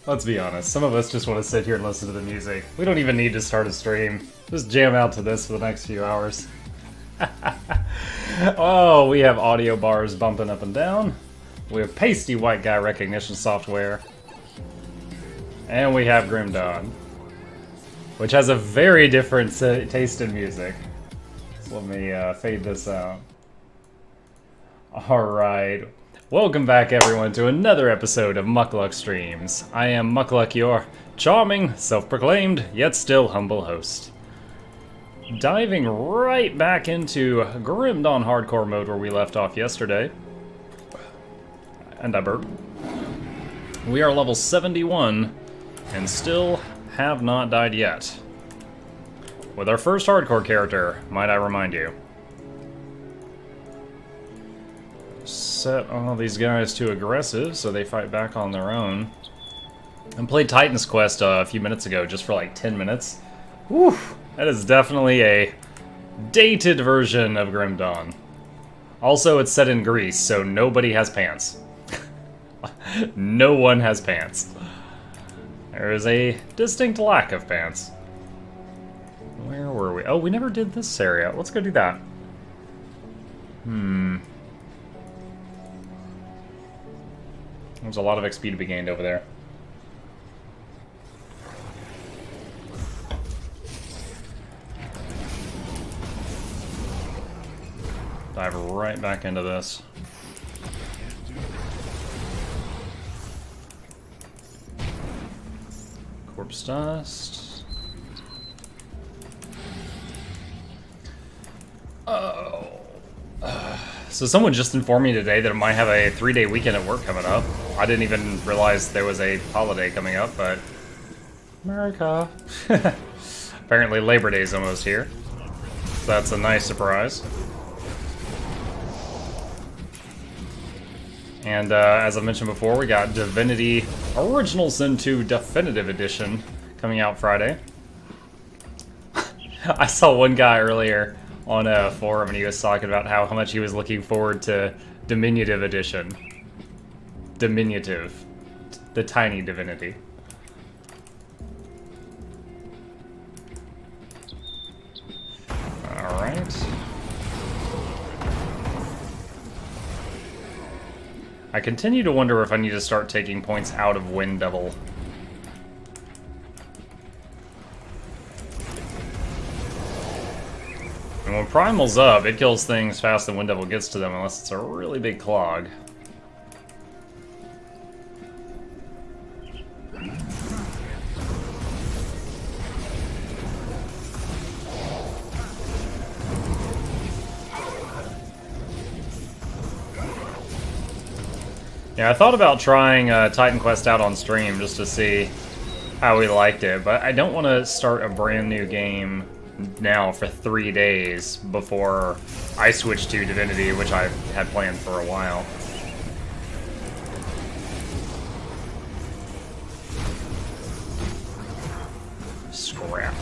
Let's be honest, some of us just want to sit here and listen to the music. We don't even need to start a stream. Just jam out to this for the next few hours. Oh, we have audio bars bumping up and down. We have pasty white guy recognition software. And we have Grim Dawn, which has a very different taste in music. So let me fade this out. Alright. Welcome back, everyone, to another episode of Muckluck Streams. I am Muckluck, your charming, self-proclaimed, yet still humble host. Diving right back into Grim Dawn Hardcore mode where we left off yesterday. And I burped. We are level 71, and still have not died yet. With our first hardcore character, might I remind you. Set all these guys to aggressive so they fight back on their own. And played Titan's Quest a few minutes ago, just for like 10 minutes. Whew, that is definitely a dated version of Grim Dawn. Also, it's set in Greece, so nobody has pants. No one has pants. There is a distinct lack of pants. Where were we? Oh, we never did this area. Let's go do that. There's a lot of XP to be gained over there. Dive right back into this. Corpse dust. Oh. So someone just informed me today that it might have a 3-day weekend at work coming up. I didn't even realize there was a holiday coming up, but... America. Apparently Labor Day's almost here. So that's a nice surprise. And as I mentioned before, we got Divinity Original Sin 2 Definitive Edition coming out Friday. I saw one guy earlier on a forum and he was talking about how much he was looking forward to Diminutive Edition. Diminutive. The tiny divinity. Alright. I continue to wonder if I need to start taking points out of Wind Devil. And when Primal's up, it kills things faster than Wind Devil gets to them unless it's a really big clog. Yeah, I thought about trying Titan Quest out on stream just to see how we liked it, but I don't want to start a brand new game now for 3 days before I switch to Divinity, which I had planned for a while. Scrap.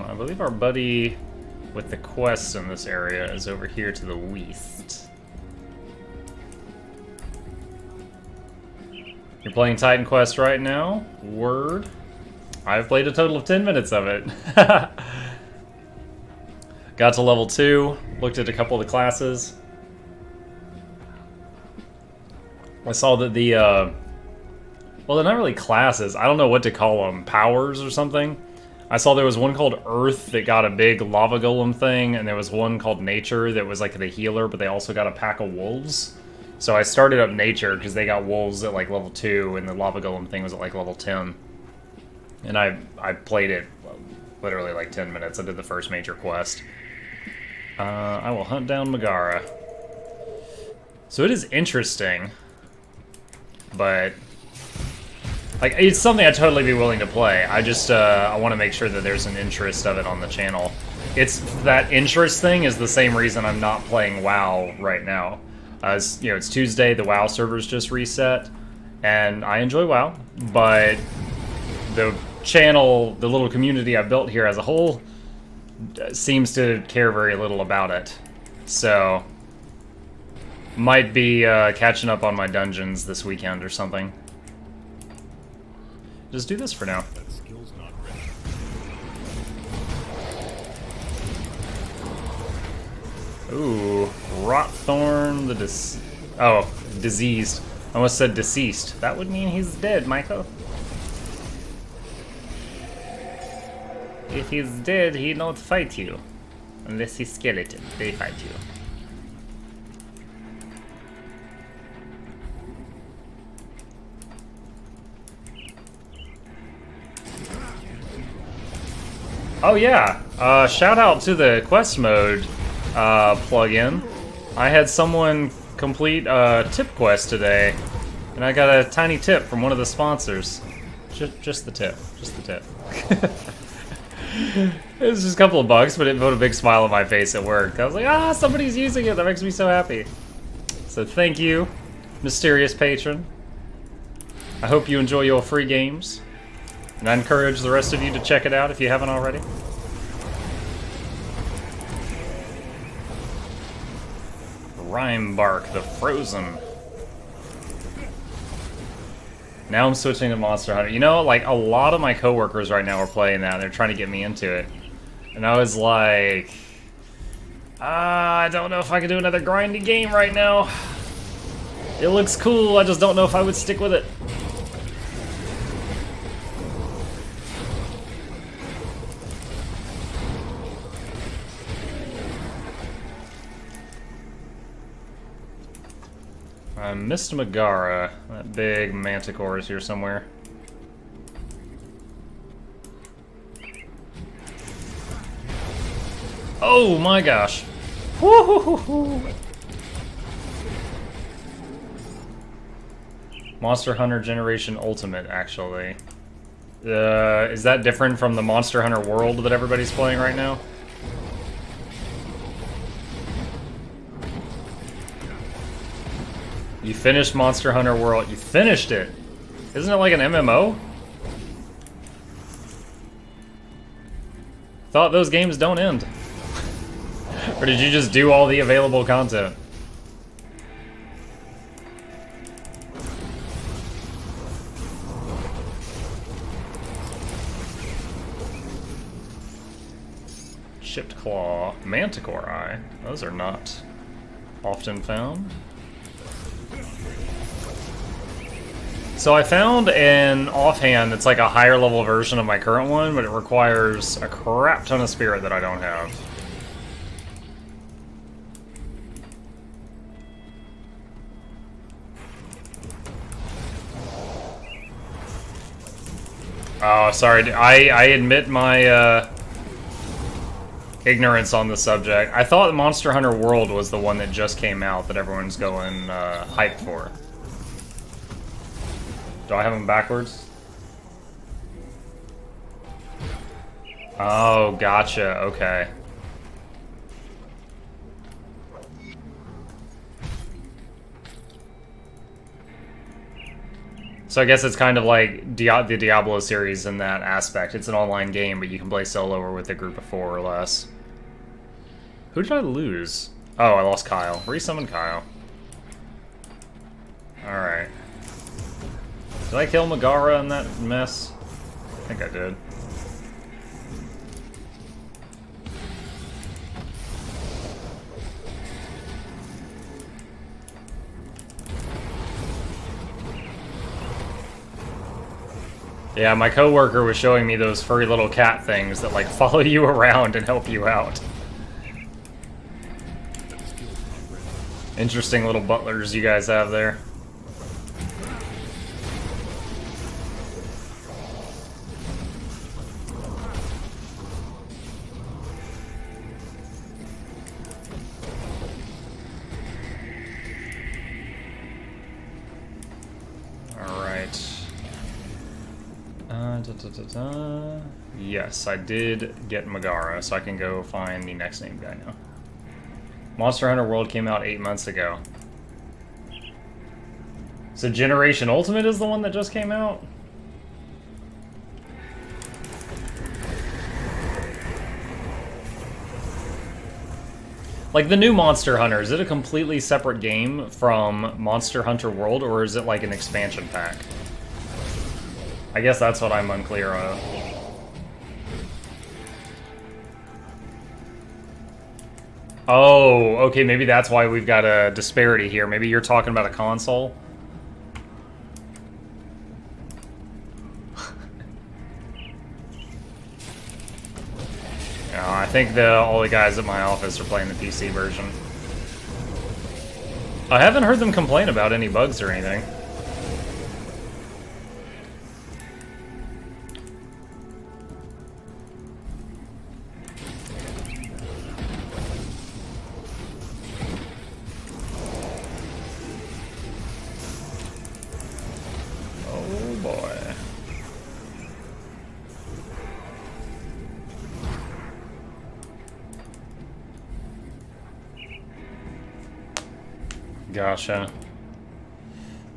I believe our buddy with the quests in this area is over here to the west. You're playing Titan Quest right now? Word. I've played a total of 10 minutes of it. Got to level 2, looked at a couple of the classes. I saw that the, well, they're not really classes. I don't know what to call them. Powers or something? I saw there was one called Earth that got a big lava golem thing, and there was one called Nature that was like the healer, but they also got a pack of wolves. So I started up Nature because they got wolves at like level 2, and the lava golem thing was at like level 10. And I played it literally like 10 minutes. I did the first major quest. I will hunt down Megara. So it is interesting, but like, it's something I'd totally be willing to play. I just, I want to make sure that there's an interest of it on the channel. It's, that interest thing is the same reason I'm not playing WoW right now. You know, it's Tuesday, the WoW servers just reset, and I enjoy WoW, but the channel, the little community I built here as a whole, seems to care very little about it. So, might be catching up on my dungeons this weekend or something. Just do this for now. Ooh, Rotthorn the diseased. I almost said deceased. That would mean he's dead, Michael. If he's dead, he don't fight you. Unless he's skeleton, they fight you. Oh yeah, shout out to the quest mode plugin. I had someone complete a tip quest today, and I got a tiny tip from one of the sponsors. Just the tip, just the tip. It was just a couple of bucks, but it put a big smile on my face at work. I was like, ah, somebody's using it, that makes me so happy. So thank you, mysterious patron. I hope you enjoy your free games. And I encourage the rest of you to check it out if you haven't already. Rimebark the Frozen. Now I'm switching to Monster Hunter. You know, like, a lot of my coworkers right now are playing that, and they're trying to get me into it. And I was like, I don't know if I can do another grindy game right now. It looks cool, I just don't know if I would stick with it. I missed Megara. That big manticore is here somewhere. Oh my gosh! Woo-hoo-hoo-hoo. Monster Hunter Generation Ultimate, actually. Is that different from the Monster Hunter World that everybody's playing right now? You finished Monster Hunter World. You finished it! Isn't it like an MMO? Thought those games don't end. Or did you just do all the available content? Chipped Claw, Manticore Eye. Those are not often found. So I found an offhand that's like a higher level version of my current one, but it requires a crap ton of spirit that I don't have. Oh, sorry. I admit my ignorance on the subject. I thought Monster Hunter World was the one that just came out that everyone's going hyped for. Do I have them backwards? Oh, gotcha. Okay. So I guess it's kind of like the Diablo series in that aspect. It's an online game, but you can play solo or with a group of 4 or less. Who did I lose? Oh, I lost Kyle. Resummon Kyle. Alright. Did I kill Megara in that mess? I think I did. Yeah, my coworker was showing me those furry little cat things that like follow you around and help you out. Interesting little butlers you guys have there. Yes, I did get Megara, so I can go find the next named guy now. Monster Hunter World came out 8 months ago. So Generation Ultimate is the one that just came out? Like the new Monster Hunter, is it a completely separate game from Monster Hunter World, or is it like an expansion pack? I guess that's what I'm unclear on. Oh, okay, maybe that's why we've got a disparity here. Maybe you're talking about a console? I think all the guys at my office are playing the PC version. I haven't heard them complain about any bugs or anything. Oh boy. Gotcha.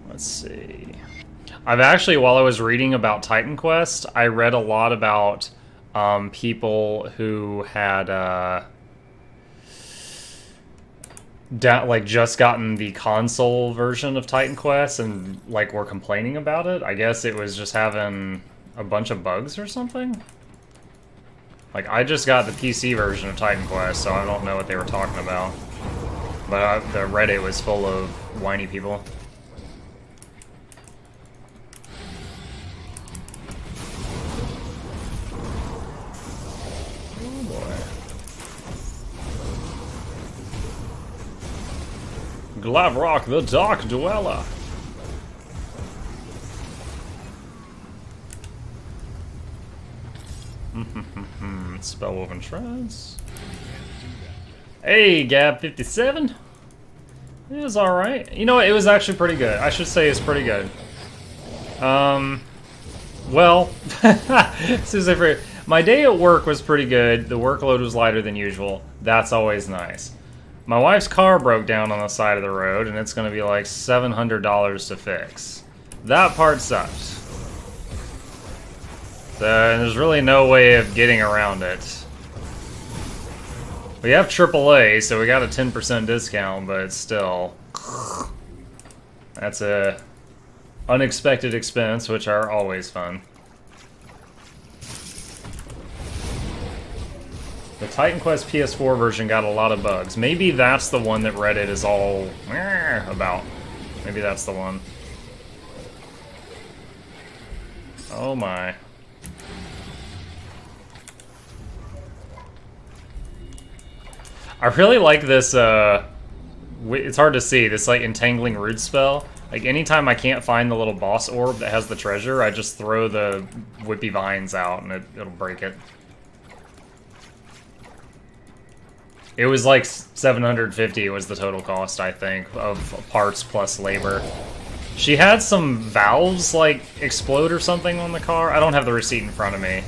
Let's see. I've actually, while I was reading about Titan Quest, I read a lot about people who had like just gotten the console version of Titan Quest and like were complaining about it. I guess it was just having a bunch of bugs or something. Like I just got the PC version of Titan Quest, so I don't know what they were talking about. But the Reddit was full of whiny people. Oh boy. Glavrock the Dark Dweller. Spellwoven Shreds. Hey, Gab57. It was alright. You know what? It was actually pretty good. I should say it's pretty good. Well, my day at work was pretty good. The workload was lighter than usual. That's always nice. My wife's car broke down on the side of the road, and it's going to be like $700 to fix. That part sucks. So there's really no way of getting around it. We have AAA, so we got a 10% discount, but still, that's a unexpected expense, which are always fun. The Titan Quest PS4 version got a lot of bugs. Maybe that's the one that Reddit is all about. Maybe that's the one. Oh my. I really like this, it's hard to see, this like entangling root spell. Like anytime I can't find the little boss orb that has the treasure, I just throw the whippy vines out and it'll break it. It was like $750 was the total cost, I think, of parts plus labor. She had some valves like explode or something on the car. I don't have the receipt in front of me.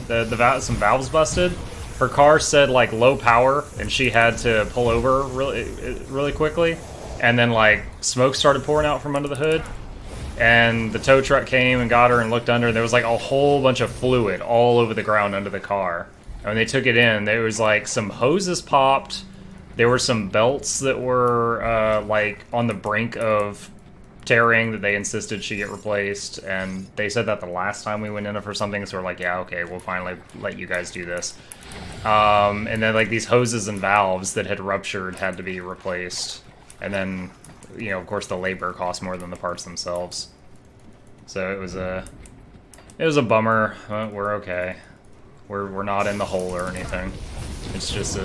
Some valves busted. Her car said like low power, and she had to pull over really quickly. And then like smoke started pouring out from under the hood, and the tow truck came and got her and looked under. And there was like a whole bunch of fluid all over the ground under the car. And when they took it in, there was like some hoses popped. There were some belts that were like on the brink of tearing that they insisted she get replaced, and they said that the last time we went in for something, so we're like, yeah, okay, we'll finally let you guys do this. And then like these hoses and valves that had ruptured had to be replaced, and then, you know, of course the labor cost more than the parts themselves. So it was a bummer. We're okay. We're not in the hole or anything. It's just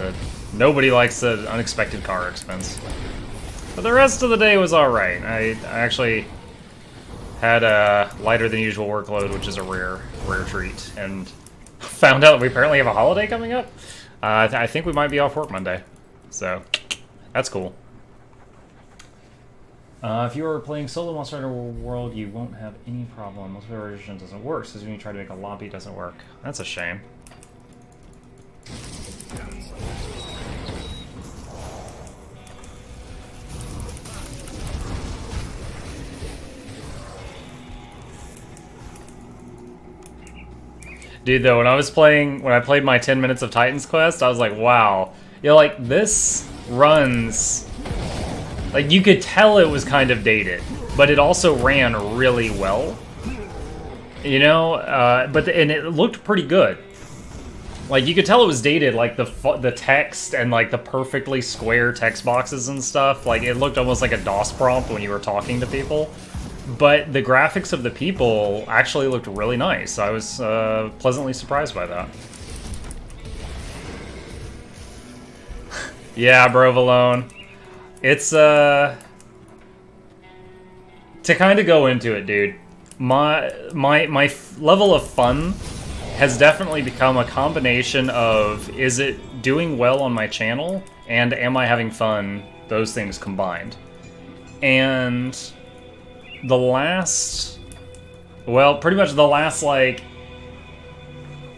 nobody likes an unexpected car expense. But the rest of the day was alright. I actually had a lighter than usual workload, which is a rare treat, and found out that we apparently have a holiday coming up. I think we might be off work Monday, so that's cool. If you are playing solo Monster Hunter World, you won't have any problem. Most version doesn't work, so when you try to make a lobby, it doesn't work. That's a shame. Dude, though, when I played my 10 minutes of Titan's Quest, I was like, wow. You know, like, this runs... Like, you could tell it was kind of dated, but it also ran really well. You know? And it looked pretty good. Like, you could tell it was dated, like, the text and, like, the perfectly square text boxes and stuff. Like, it looked almost like a DOS prompt when you were talking to people. But the graphics of the people actually looked really nice. I was pleasantly surprised by that. Yeah, Brovolone. It's, to kind of go into it, dude. My level of fun has definitely become a combination of, is it doing well on my channel, and am I having fun, those things combined. And the last, well, pretty much the last, like,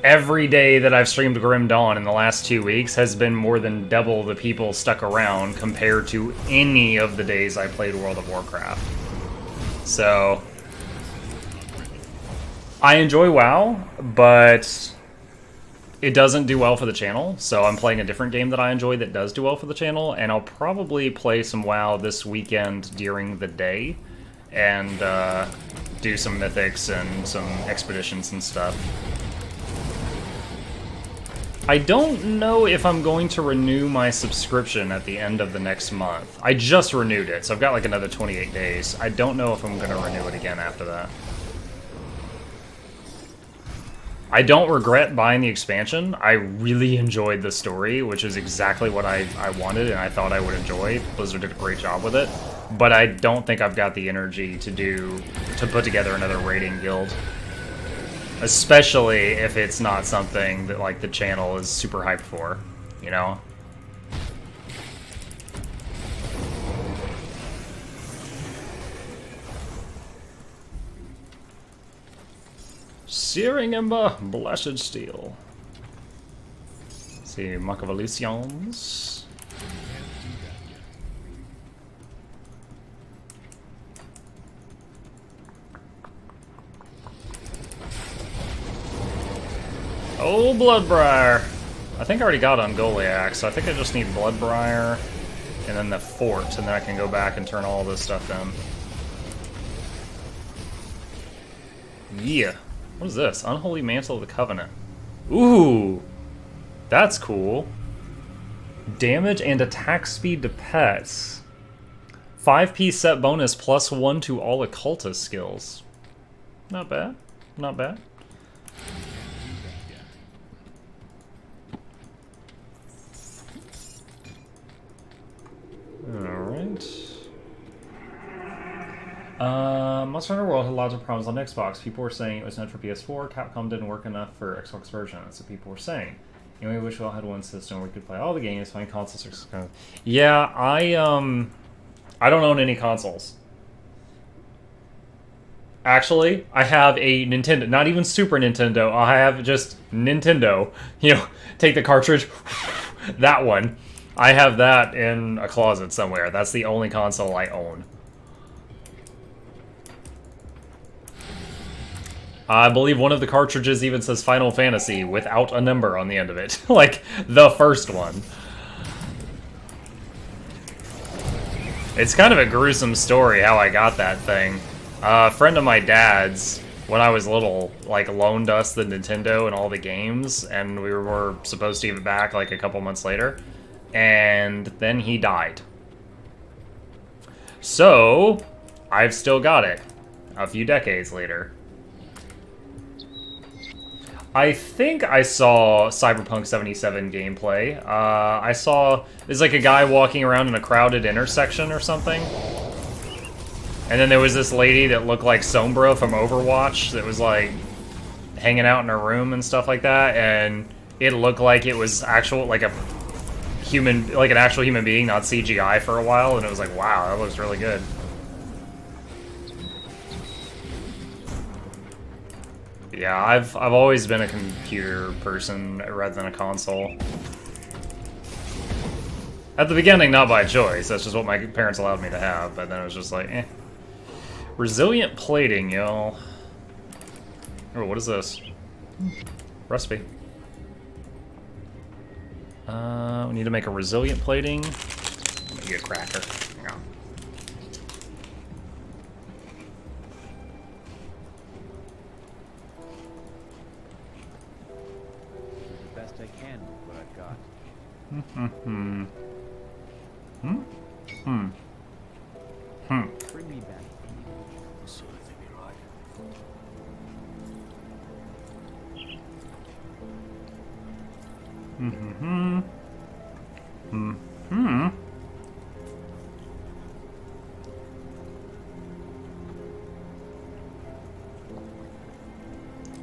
every day that I've streamed Grim Dawn in the last 2 weeks has been more than double the people stuck around compared to any of the days I played World of Warcraft. So I enjoy WoW, but it doesn't do well for the channel, so I'm playing a different game that I enjoy that does do well for the channel, and I'll probably play some WoW this weekend during the day, and do some mythics and some expeditions and stuff. I don't know if I'm going to renew my subscription at the end of the next month. I just renewed it, so I've got like another 28 days. I don't know if I'm going to renew it again after that. I don't regret buying the expansion. I really enjoyed the story, which is exactly what I wanted and I thought I would enjoy. Blizzard did a great job with it. But I don't think I've got the energy to put together another raiding guild. Especially if it's not something that, like, the channel is super hyped for, you know? Searing Ember, Blessed Steel. Let's see, Mark of Illusions. Oh, Bloodbriar. I think I already got Ungoliac, so I think I just need Bloodbriar and then the fort, and then I can go back and turn all this stuff in. Yeah. What is this? Unholy Mantle of the Covenant. Ooh! That's cool. Damage and attack speed to pets. 5p set bonus +1 to all occultist skills. Not bad. Not bad. Alright. Monster Hunter World had lots of problems on Xbox. People were saying it was meant for PS4. Capcom didn't work enough for Xbox version. That's what people were saying. Anyway, we wish we all had one system where we could play all the games, find consoles. Yeah, I don't own any consoles. Actually, I have a Nintendo, not even Super Nintendo. I have just Nintendo. You know, take the cartridge, that one. I have that in a closet somewhere. That's the only console I own. I believe one of the cartridges even says Final Fantasy without a number on the end of it. Like, the first one. It's kind of a gruesome story how I got that thing. A friend of my dad's, when I was little, like, loaned us the Nintendo and all the games, and we were supposed to give it back, like, a couple months later. And then he died. So, I've still got it. A few decades later. I think I saw Cyberpunk 77 gameplay. I saw, there's like a guy walking around in a crowded intersection or something. And then there was this lady that looked like Sombra from Overwatch that was like hanging out in her room and stuff like that. And it looked like it was actual, like a human, like an actual human being, not CGI for a while. And it was like, wow, that looks really good. Yeah, I've always been a computer person rather than a console. At the beginning, not by choice. That's just what my parents allowed me to have. But then it was just like, eh. Resilient plating, y'all. Oh, what is this? Recipe. We need to make a resilient plating. you a cracker. Yeah. The best I can with what I've got. Bring me back. So I think you're right.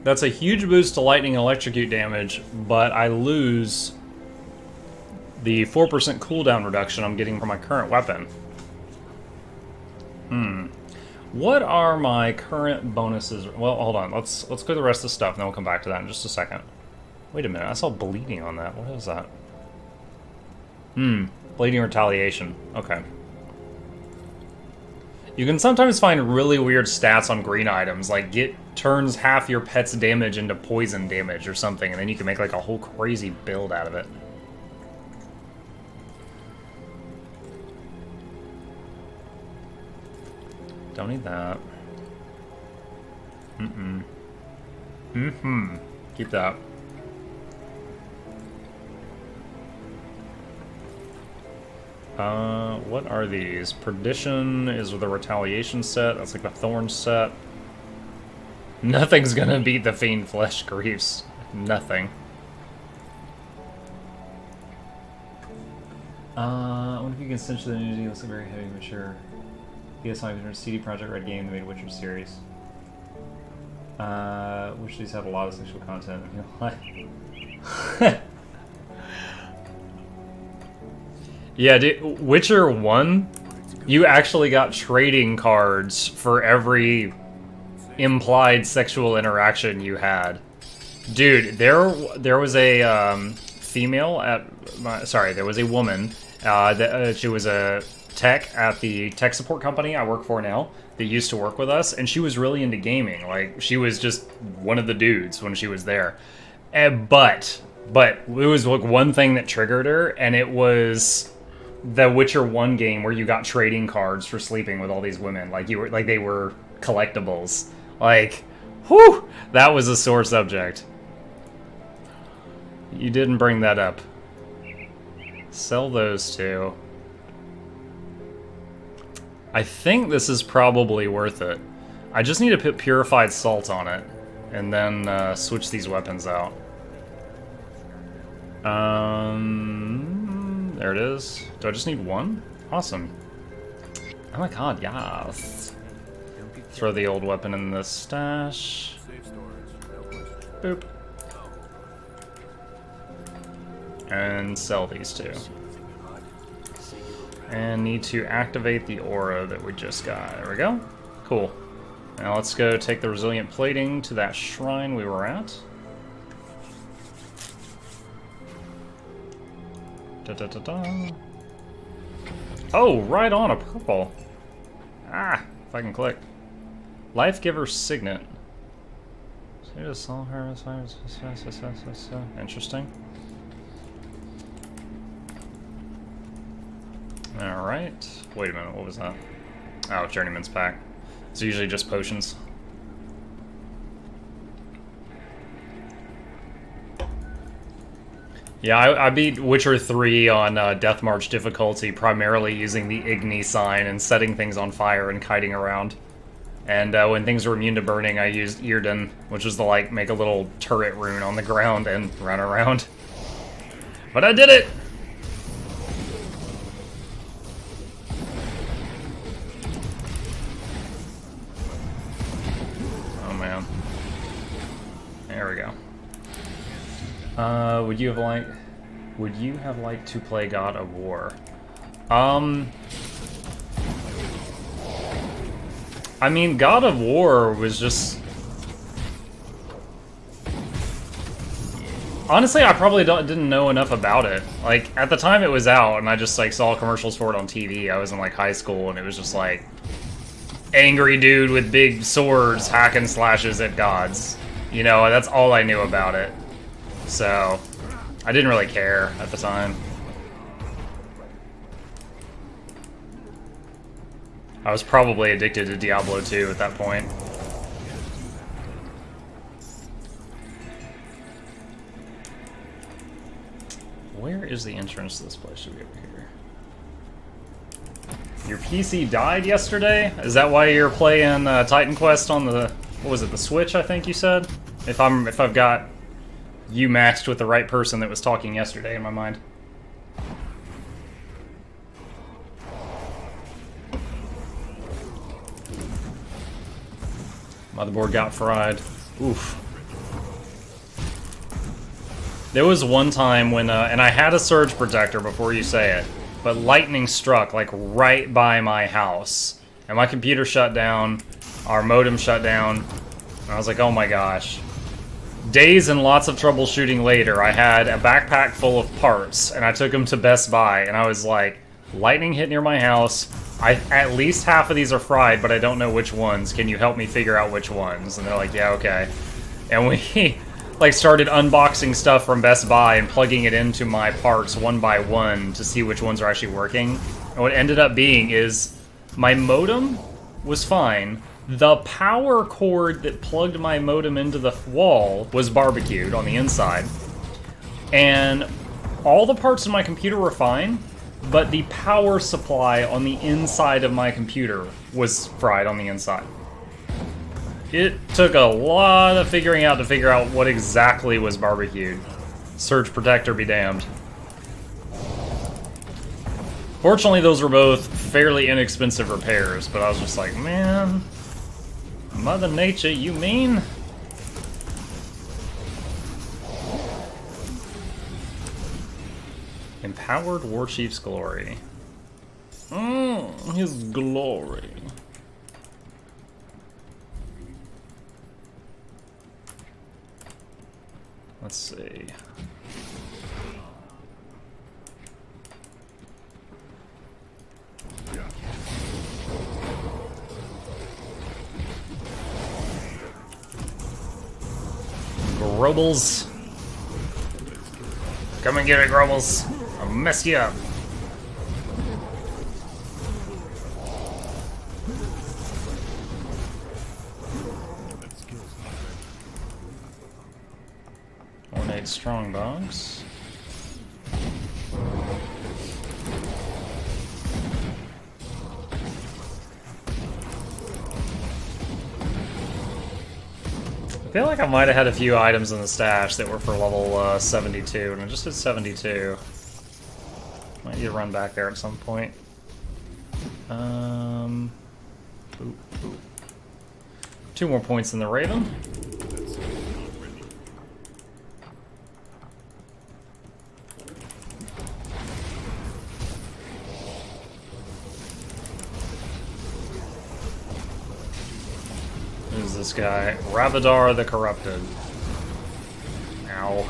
That's a huge boost to lightning and electrocute damage, but I lose the 4% cooldown reduction I'm getting from my current weapon. What are my current bonuses? Well, hold on. Let's go through the rest of the stuff, and then we'll come back to that in just a second. Wait a minute. I saw bleeding on that. What is that? Bleeding retaliation. Okay. You can sometimes find really weird stats on green items, like turns half your pet's damage into poison damage or something, and then you can make like a whole crazy build out of it. Don't need that. Keep that. What are these? Perdition is with a retaliation set. That's like the thorn set. Nothing's gonna beat the Fiend Flesh Griefs. Nothing. I wonder if you can cinch the news. It's a very heavy, mature. PS Five CD Projekt Red game that made Witcher series. Which these have a lot of sexual content. Yeah, dude, Witcher 1, you actually got trading cards for every implied sexual interaction you had. Dude, there was a female at my, sorry, there was a woman she was a tech at the tech support company I work for now that used to work with us, and she was really into gaming. Like, she was just one of the dudes when she was there. But it was like one thing that triggered her, and it was the Witcher 1 game where you got trading cards for sleeping with all these women. Like, you were like, they were collectibles. Like, whew, that was a sore subject. You didn't bring that up. Sell those two. I think this is probably worth it. I just need to put purified salt on it, and then switch these weapons out. There it is. Do I just need one? Awesome. Oh my god, yes. Throw the old weapon in the stash. Boop. And sell these two. And need to activate the aura that we just got. There we go. Cool. Now let's go take the resilient plating to that shrine we were at. Da-da-da-da. Oh, right on, a purple. Ah, if I can click. Life-giver signet. Interesting. Alright. Wait a minute, what was that? Oh, Journeyman's Pack. It's usually just potions. Yeah, I beat Witcher 3 on Death March difficulty, primarily using the Igni sign and setting things on fire and kiting around. And when things were immune to burning, I used Earden, which was the, like, make a little turret rune on the ground and run around. But I did it! Oh, man. There we go. Would you have liked to play God of War? I mean, God of War was just... Honestly, I probably didn't know enough about it. Like, at the time it was out, and I just, like, saw commercials for it on TV. I was in, like, high school, and it was just, like... angry dude with big swords hacking slashes at gods. You know, that's all I knew about it. So, I didn't really care at the time. I was probably addicted to Diablo 2 at that point. Where is the entrance to this place? Should be over here. Your PC died yesterday? Is that why you're playing Titan Quest on the, what was it, the Switch, I think you said? If I've got you matched with the right person that was talking yesterday in my mind. Motherboard got fried. Oof. There was one time when, and I had a surge protector before you say it, but lightning struck, like, right by my house. And my computer shut down, our modem shut down, and I was like, oh my gosh. Days and lots of troubleshooting later, I had a backpack full of parts, and I took them to Best Buy, and I was like, lightning hit near my house, at least half of these are fried, but I don't know which ones. Can you help me figure out which ones? And they're like, yeah, okay. And we like started unboxing stuff from Best Buy and plugging it into my parts one by one to see which ones are actually working. And what it ended up being is my modem was fine. The power cord that plugged my modem into the wall was barbecued on the inside. And all the parts of my computer were fine, but the power supply on the inside of my computer was fried on the inside. It took a lot of figuring out to figure out what exactly was barbecued. Surge protector be damned. Fortunately, those were both fairly inexpensive repairs, but I was just like, man, Mother Nature, you mean? Empowered Warchief's glory. His glory. Let's see. Grobbles. Come and get it, Grobbles. I'll mess you up. Ornate strongbox. I feel like I might have had a few items in the stash that were for level 72, and I just did 72. Might need to run back there at some point. Ooh. 2 more points in the Raven. Who's this guy? Ravadar the Corrupted. Ow.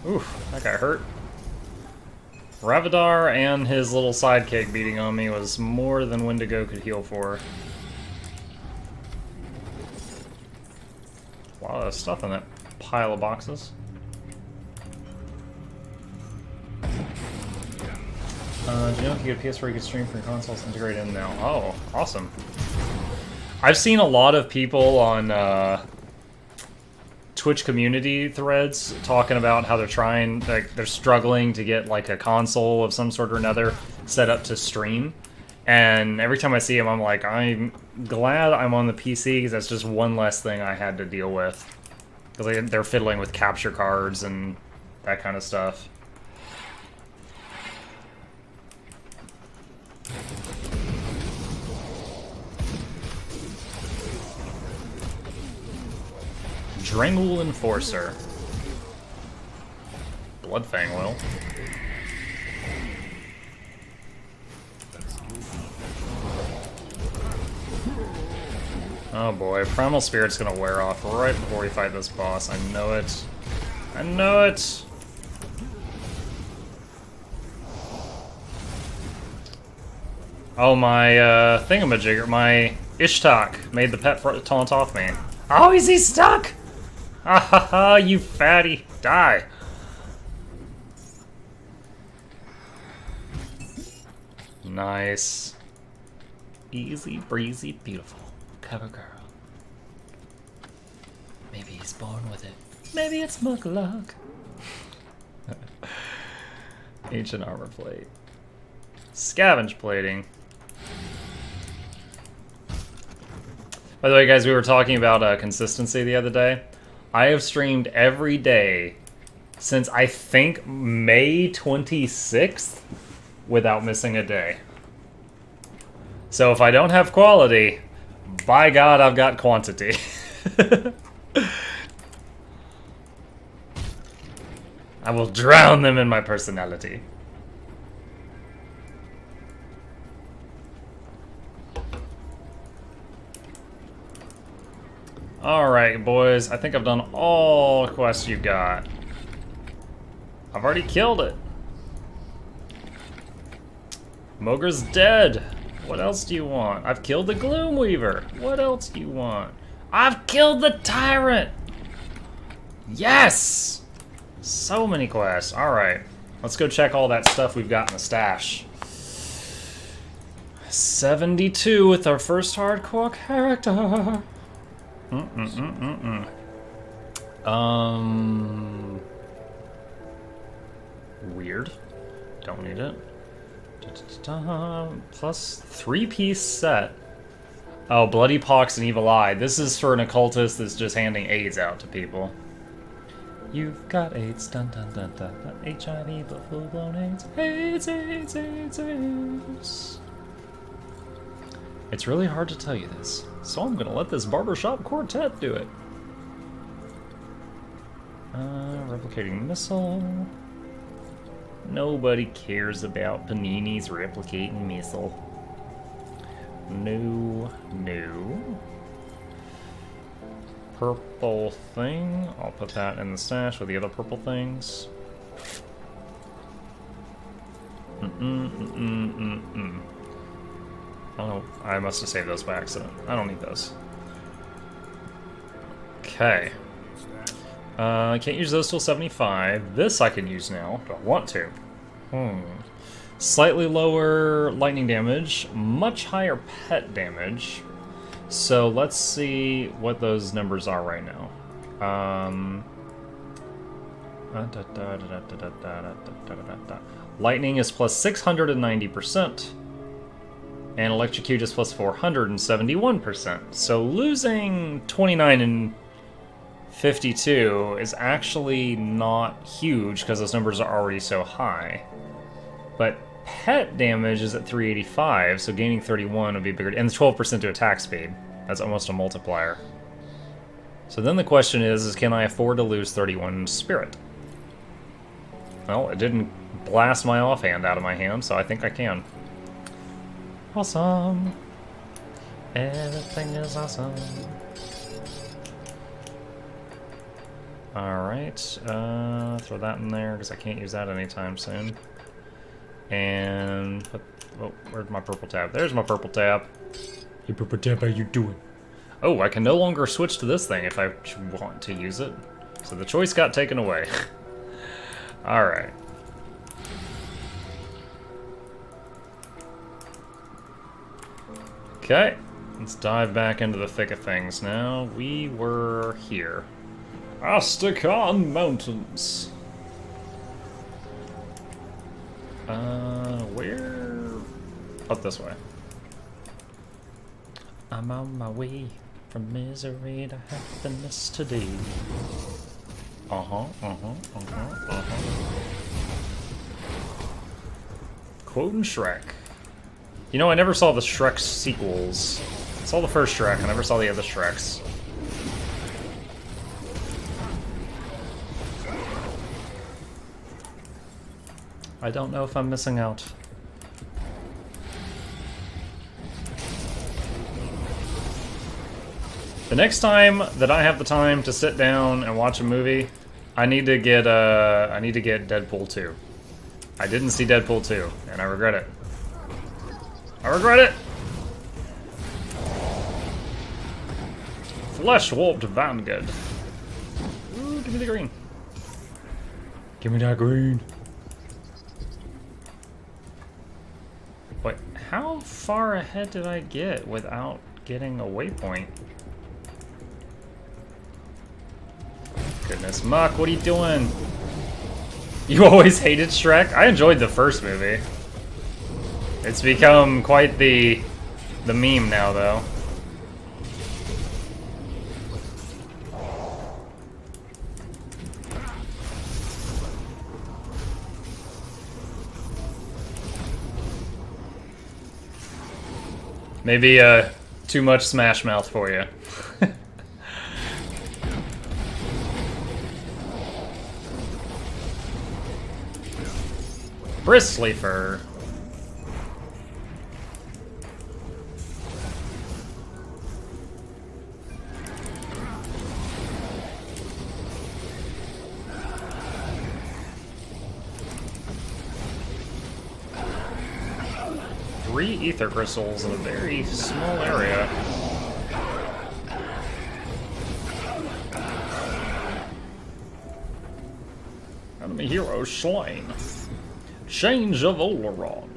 Oof, that got hurt. Ravadar and his little sidekick beating on me was more than Wendigo could heal for. A lot of stuff in that pile of boxes. Do you know if you get a PS4 you could stream from your consoles integrated in now? Oh, awesome. I've seen a lot of people on Twitch community threads talking about how they're trying, like, they're struggling to get like a console of some sort or another set up to stream. And every time I see them, I'm like, I'm glad I'm on the PC because that's just one less thing I had to deal with. Because they're fiddling with capture cards and that kind of stuff. Drangul Enforcer. Bloodfang will. Oh boy, Primal Spirit's gonna wear off right before we fight this boss. I know it. I know it! Oh, my thingamajigger, my Ishtak made the pet taunt off me. Oh, is he stuck? Ah ha ha, you fatty. Die. Nice. Easy breezy, beautiful. Cover girl. Maybe he's born with it. Maybe it's muck luck. Ancient armor plate. Scavenge plating. By the way, guys, we were talking about consistency the other day. I have streamed every day since I think May 26th without missing a day. So if I don't have quality, by God, I've got quantity. I will drown them in my personality. Alright, boys. I think I've done all quests you got. I've already killed it. Mogre's dead. What else do you want? I've killed the Gloomweaver. What else do you want? I've killed the Tyrant! Yes! So many quests. Alright. Let's go check all that stuff we've got in the stash. 72 with our first hardcore character. Weird. Don't need it. Plus 3-piece set. Oh, Bloody Pox and Evil Eye. This is for an occultist that's just handing AIDS out to people. You've got AIDS, dun dun dun dun, dun. HIV, but full-blown AIDS. AIDS, AIDS, AIDS, AIDS. It's really hard to tell you this, so I'm gonna let this barbershop quartet do it. Replicating missile. Nobody cares about Panini's replicating missile. No, no. Purple thing. I'll put that in the stash with the other purple things. Oh, I must have saved those by accident. I don't need those. Okay. I can't use those till 75. This I can use now. Do I want to? Slightly lower lightning damage, much higher pet damage. So let's see what those numbers are right now. Lightning is plus 690%, and electrocute is plus 471%. So losing 29 and 52 is actually not huge because those numbers are already so high. But pet damage is at 385, so gaining 31 would be bigger, and 12% to attack speed. That's almost a multiplier. So then the question is can I afford to lose 31 spirit? Well, it didn't blast my offhand out of my hand, so I think I can. Awesome. Everything is awesome. Alright, throw that in there because I can't use that anytime soon. And put, oh, where's my purple tab? There's my purple tab. Hey, purple tab, how you doing? Oh, I can no longer switch to this thing if I want to use it. So the choice got taken away. Alright. Okay, let's dive back into the thick of things now. We were here. Astrakhan Mountains. Where? Up this way. I'm on my way from misery to happiness today. Quoting Shrek. You know, I never saw the Shrek sequels. I saw the first Shrek, I never saw the other Shreks. I don't know if I'm missing out. The next time that I have the time to sit down and watch a movie, I need to get Deadpool 2. I didn't see Deadpool 2, and I regret it. I regret it! Flesh warped Vanguard. Ooh, give me the green. Give me that green. Wait, how far ahead did I get without getting a waypoint? Goodness, Muck, what are you doing? You always hated Shrek? I enjoyed the first movie. It's become quite the meme now, though. Maybe too much Smash Mouth for you. Bristly fur. Three ether crystals in a very small area. Enemy hero slain. Change of Oleron.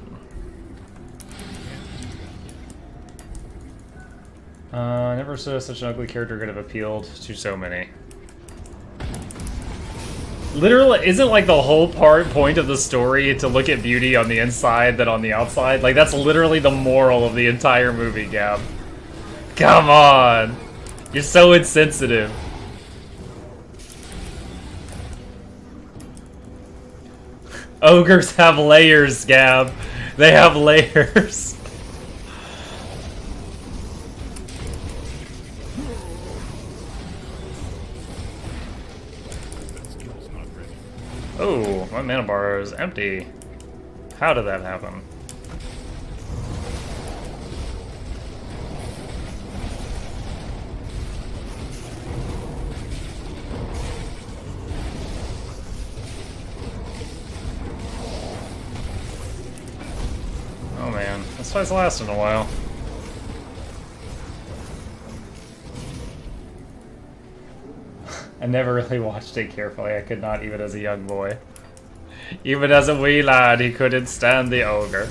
Never saw such an ugly character could have appealed to so many. Literally, isn't like the whole point of the story to look at beauty on the inside than on the outside? Like, that's literally the moral of the entire movie, Gab. Come on! You're so insensitive. Ogres have layers, Gab. They have layers. Oh, my mana bar is empty. How did that happen? Oh man, this fight's lasting a while. I never really watched it carefully. I could not, even as a young boy. Even as a wee lad, he couldn't stand the ogre.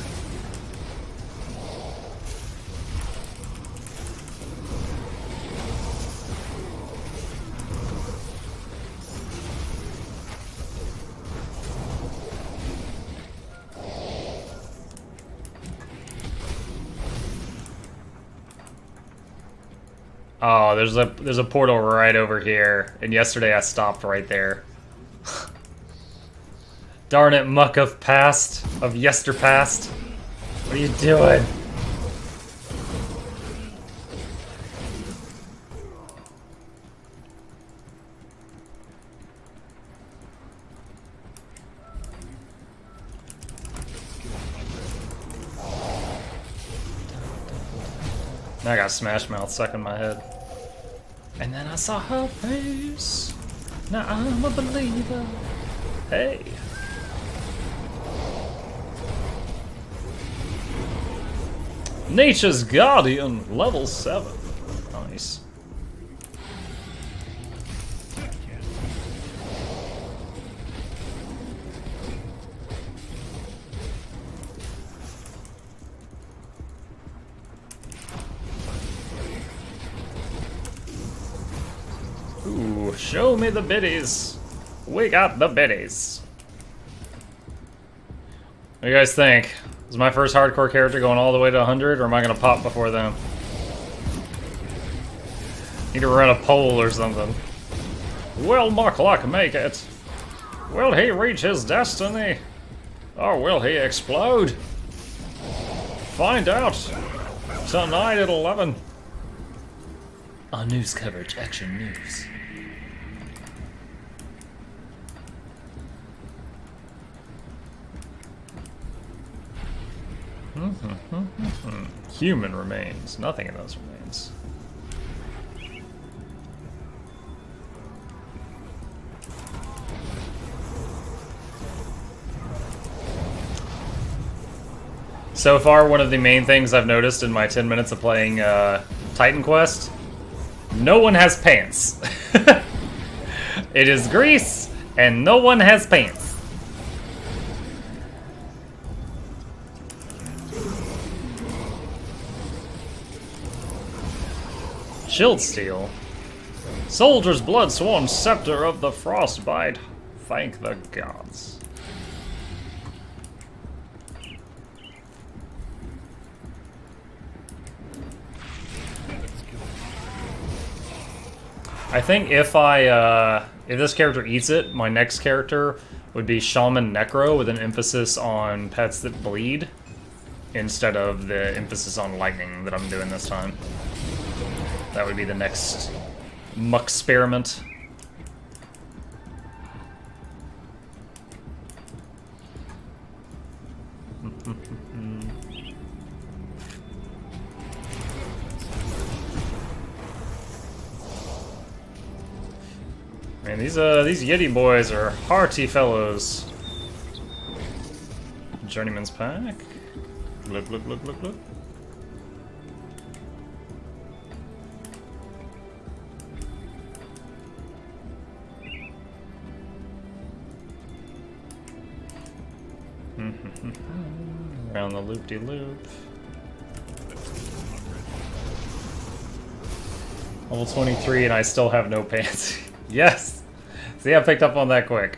Oh, there's a portal right over here, and yesterday I stopped right there. Darn it, Muck of past, of yesterpast. What are you doing? I got Smash Mouth stuck in my head. And then I saw her face. Now I'm a believer. Hey. Nature's Guardian, level 7. Nice. Ooh, show me the biddies. We got the biddies. What do you guys think? Is my first hardcore character going all the way to 100, or am I going to pop before them? Need to run a poll or something. Will Muckluck make it? Will he reach his destiny? Or will he explode? Find out tonight at 11. On news coverage, Action News. Human remains. Nothing in those remains. So far, one of the main things I've noticed in my 10 minutes of playing Titan Quest, no one has pants. It is Greece, and no one has pants. Shield Steel. Soldier's blood sworn scepter of the frostbite. Thank the gods. I think if this character eats it, my next character would be Shaman Necro with an emphasis on pets that bleed instead of the emphasis on lightning that I'm doing this time. That would be the next muck-experiment. Man, these Yeti boys are hearty fellows. Journeyman's pack. Look. Around the loop-de-loop. Level 23 and I still have no pants. Yes! See, I picked up on that quick.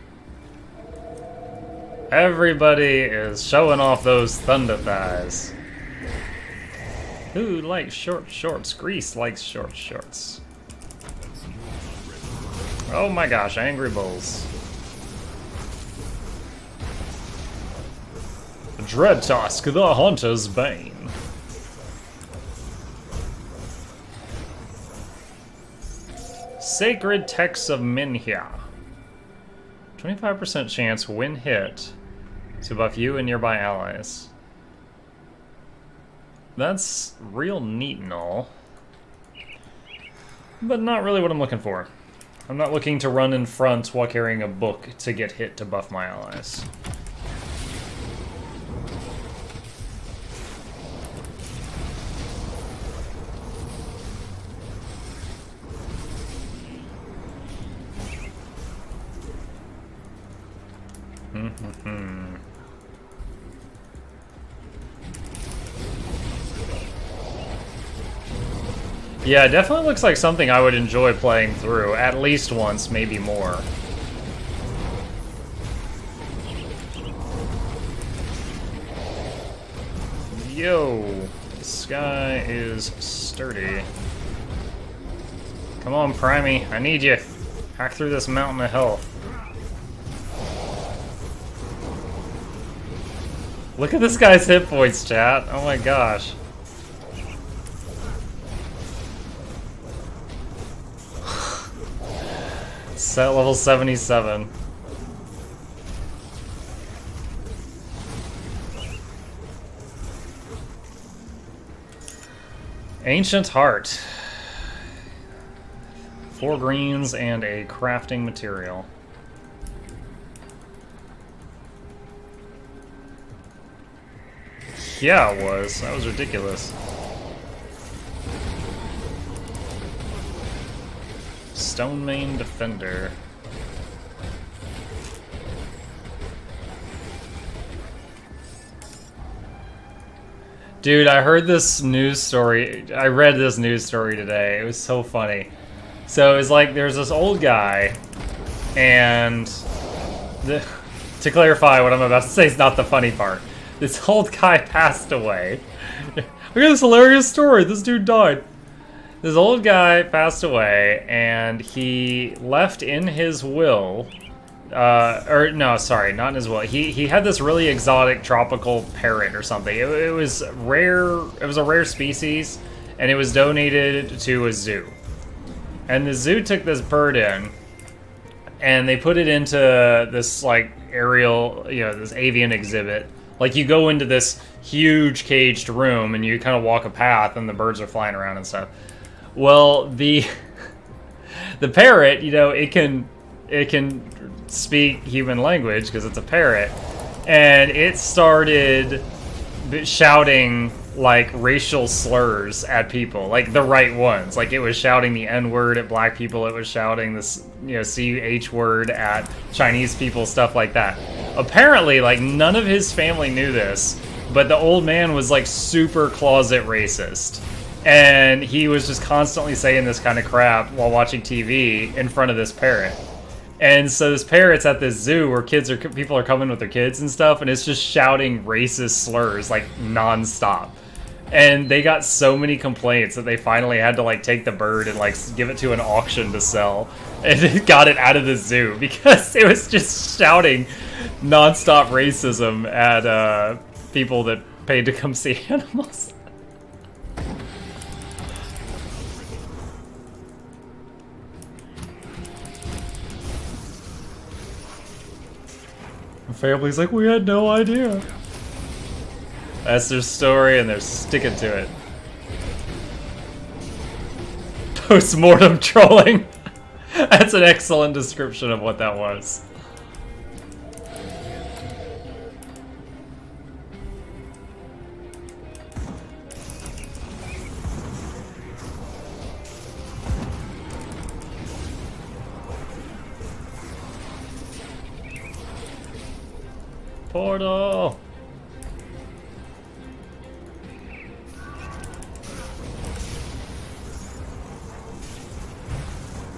Everybody is showing off those thunder thighs. Who likes short shorts? Grease likes short shorts. Oh my gosh, angry bulls. Dread Tusk, the Hunter's Bane. Sacred Texts of Minhia. 25% chance when hit to buff you and nearby allies. That's real neat and all, but not really what I'm looking for. I'm not looking to run in front while carrying a book to get hit to buff my allies. Yeah, it definitely looks like something I would enjoy playing through, at least once, maybe more. Yo, this guy is sturdy. Come on, Primey, I need you. Hack through this mountain of health. Look at this guy's hit points, chat. Oh my gosh. Set level 77. Ancient Heart. 4 greens and a crafting material. Yeah, it was. That was ridiculous. Stone Main Defender. Dude, I heard this news story. I read this news story today. It was so funny. So it's like there's this old guy, and to clarify, what I'm about to say is not the funny part. This old guy passed away. Look at this hilarious story. This dude died. This old guy passed away, and he left in his will, or no, sorry, not in his will. He had this really exotic tropical parrot or something. It was rare. It was a rare species, and it was donated to a zoo. And the zoo took this bird in, and they put it into this like aerial, this avian exhibit. Like you go into this huge caged room, and you kind of walk a path, and the birds are flying around and stuff. Well, the parrot, it can speak human language because it's a parrot, and it started shouting like racial slurs at people, like the right ones. Like it was shouting the N-word at black people. It was shouting this, CH word at Chinese people, stuff like that. Apparently, like none of his family knew this, but the old man was like super closet racist. And he was just constantly saying this kind of crap while watching TV in front of this parrot. And so this parrot's at this zoo where people are coming with their kids and stuff, and it's just shouting racist slurs like nonstop. And they got so many complaints that they finally had to like take the bird and like give it to an auction to sell, and it got it out of the zoo because it was just shouting nonstop racism at people that paid to come see animals. The family's like, we had no idea. That's their story, and they're sticking to it. Post-mortem trolling. That's an excellent description of what that was. Portal!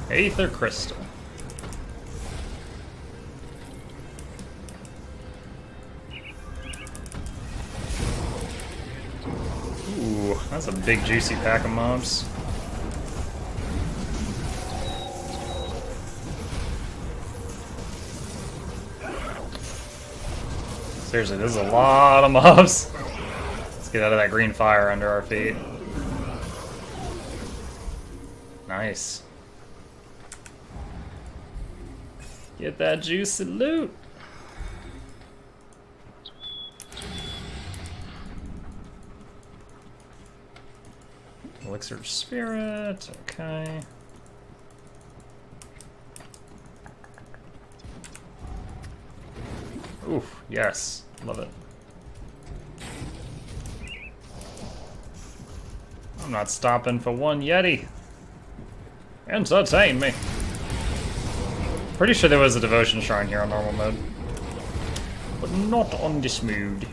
Aether Crystal. Ooh, that's a big juicy pack of mobs. Seriously, this is a lot of mobs. Let's get out of that green fire under our feet. Nice. Get that juicy loot. Elixir of Spirit, okay. Oof, yes, love it. I'm not stopping for one Yeti. Entertain me. Pretty sure there was a devotion shrine here on normal mode. But not on this mode.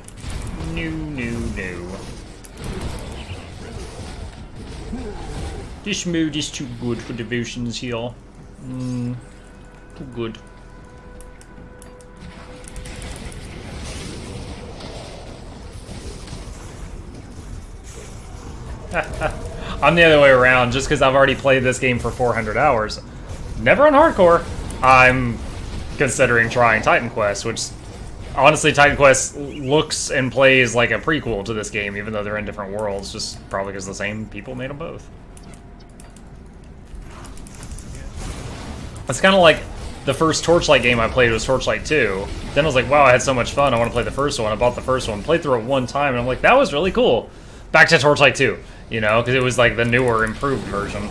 No, no, no. This mode is too good for devotions here. Too good. I'm the other way around, just because I've already played this game for 400 hours. Never on hardcore. I'm considering trying Titan Quest, which, honestly, Titan Quest looks and plays like a prequel to this game, even though they're in different worlds, just probably because the same people made them both. It's kind of like the first Torchlight game I played was Torchlight 2. Then I was like, wow, I had so much fun, I want to play the first one. I bought the first one, played through it one time, and I'm like, that was really cool. Back to Torchlight 2, you know, because it was like the newer, improved version.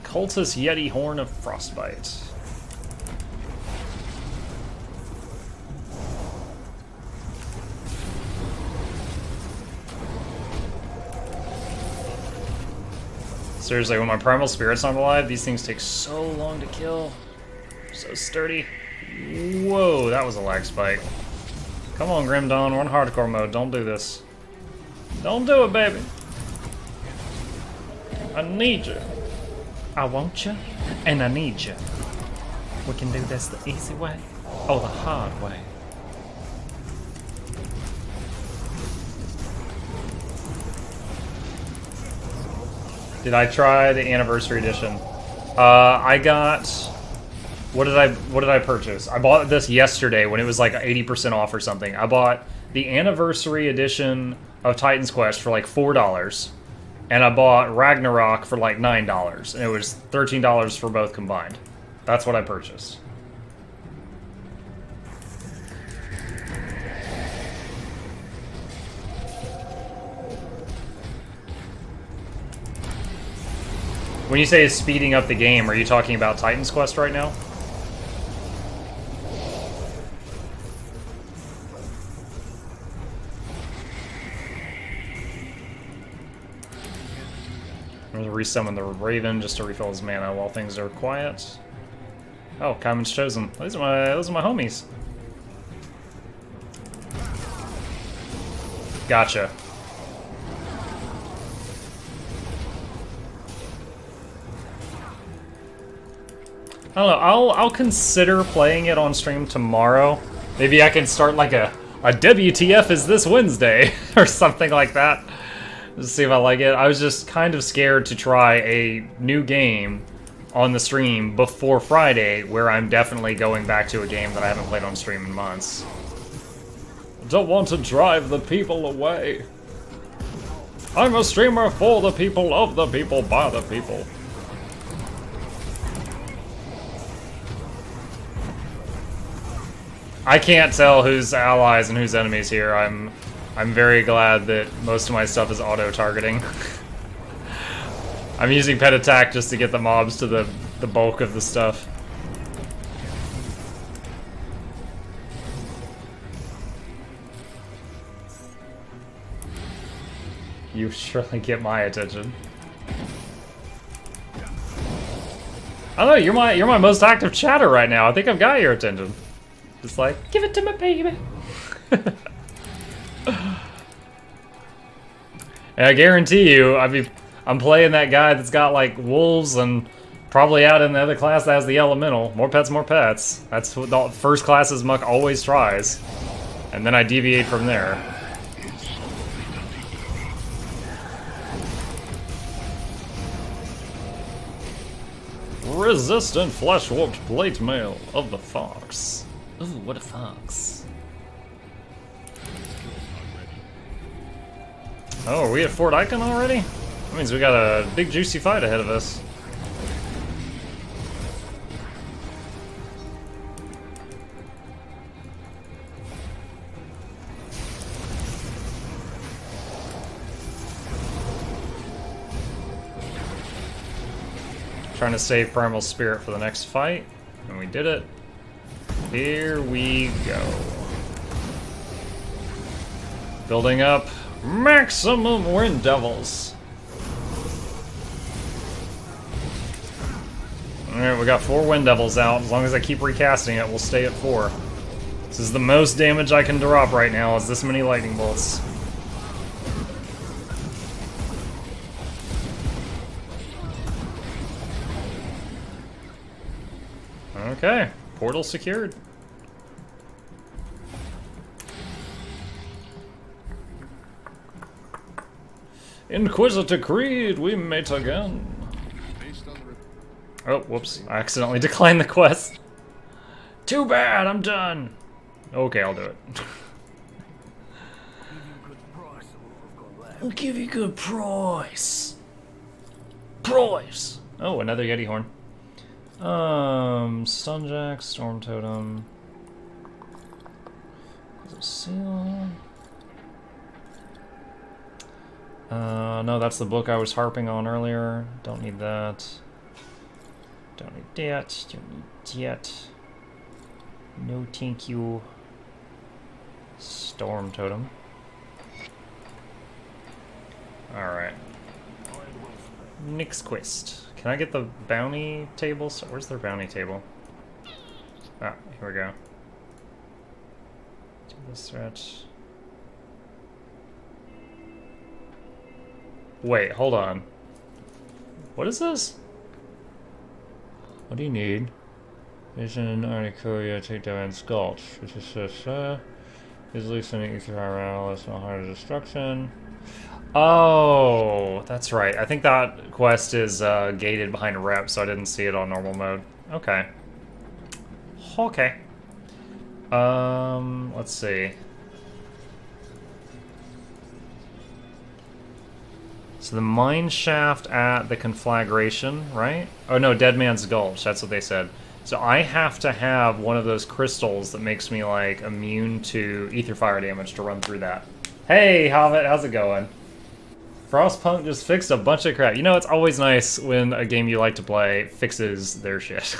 Cultist Yeti Horn of Frostbite. Seriously, when my primal spirit's not alive, these things take so long to kill. So sturdy. Whoa, that was a lag spike. Come on, Grim Dawn, we're in hardcore mode. Don't do this. Don't do it, baby. I need you. I want you, and I need you. We can do this the easy way, or the hard way. Did I try the anniversary edition? I got. What did I purchase? I bought this yesterday when it was like 80% off or something. I bought the anniversary edition of Titan's Quest for like $4, and I bought Ragnarok for like $9, and it was $13 for both combined. That's what I purchased. When you say speeding up the game, are you talking about Titan's Quest right now? I'm gonna resummon the Raven just to refill his mana while things are quiet. Oh, Kaiman's chosen. Those are my homies. Gotcha. I don't know, I'll consider playing it on stream tomorrow. Maybe I can start like a WTF is this Wednesday or something like that. Just see if I like it. I was just kind of scared to try a new game on the stream before Friday, where I'm definitely going back to a game that I haven't played on stream in months. I don't want to drive the people away. I'm a streamer for the people, of the people, by the people. I can't tell who's allies and who's enemies here. I'm very glad that most of my stuff is auto-targeting. I'm using pet attack just to get the mobs to the bulk of the stuff. You surely get my attention. I don't know, you're my most active chatter right now. I think I've got your attention. Just like, give it to me, baby. And I guarantee you, I'm playing that guy that's got like wolves and probably out in the other class that has the elemental. More pets, more pets. That's what the first class's Muck always tries. And then I deviate from there. Resistant flesh-warped plate mail of the fox. Ooh, what a fox. Oh, are we at Fort Icon already? That means we got a big juicy fight ahead of us. Trying to save Primal Spirit for the next fight, and we did it. Here we go. Building up maximum Wind Devils. Alright, we got 4 Wind Devils out. As long as I keep recasting it, we'll stay at 4. This is the most damage I can drop right now, is this many lightning bolts. Okay, portal secured. Inquisitor Creed, we meet again. Oh, whoops, I accidentally declined the quest. Too bad, I'm done. Okay, I'll do it. I'll give you a good price. Price! Oh, another Yeti horn. Stunjack, Storm Totem. Seal. No, that's the book I was harping on earlier. Don't need that. Don't need that. Don't need that. No, thank you. Storm Totem. Alright. Next quest. Can I get the bounty table? So where's their bounty table? Ah, here we go. Do this stretch. Wait, hold on. What is this? What do you need? Vision, Arnicuria, take down Sculpt. Which is least an ether around, it's not hard destruction. Oh, that's right. I think that quest is gated behind a rep, so I didn't see it on normal mode. Okay. Okay. Let's see. So the mine shaft at the conflagration, right? Oh no, Dead Man's Gulch, that's what they said. So I have to have one of those crystals that makes me like immune to ether fire damage to run through that. Hey, Hobbit, how's it going? Frostpunk just fixed a bunch of crap. You know, it's always nice when a game you like to play fixes their shit.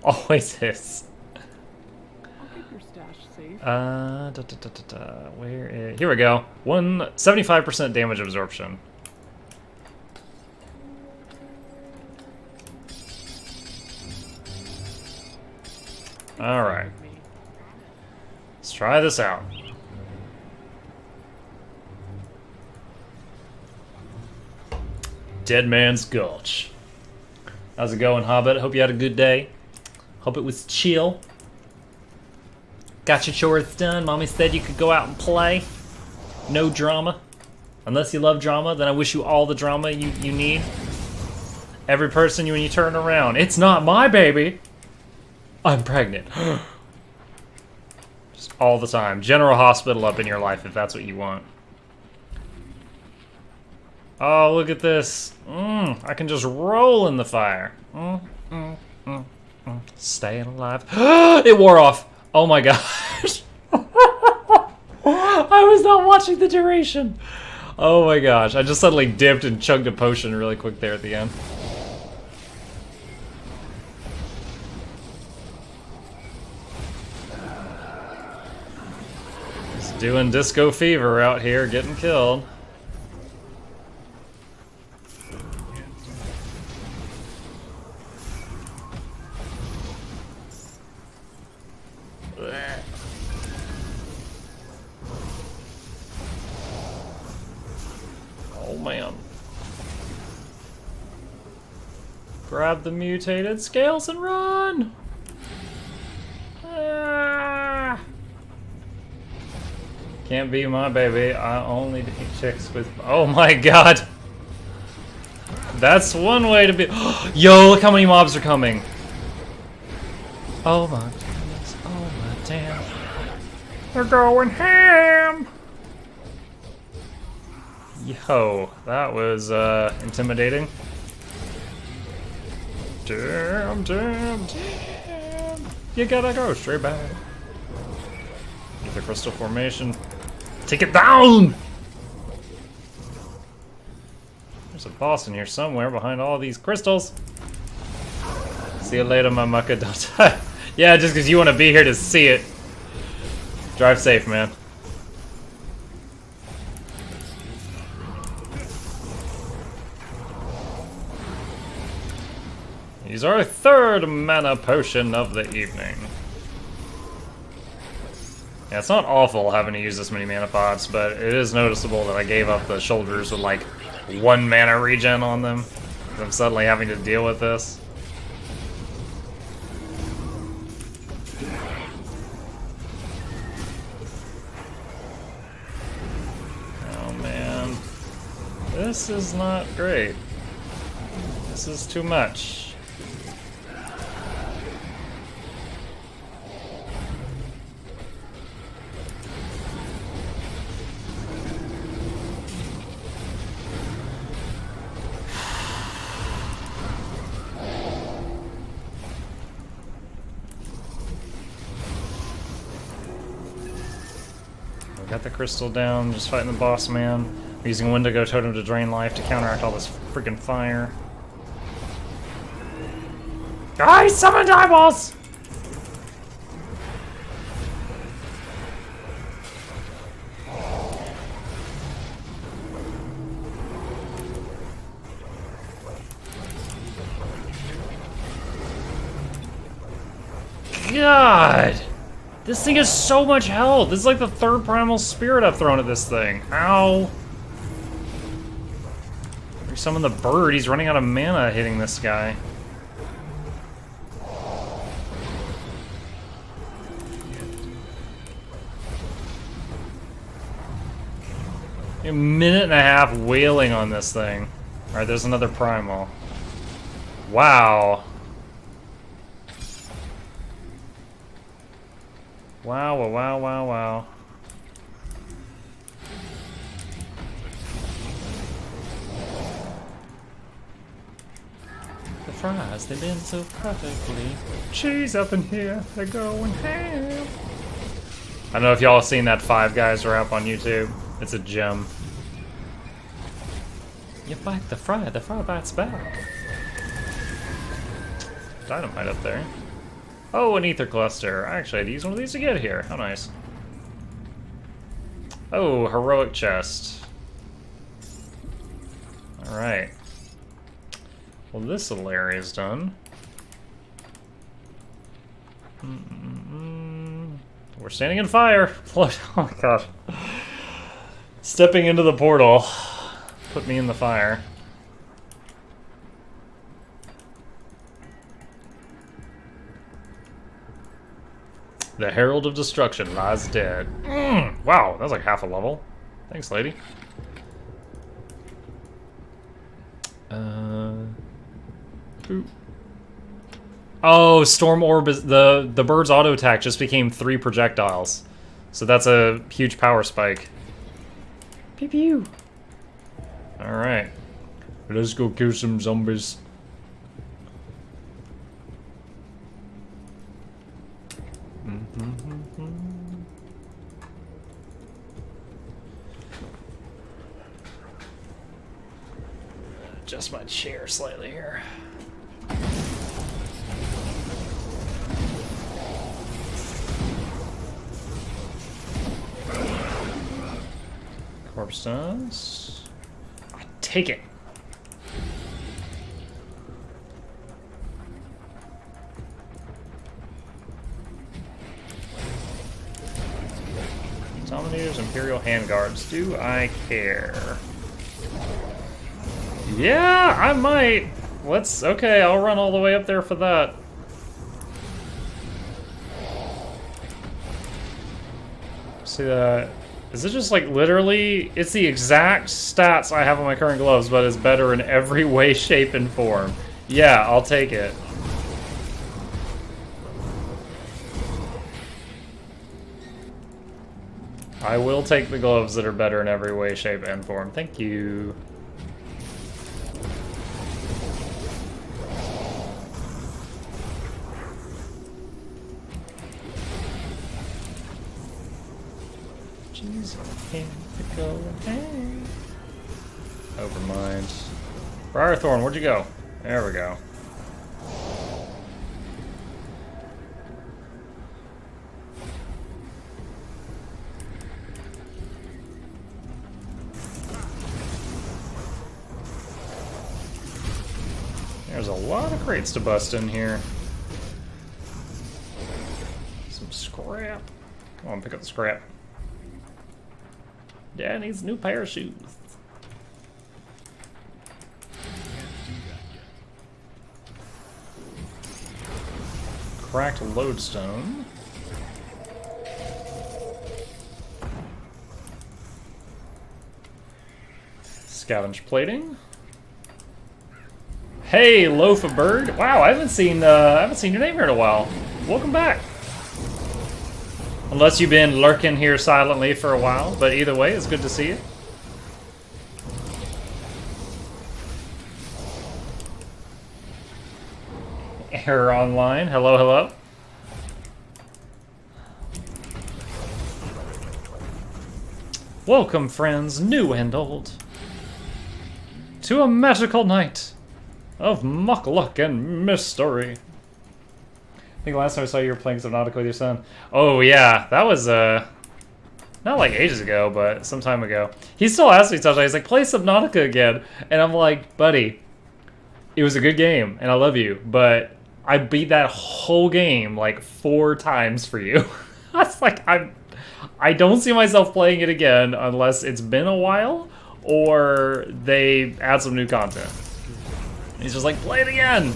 Always is. I'll keep your stash safe. Where is... Here we go. 75% damage absorption. Alright. Let's try this out. Dead Man's Gulch. How's it going, Hobbit? Hope you had a good day. Hope it was chill. Got your chores done. Mommy said you could go out and play. No drama. Unless you love drama, then I wish you all the drama you need. Every person when you turn around. It's not my baby. I'm pregnant. Just all the time. General Hospital up in your life if that's what you want. Oh, look at this. I can just roll in the fire. Staying alive. It wore off. Oh my gosh. I was not watching the duration. Oh my gosh. I just suddenly dipped and chugged a potion really quick there at the end. Just doing disco fever out here, getting killed. Oh man. Grab the mutated scales and run! Ah. Can't be my baby, I only date chicks with... Oh my god! That's one way to be... Yo, look how many mobs are coming! Oh my goodness, oh my damn. They're going ham! Yo, that was intimidating. Damn. You gotta go straight back. Get the crystal formation. Take it down! There's a boss in here somewhere behind all these crystals. See you later, my mucka. Don't die. Yeah, just because you want to be here to see it. Drive safe, man. Use our third mana potion of the evening. Yeah, it's not awful having to use this many mana pots, but it is noticeable that I gave up the shoulders with like 1 mana regen on them. I'm suddenly having to deal with this. Oh man. This is not great. This is too much. Got the crystal down, just fighting the boss man. We're using Wendigo Totem to drain life to counteract all this freaking fire. I summoned eyeballs! God! This thing has so much health! This is like the 3rd primal spirit I've thrown at this thing. Ow! Summon the bird, he's running out of mana hitting this guy. A minute and a half wailing on this thing. Alright, there's another primal. Wow. Wow. The fries, they bend so perfectly. Cheese up in here, they're going ham. I don't know if y'all have seen that Five Guys rap on YouTube. It's a gem. You bite the fry bites back. Dynamite up there. Oh, an ether cluster. I actually had to use one of these to get here. How nice. Oh, heroic chest. Alright. Well, this little area is done. We're standing in fire. Oh my god. Stepping into the portal. Put me in the fire. The Herald of Destruction lies dead. Wow, that was like half a level. Thanks, lady. Ooh. Oh, Storm Orb is the bird's auto attack just became 3 projectiles. So that's a huge power spike. Pew pew. Alright. Let's go kill some zombies. Adjust my chair slightly here. Corpse stones. Take it. Dominators, Imperial Handguards. Do I care? Yeah, I might. Okay, I'll run all the way up there for that. See that? Is it just like literally, it's the exact stats I have on my current gloves, but it's better in every way, shape, and form. Yeah, I'll take it. I will take the gloves that are better in every way, shape, and form. Thank you. Jeez, I can't go ahead. Overmind. Briarthorn, where'd you go? There we go. There's a lot of crates to bust in here. Some scrap. Come on, pick up the scrap. Dad needs a new pair of shoes. Cracked lodestone. Scavenge plating. Hey, Loaf of Bird. Wow, I haven't seen your name here in a while. Welcome back. Unless you've been lurking here silently for a while, but either way, it's good to see you. Error online. Hello, hello. Welcome, friends, new and old, to a magical night of muck luck and mystery. I think last time I saw you were playing Subnautica with your son. Oh yeah, that was not like ages ago, but some time ago. He still asks me sometimes, he's like, play Subnautica again. And I'm like, buddy, it was a good game, and I love you, but I beat that whole game like 4 times for you. I was like, I don't see myself playing it again unless it's been a while or they add some new content. And he's just like, play it again.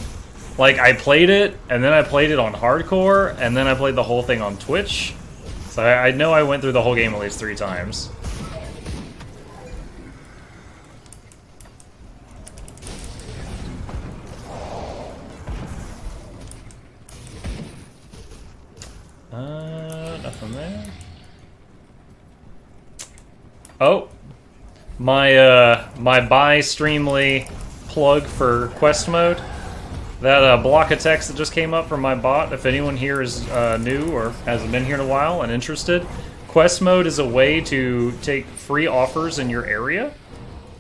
Like, I played it, and then I played it on hardcore, and then I played the whole thing on Twitch. So I know I went through the whole game at least 3 times. Nothing there. Oh, my buy Streamly plug for quest mode. That block of text that just came up from my bot, if anyone here is new or hasn't been here in a while and interested, quest mode is a way to take free offers in your area.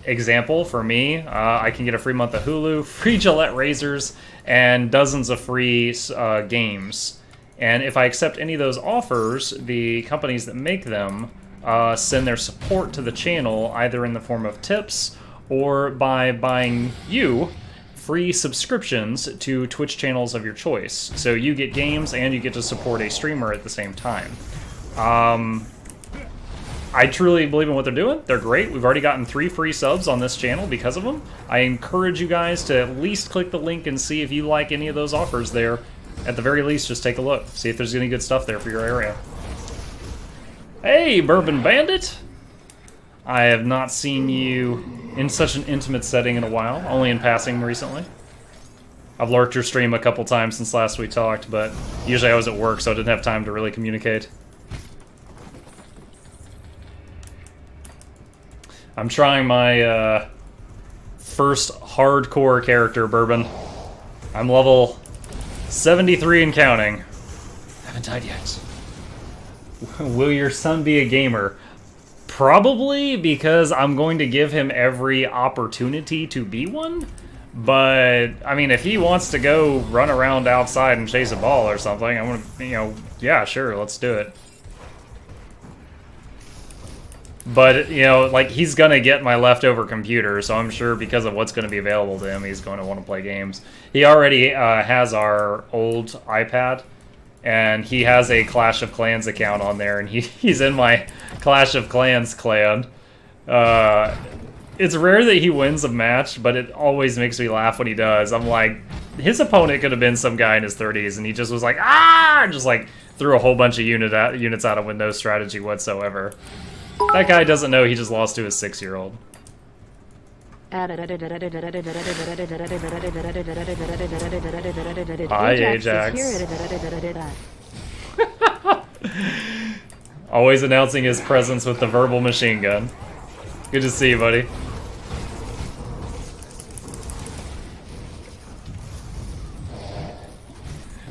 Example, for me, I can get a free month of Hulu, free Gillette razors, and dozens of free games. And if I accept any of those offers, the companies that make them send their support to the channel, either in the form of tips or by buying you free subscriptions to Twitch channels of your choice. So you get games and you get to support a streamer at the same time. I truly believe in what they're doing. They're great. We've already gotten 3 free subs on this channel because of them. I encourage you guys to at least click the link and see if you like any of those offers there. At the very least, just take a look. See if there's any good stuff there for your area. Hey, Bourbon Bandit! I have not seen you in such an intimate setting in a while, only in passing recently. I've lurked your stream a couple times since last we talked, but usually I was at work, so I didn't have time to really communicate. I'm trying my first hardcore character, Bourbon. I'm level 73 and counting. Haven't died yet. Will your son be a gamer? Probably, because I'm going to give him every opportunity to be one. But, I mean, if he wants to go run around outside and chase a ball or something, I'm gonna, you know, yeah, sure, let's do it. But, you know, like, he's gonna get my leftover computer, so I'm sure because of what's gonna be available to him, he's going to want to play games. He already has our old iPad, and he has a Clash of Clans account on there, and he's in my Clash of Clans clan. It's rare that he wins a match, but it always makes me laugh when he does. I'm like, his opponent could have been some guy in his 30s, and he just was like, ah! Just like threw a whole bunch of units out of with no strategy whatsoever. That guy doesn't know he just lost to his 6-year-old. Hi, Ajax. Always announcing his presence with the verbal machine gun. Good to see you, buddy.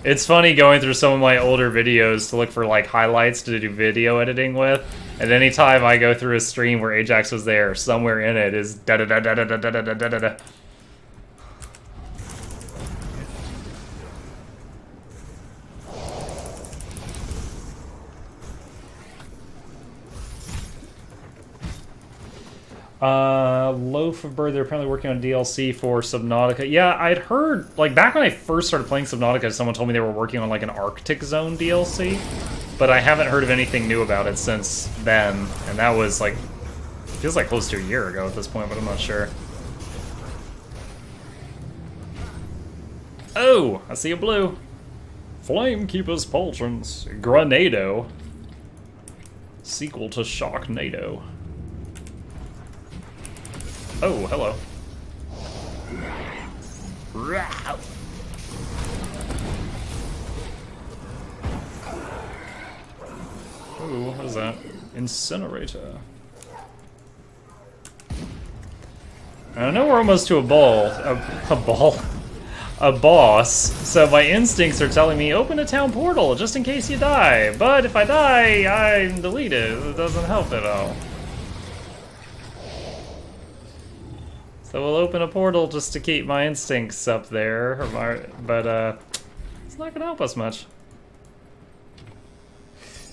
It's funny going through some of my older videos to look for like highlights to do video editing with, and anytime I go through a stream where Ajax was there, somewhere in it is da da da da da da da da da da da. Loaf of Bird, they're apparently working on DLC for Subnautica. Yeah, I'd heard, like, back when I first started playing Subnautica, someone told me they were working on, like, an Arctic Zone DLC, but I haven't heard of anything new about it since then, and that was, like, feels like close to a year ago at this point, but I'm not sure. Oh, I see a blue. Flamekeeper's Pauldrons. Grenado. Sequel to Sharknado. Oh, hello. Ooh, what is that? Incinerator. I know we're almost to a ball. A ball? A boss. So my instincts are telling me open a town portal just in case you die. But if I die, I'm deleted. It doesn't help at all. So we'll open a portal just to keep my instincts up there, but it's not gonna help us much.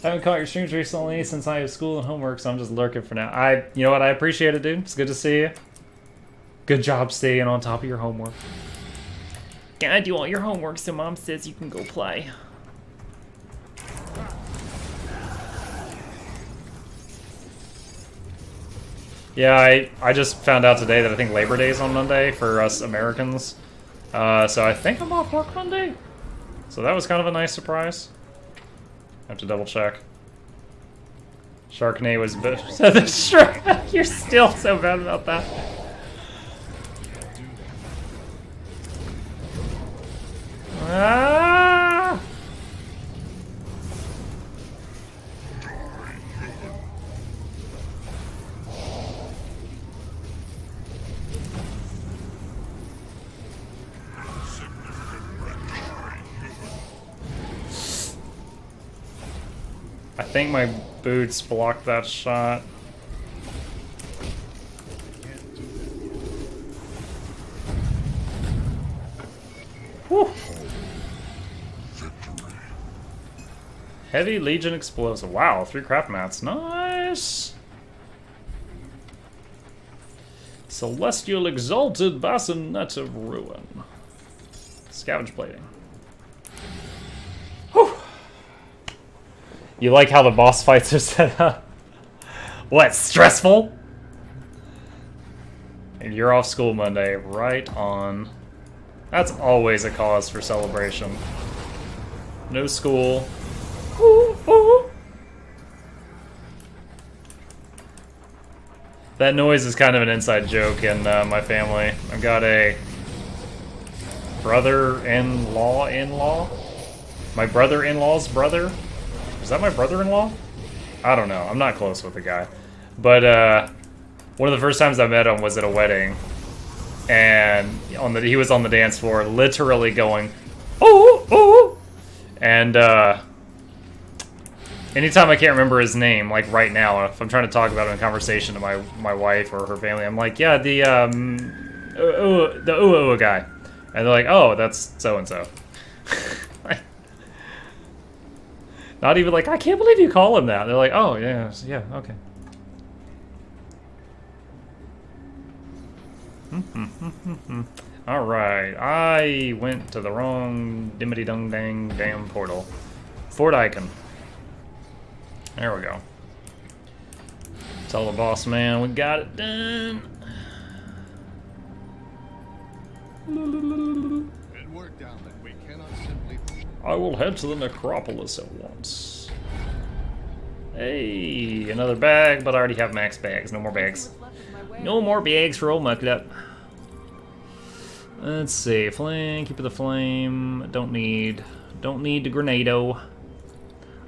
I haven't caught your streams recently since I have school and homework, so I'm just lurking for now. You know what? I appreciate it, dude. It's good to see you. Good job staying on top of your homework. Yeah, I do all your homework, so Mom says you can go play. Yeah, I just found out today that I think Labor Day is on Monday for us Americans. So I think I'm off work Monday. So that was kind of a nice surprise. I have to double check. Sharknado was better. You're still so bad about that. Ah! I think my boots blocked that shot. Whew. Heavy Legion Explosive. Wow, 3 craft mats. Nice! Celestial Exalted Bassinet of Ruin. Scavenge Plating. Whew. You like how the boss fights are set up? What, stressful? And you're off school Monday, right on. That's always a cause for celebration. No school. Ooh, ooh. That noise is kind of an inside joke in my family. I've got a brother-in-law. My brother-in-law's brother? Is that my brother-in-law? I don't know. I'm not close with the guy. But one of the first times I met him was at a wedding. And he was on the dance floor literally going, oh, oh. And anytime I can't remember his name, like right now, if I'm trying to talk about it in conversation to my wife or her family, I'm like, yeah, the ooh guy. And they're like, oh, that's so-and-so. Not even like, I can't believe you call him that. They're like, oh, yeah, okay. Alright, I went to the wrong dimmity-dung-dang damn portal. Fort Icon. There we go. Tell the boss man we got it done. It worked out that we cannot simply. I will head to the Necropolis at once. Hey, another bag, but I already have max bags. No more bags. No more bags for old Mucked. Let's see. Flame, keep it the flame. Don't need the grenado.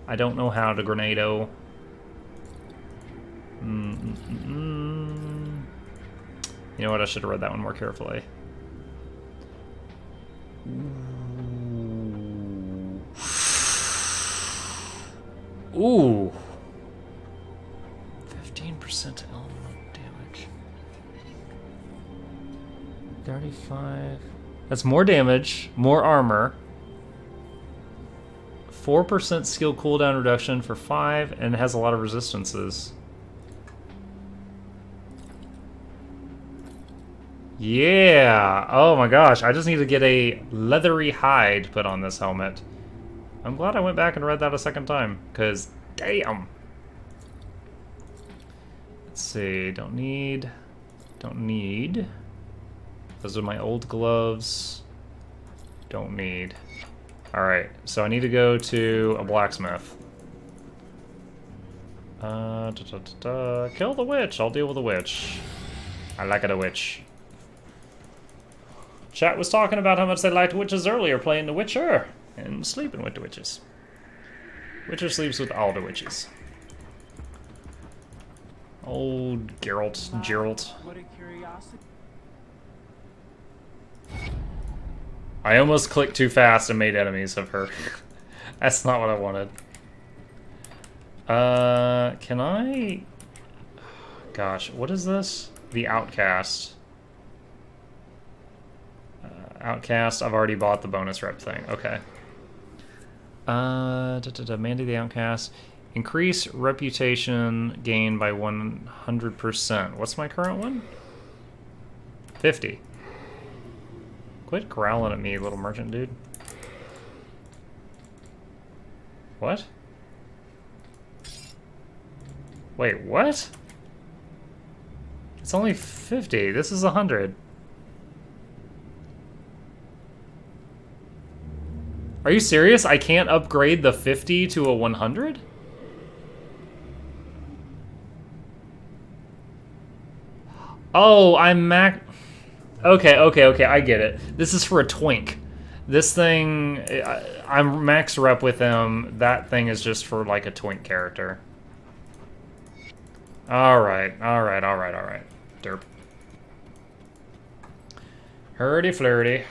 I don't know how to grenado. You know what? I should have read that one more carefully. Ooh. 15% element damage. 35. That's more damage, more armor. 4% skill cooldown reduction for 5, and it has a lot of resistances. Yeah! Oh my gosh, I just need to get a leathery hide put on this helmet. I'm glad I went back and read that a second time, because damn! Let's see, don't need. Those are my old gloves. Don't need. Alright, so I need to go to a blacksmith. Kill the witch. I'll deal with the witch. I like it, a witch. Chat was talking about how much they liked witches earlier, playing The Witcher and sleeping with the witches. Witcher sleeps with all the witches. Old Geralt. What a curiosity. I almost clicked too fast and made enemies of her. That's not what I wanted. Can I... Gosh, what is this? The Outcast. Outcast, I've already bought the bonus rep thing. Okay. Mandy the Outcast. Increase reputation gain by 100%. What's my current one? 50. Quit growling at me, little merchant dude. What? Wait, what? It's only 50. This is 100. Are you serious? I can't upgrade the 50 to a 100? Oh, I'm Okay, I get it. This is for a twink. This thing, I'm max rep with him. That thing is just for like a twink character. Alright. Derp. Hurdy flirty.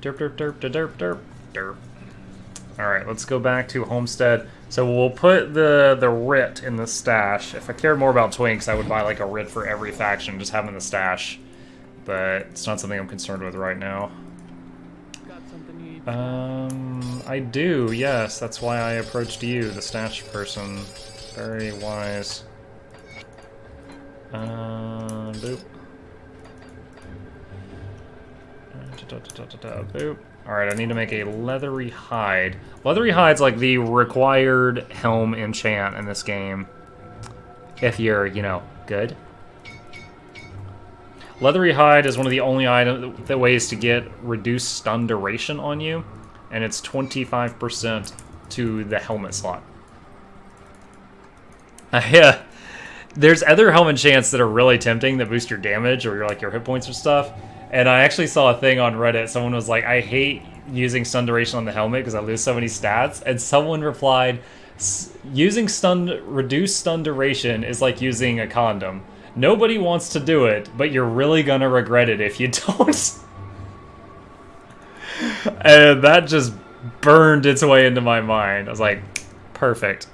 Derp. Alright, let's go back to Homestead. So we'll put the writ in the stash. If I cared more about twinks, I would buy like a writ for every faction, just have in the stash. But it's not something I'm concerned with right now. Got something you need. I do, yes. That's why I approached you, the stash person. Very wise. Boop. Boop. Alright, I need to make a leathery hide. Leathery hide's like the required helm enchant in this game. If you're, you know, good. Leathery hide is one of the only ways to get reduced stun duration on you, and it's 25% to the helmet slot. Yeah. There's other helmet enchants that are really tempting that boost your damage or your hit points or stuff. And I actually saw a thing on Reddit. Someone was like, I hate using stun duration on the helmet because I lose so many stats. And someone replied, using reduced stun duration is like using a condom. Nobody wants to do it, but you're really gonna regret it if you don't. And that just burned its way into my mind. I was like, perfect.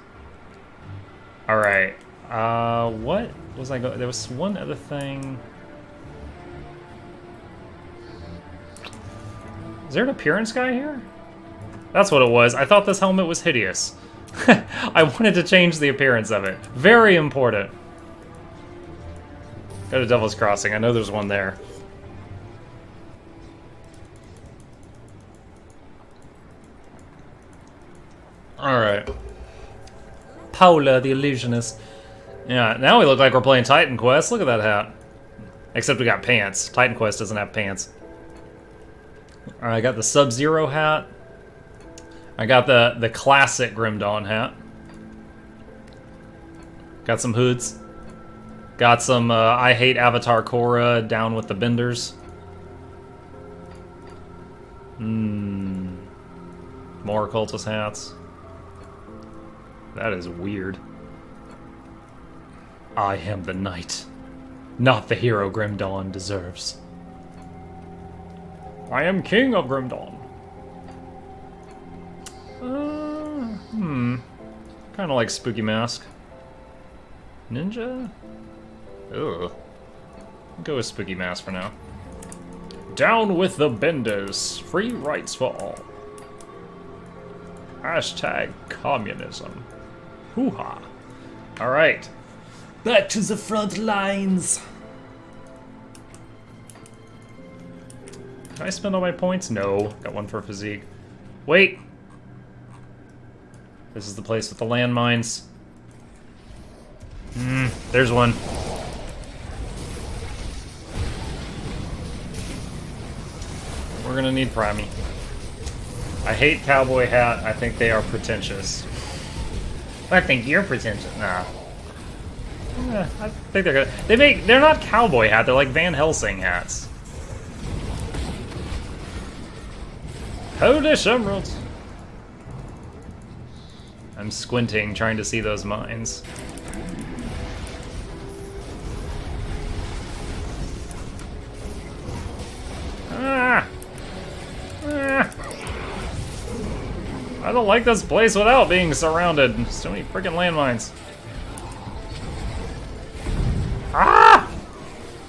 Alright. What was I going? There was one other thing. Is there an appearance guy here? That's what it was. I thought this helmet was hideous. I wanted to change the appearance of it. Very important. Go to Devil's Crossing. I know there's one there. Alright. Paula the Illusionist. Yeah, now we look like we're playing Titan Quest. Look at that hat. Except we got pants. Titan Quest doesn't have pants. Alright, I got the Sub-Zero hat. I got the classic Grim Dawn hat. Got some hoods. Got some I Hate Avatar Korra down with the benders. More occultist hats. That is weird. I am the knight, not the hero Grim Dawn deserves. I am king of Grim Dawn. Kind of like Spooky Mask. Ninja? Ugh. Go with Spooky Mask for now. Down with the benders. Free rights for all. Hashtag communism. Hoo-ha. Alright. Back to the front lines. Can I spend all my points? No. Got one for physique. Wait. This is the place with the landmines. There's one. We're gonna need Prime. I hate cowboy hat. I think they are pretentious. I think you're pretentious. Nah. I think they're good. They're not cowboy hat. They're like Van Helsing hats. Polish emeralds. I'm squinting, trying to see those mines. Ah! Ah! I don't like this place without being surrounded. So many freaking landmines. Ah!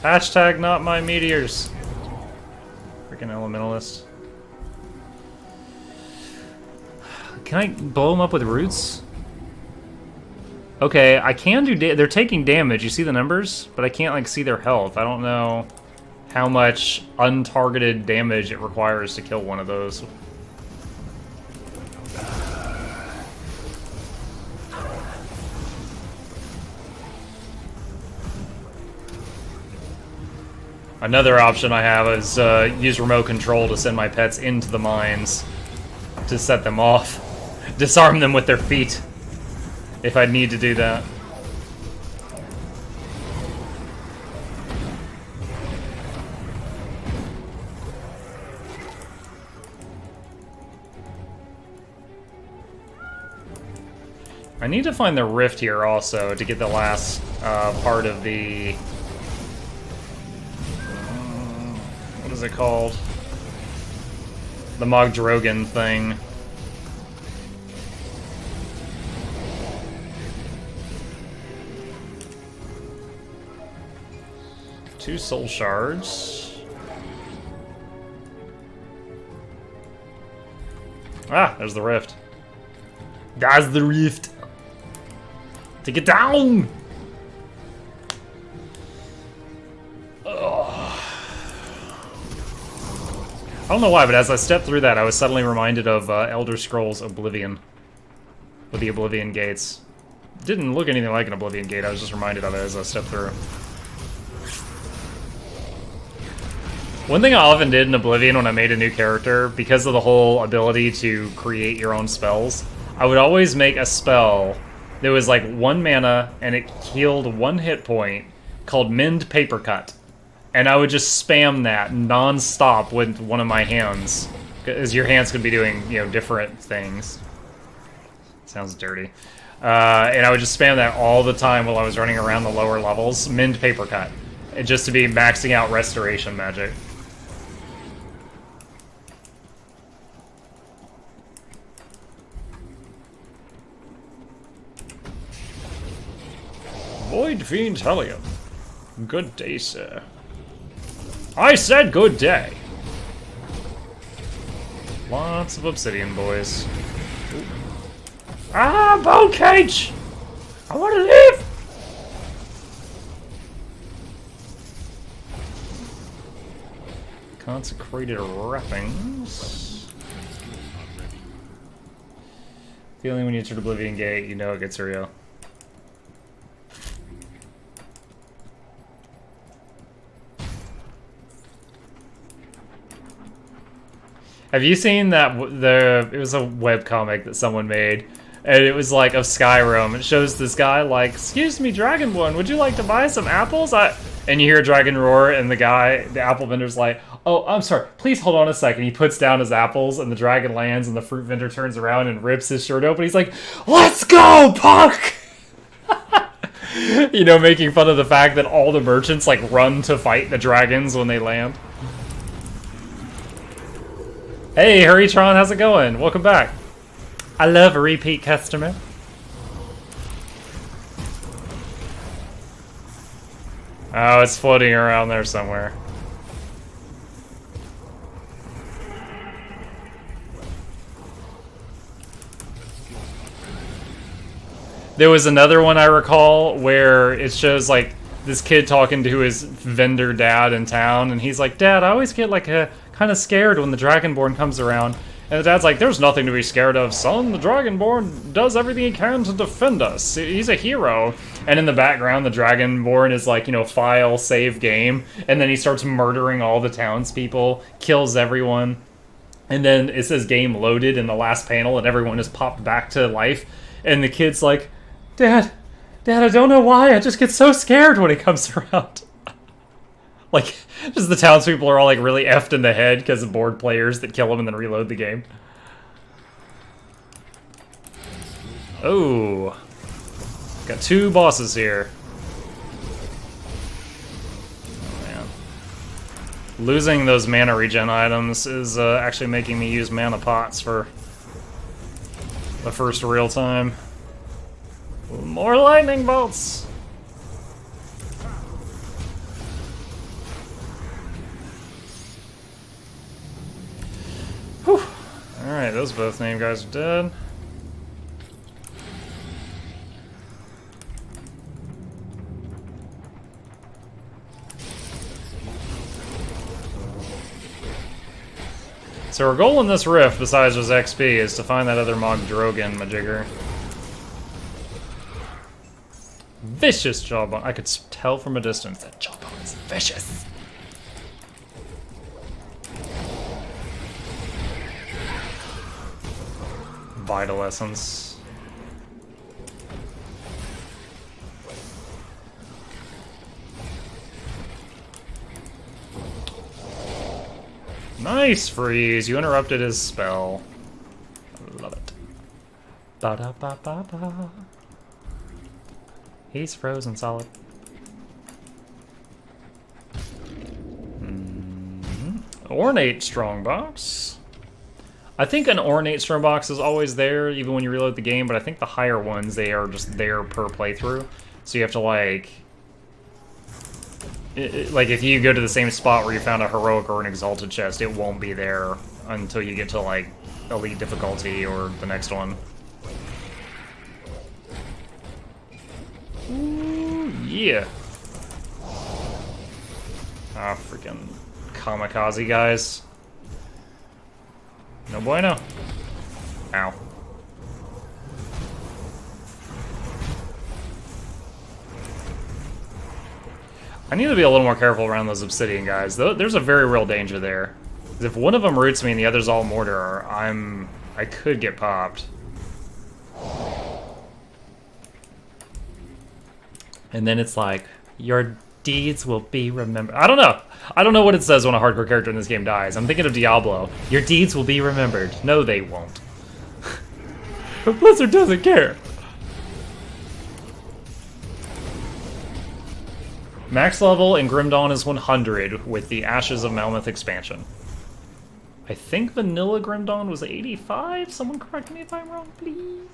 Hashtag not my meteors. Freaking elementalist. Can I blow them up with roots? Okay, I can do they're taking damage. You see the numbers? But I can't like see their health. I don't know how much untargeted damage it requires to kill one of those. Another option I have is use remote control to send my pets into the mines to set them off. Disarm them with their feet if I need to do that. I need to find the rift here also to get the last part of the... what is it called? The Mogdrogan thing. Two soul shards. Ah, there's the rift. That's the rift. Take it down! Ugh. don't know why, but as I stepped through that, I was suddenly reminded of Elder Scrolls Oblivion. With the Oblivion gates. Didn't look anything like an Oblivion gate, I was just reminded of it as I stepped through. One thing I often did in Oblivion when I made a new character, because of the whole ability to create your own spells, I would always make a spell that was like 1 mana and it healed 1 hit point called Mend Paper Cut. And I would just spam that non-stop with one of my hands, because your hands could be doing, you know, different things. Sounds dirty. And I would just spam that all the time while I was running around the lower levels. Mend Paper Cut. Just to be maxing out restoration magic. Void Fiend Hellion. Good day, sir. I said good day. Lots of obsidian, boys. Ooh. Ah, bone cage! I want to leave! Consecrated wrappings. Feeling when you enter Oblivion Gate, you know it gets real. Have you seen that? It was a webcomic that someone made, and it was like of Skyrim. It shows this guy like, "Excuse me, Dragonborn, would you like to buy some apples?" And you hear a dragon roar, and the apple vendor's like, "Oh, I'm sorry, please hold on a second." He puts down his apples, and the dragon lands, and the fruit vendor turns around and rips his shirt open. He's like, "Let's go, punk!" You know, making fun of the fact that all the merchants like run to fight the dragons when they land. Hey, Hurrytron, how's it going? Welcome back. I love a repeat customer. Oh, it's floating around there somewhere. There was another one I recall where it shows like this kid talking to his vendor dad in town, and he's like, "Dad, I always get like kind of scared when the Dragonborn comes around." And the dad's like, "There's nothing to be scared of, son. The Dragonborn does everything he can to defend us. He's a hero." And in the background, the Dragonborn is like, you know, file, save game. And then he starts murdering all the townspeople, kills everyone. And then it says game loaded in the last panel, and everyone is popped back to life. And the kid's like, Dad, I don't know why. I just get so scared when he comes around." Like, just the townspeople are all like really effed in the head because of board players that kill them and then reload the game. Oh. Got 2 bosses here. Oh, man. Losing those mana regen items is actually making me use mana pots for the first real time. More lightning bolts! Whew. Alright, those both name guys are dead. So our goal in this rift, besides just XP, is to find that other Mog Drogan majigger. Vicious jawbone. I could tell from a distance that jawbone is vicious. Vital Essence. Nice freeze. You interrupted his spell. I love it. Ba-da-ba-ba-ba. He's frozen solid. Ornate Strongbox. I think an Ornate Strongbox is always there, even when you reload the game, but I think the higher ones, they are just there per playthrough. So you have to, like... like, if you go to the same spot where you found a Heroic or an Exalted chest, it won't be there until you get to, like, Elite difficulty or the next one. Ooh, yeah. Ah, freaking kamikaze guys. No bueno. Ow. I need to be a little more careful around those obsidian guys. There's a very real danger there. 'Cause if one of them roots me and the other's all mortar, I could get popped. And then it's like, your deeds will be remembered. I don't know. I don't know what it says when a hardcore character in this game dies. I'm thinking of Diablo. Your deeds will be remembered. No, they won't. But Blizzard doesn't care. Max level in Grim Dawn is 100 with the Ashes of Melmoth expansion. I think vanilla Grim Dawn was 85? Someone correct me if I'm wrong, please.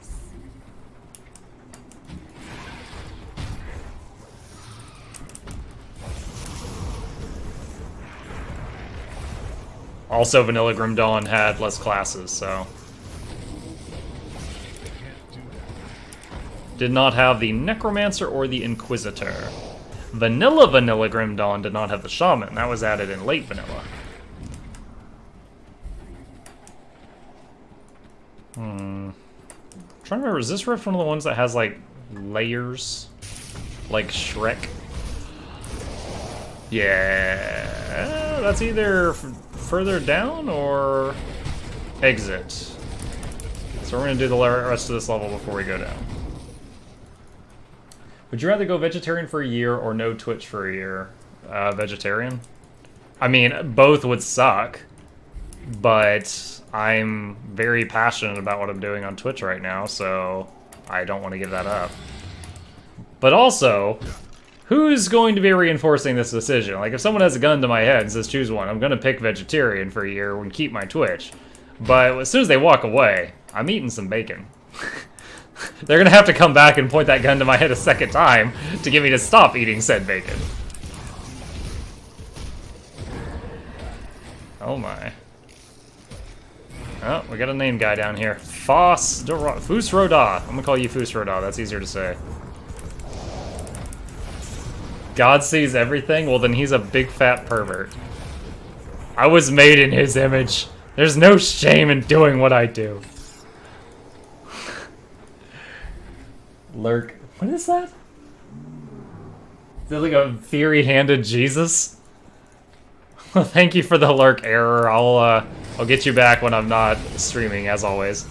Also, vanilla Grim Dawn had less classes, so... Did not have the Necromancer or the Inquisitor. Vanilla Grim Dawn did not have the Shaman. That was added in late vanilla. Trying to remember, is this rift one of the ones that has, like, layers? Like Shrek? Yeah, that's either further down or exit. So we're gonna do the rest of this level before we go down. Would you rather go vegetarian for a year or no Twitch for a year? Vegetarian. I mean, both would suck, but I'm very passionate about what I'm doing on Twitch right now, so I don't want to give that up. But also, who's going to be reinforcing this decision? Like, if someone has a gun to my head and says choose one, I'm going to pick vegetarian for a year and keep my Twitch. But as soon as they walk away, I'm eating some bacon. They're gonna have to come back and point that gun to my head a second time to get me to stop eating said bacon. Oh my. Oh, we got a name guy down here. Fusroda. I'm gonna call you Fusroda, that's easier to say. God sees everything? Well, then he's a big fat pervert. I was made in his image. There's no shame in doing what I do. Lurk. What is that? Is that like a theory-handed Jesus? Well, thank you for the lurk error. I'll get you back when I'm not streaming, as always.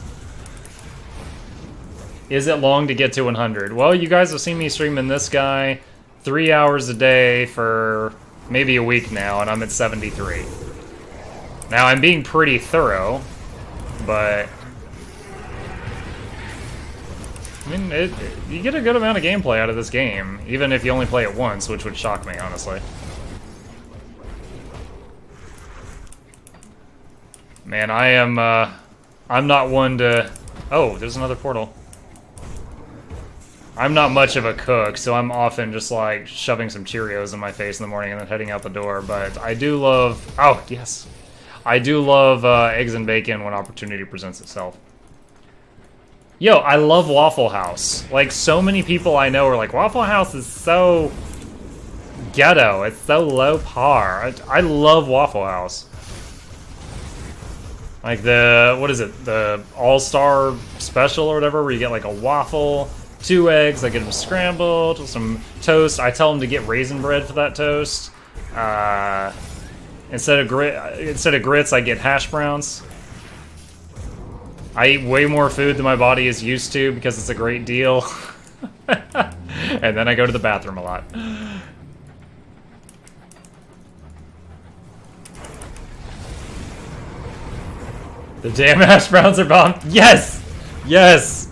Is it long to get to 100? Well, you guys have seen me streaming this guy 3 hours a day for maybe a week now, and I'm at 73. Now, I'm being pretty thorough, but... I mean, you get a good amount of gameplay out of this game, even if you only play it once, which would shock me, honestly. Man, I'm not one to... Oh, there's another portal. I'm not much of a cook, so I'm often just, like, shoving some Cheerios in my face in the morning and then heading out the door, but I do love... Oh, yes. I do love eggs and bacon when opportunity presents itself. Yo, I love Waffle House. Like, so many people I know are like, Waffle House is so ghetto. It's so low par. I love Waffle House. Like the, what is it? The All-Star Special or whatever, where you get like a waffle, 2 eggs, I get them scrambled, with some toast. I tell them to get raisin bread for that toast. Instead of grits, I get hash browns. I eat way more food than my body is used to because it's a great deal. And then I go to the bathroom a lot. The damn hash browns are bomb. Yes! Yes!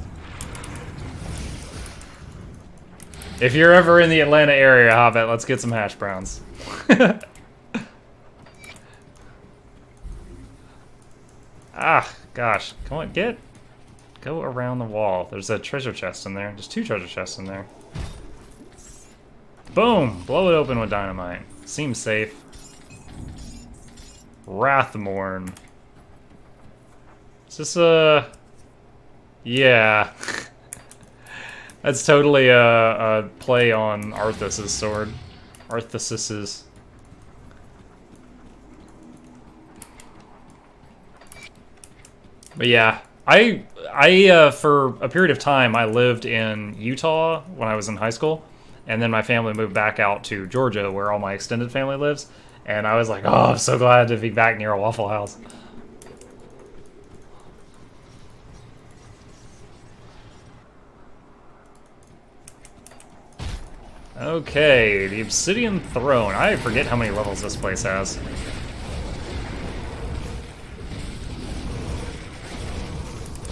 If you're ever in the Atlanta area, Hobbit, let's get some hash browns. Ah, gosh. Come on, go around the wall. There's a treasure chest in there. There's 2 treasure chests in there. Boom! Blow it open with dynamite. Seems safe. Wrathmorn. Is this yeah. That's totally a play on Arthas's sword. Arthas's. But yeah, for a period of time, I lived in Utah when I was in high school, and then my family moved back out to Georgia, where all my extended family lives. And I was like, oh, I'm so glad to be back near a Waffle House. Okay, the Obsidian Throne. I forget how many levels this place has.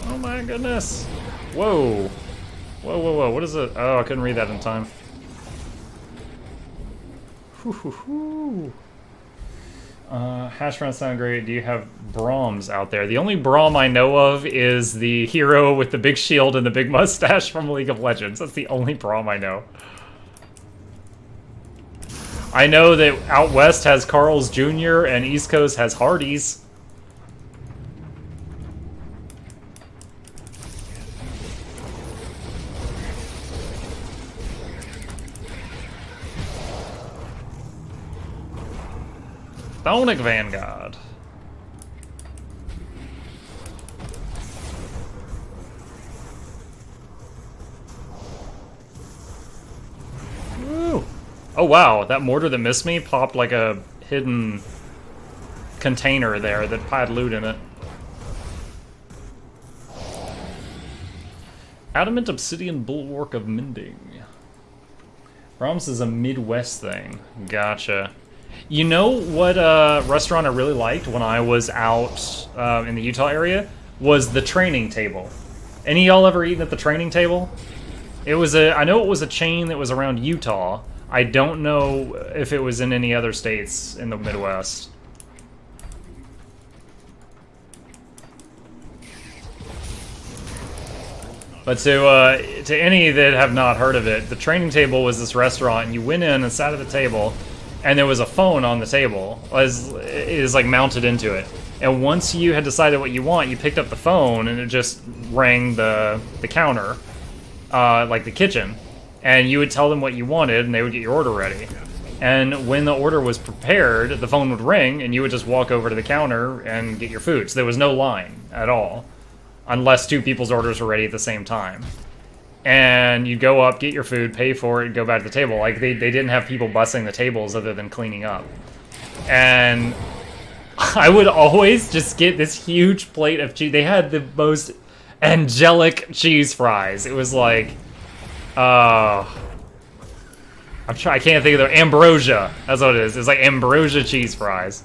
Oh my goodness. Whoa. Whoa, whoa, whoa. What is it? Oh, I couldn't read that in time. Hoo. Hash browns sound great. Do you have Brahms out there? The only Brahm I know of is the hero with the big shield and the big mustache from League of Legends. That's the only Brahm I know. I know that out west has Carl's Jr. and East Coast has Hardy's. Thonic Vanguard. Woo! Oh wow, that mortar that missed me popped like a hidden container there that had loot in it. Adamant Obsidian Bulwark of Mending. Brahms is a Midwest thing. Gotcha. You know what restaurant I really liked when I was out in the Utah area? Was the Training Table. Any of y'all ever eaten at the Training Table? It was I know it was a chain that was around Utah. I don't know if it was in any other states in the Midwest. But to any that have not heard of it, the Training Table was this restaurant, and you went in and sat at the table, and there was a phone on the table, is like mounted into it. And once you had decided what you want, you picked up the phone, and it just rang the counter, like the kitchen. And you would tell them what you wanted, and they would get your order ready. And when the order was prepared, the phone would ring, and you would just walk over to the counter and get your food. So there was no line at all, unless two people's orders were ready at the same time. And you'd go up, get your food, pay for it, and go back to the table. Like, they didn't have people bussing the tables other than cleaning up. And I would always just get this huge plate of cheese. They had the most angelic cheese fries. It was like... I can't think of the ambrosia. That's what it is. It's like ambrosia cheese fries,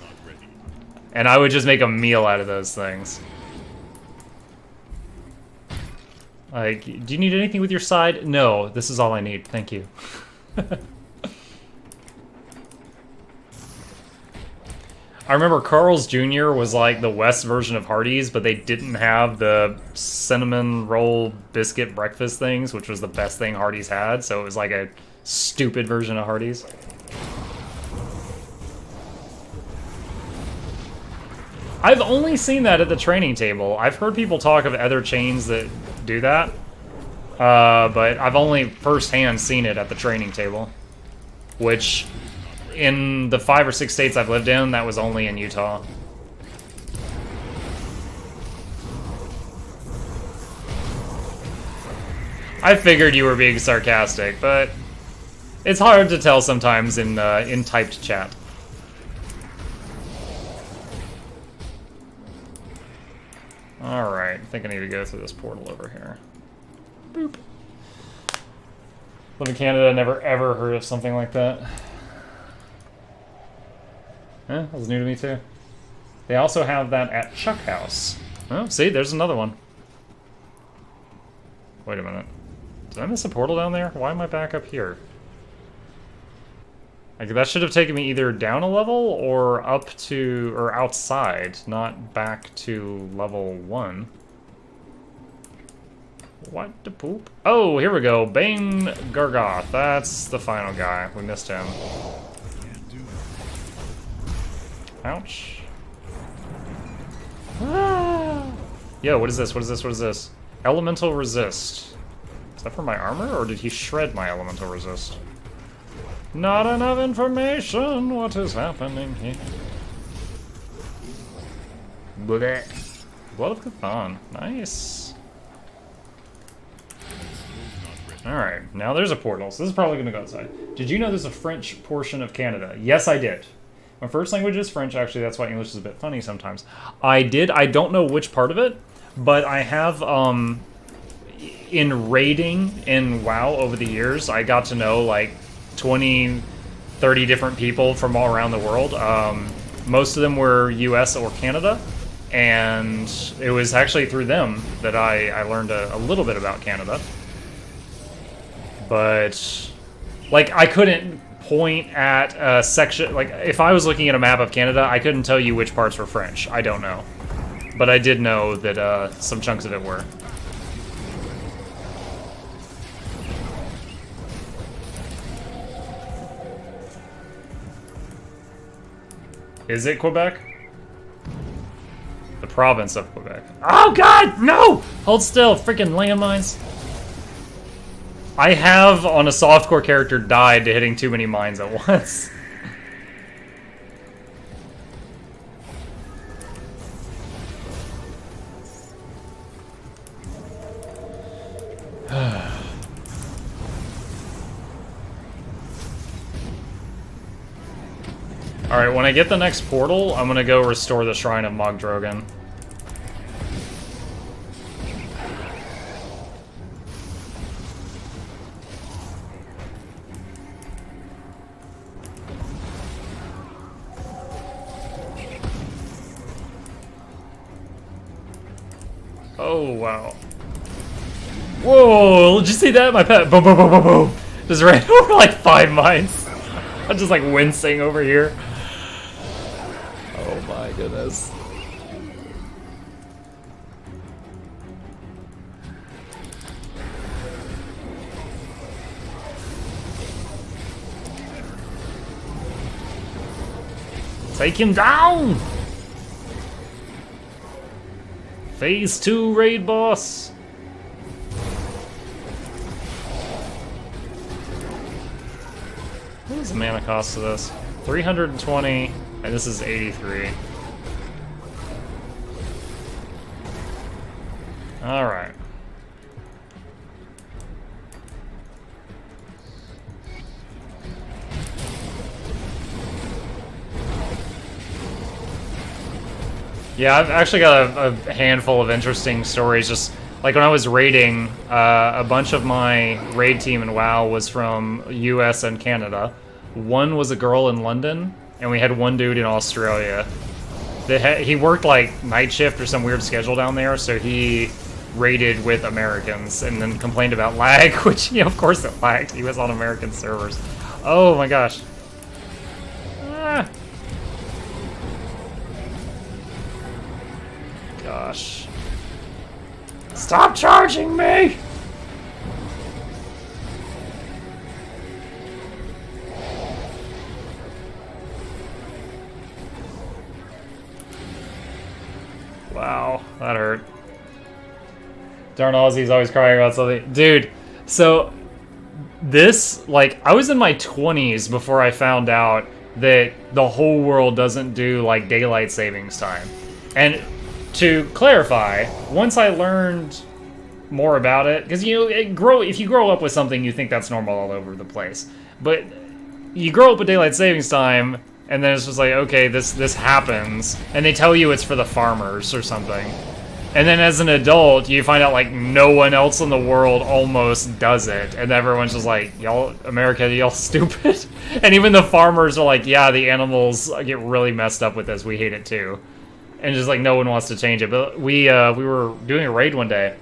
and I would just make a meal out of those things. Like, do you need anything with your side? No, this is all I need. Thank you. I remember Carl's Jr. was like the West version of Hardee's, but they didn't have the cinnamon roll biscuit breakfast things, which was the best thing Hardee's had, so it was like a stupid version of Hardee's. I've only seen that at the Training Table. I've heard people talk of other chains that do that, but I've only firsthand seen it at the Training Table, which... in the 5 or 6 states I've lived in, that was only in Utah. I figured you were being sarcastic, but it's hard to tell sometimes in typed chat. Alright, I think I need to go through this portal over here. Boop. Live in Canada, never ever heard of something like that. Yeah, that was new to me too. They also have that at Chuck House. Oh, see, there's another one. Wait a minute. Did I miss a portal down there? Why am I back up here? Like, that should have taken me either down a level or up to, or outside, not back to level 1. What the poop? Oh, here we go. Bane Gargoth. That's the final guy. We missed him. Ouch. Ah. Yo, what is this? What is this? What is this? Elemental resist. Is that for my armor, or did he shred my elemental resist? Not enough information. What is happening here? Blech. Blood of Cthon. Nice. Alright, now there's a portal, so this is probably going to go outside. Did you know there's a French portion of Canada? Yes, I did. My first language is French, actually, that's why English is a bit funny sometimes. I don't know which part of it, but I have, in raiding in WoW over the years, I got to know, like, 20, 30 different people from all around the world. Most of them were US or Canada, and it was actually through them that I learned a little bit about Canada. But, like, I couldn't point at a section, like, if I was looking at a map of Canada, I couldn't tell you which parts were French. I don't know. But I did know that some chunks of it were. Is it Quebec? The province of Quebec. Oh god, no! Hold still, freaking landmines. I have, on a softcore character, died to hitting too many mines at once. Alright, when I get the next portal, I'm gonna go restore the Shrine of Mogdrogan. Oh, wow. Whoa, did you see that? My pet, boom, boom, boom, boom, boom. Just ran over like 5 mines. I'm just like wincing over here. Oh my goodness. Take him down! Phase 2 raid boss! What is the mana cost of this? 320, and this is 83. Alright. Yeah, I've actually got a handful of interesting stories. Just like when I was raiding, a bunch of my raid team in WoW was from US and Canada. One was a girl in London, and we had one dude in Australia. He worked like night shift or some weird schedule down there, so he raided with Americans and then complained about lag, which, you know, of course it lagged. He was on American servers. Oh my gosh. Ah. Gosh. Stop charging me! Wow, that hurt. Darn Aussie's always crying about something. Dude, so this, like, I was in my 20s before I found out that the whole world doesn't do, like, daylight savings time. And to clarify, once I learned more about it, because, you know, if you grow up with something, you think that's normal all over the place. But you grow up with daylight savings time, and then it's just like, okay, this happens, and they tell you it's for the farmers or something. And then as an adult, you find out, like, no one else in the world almost does it, and everyone's just like, y'all, America, y'all stupid? And even the farmers are like, yeah, the animals get really messed up with this, we hate it too. And just like, no one wants to change it. But we were doing a raid one day,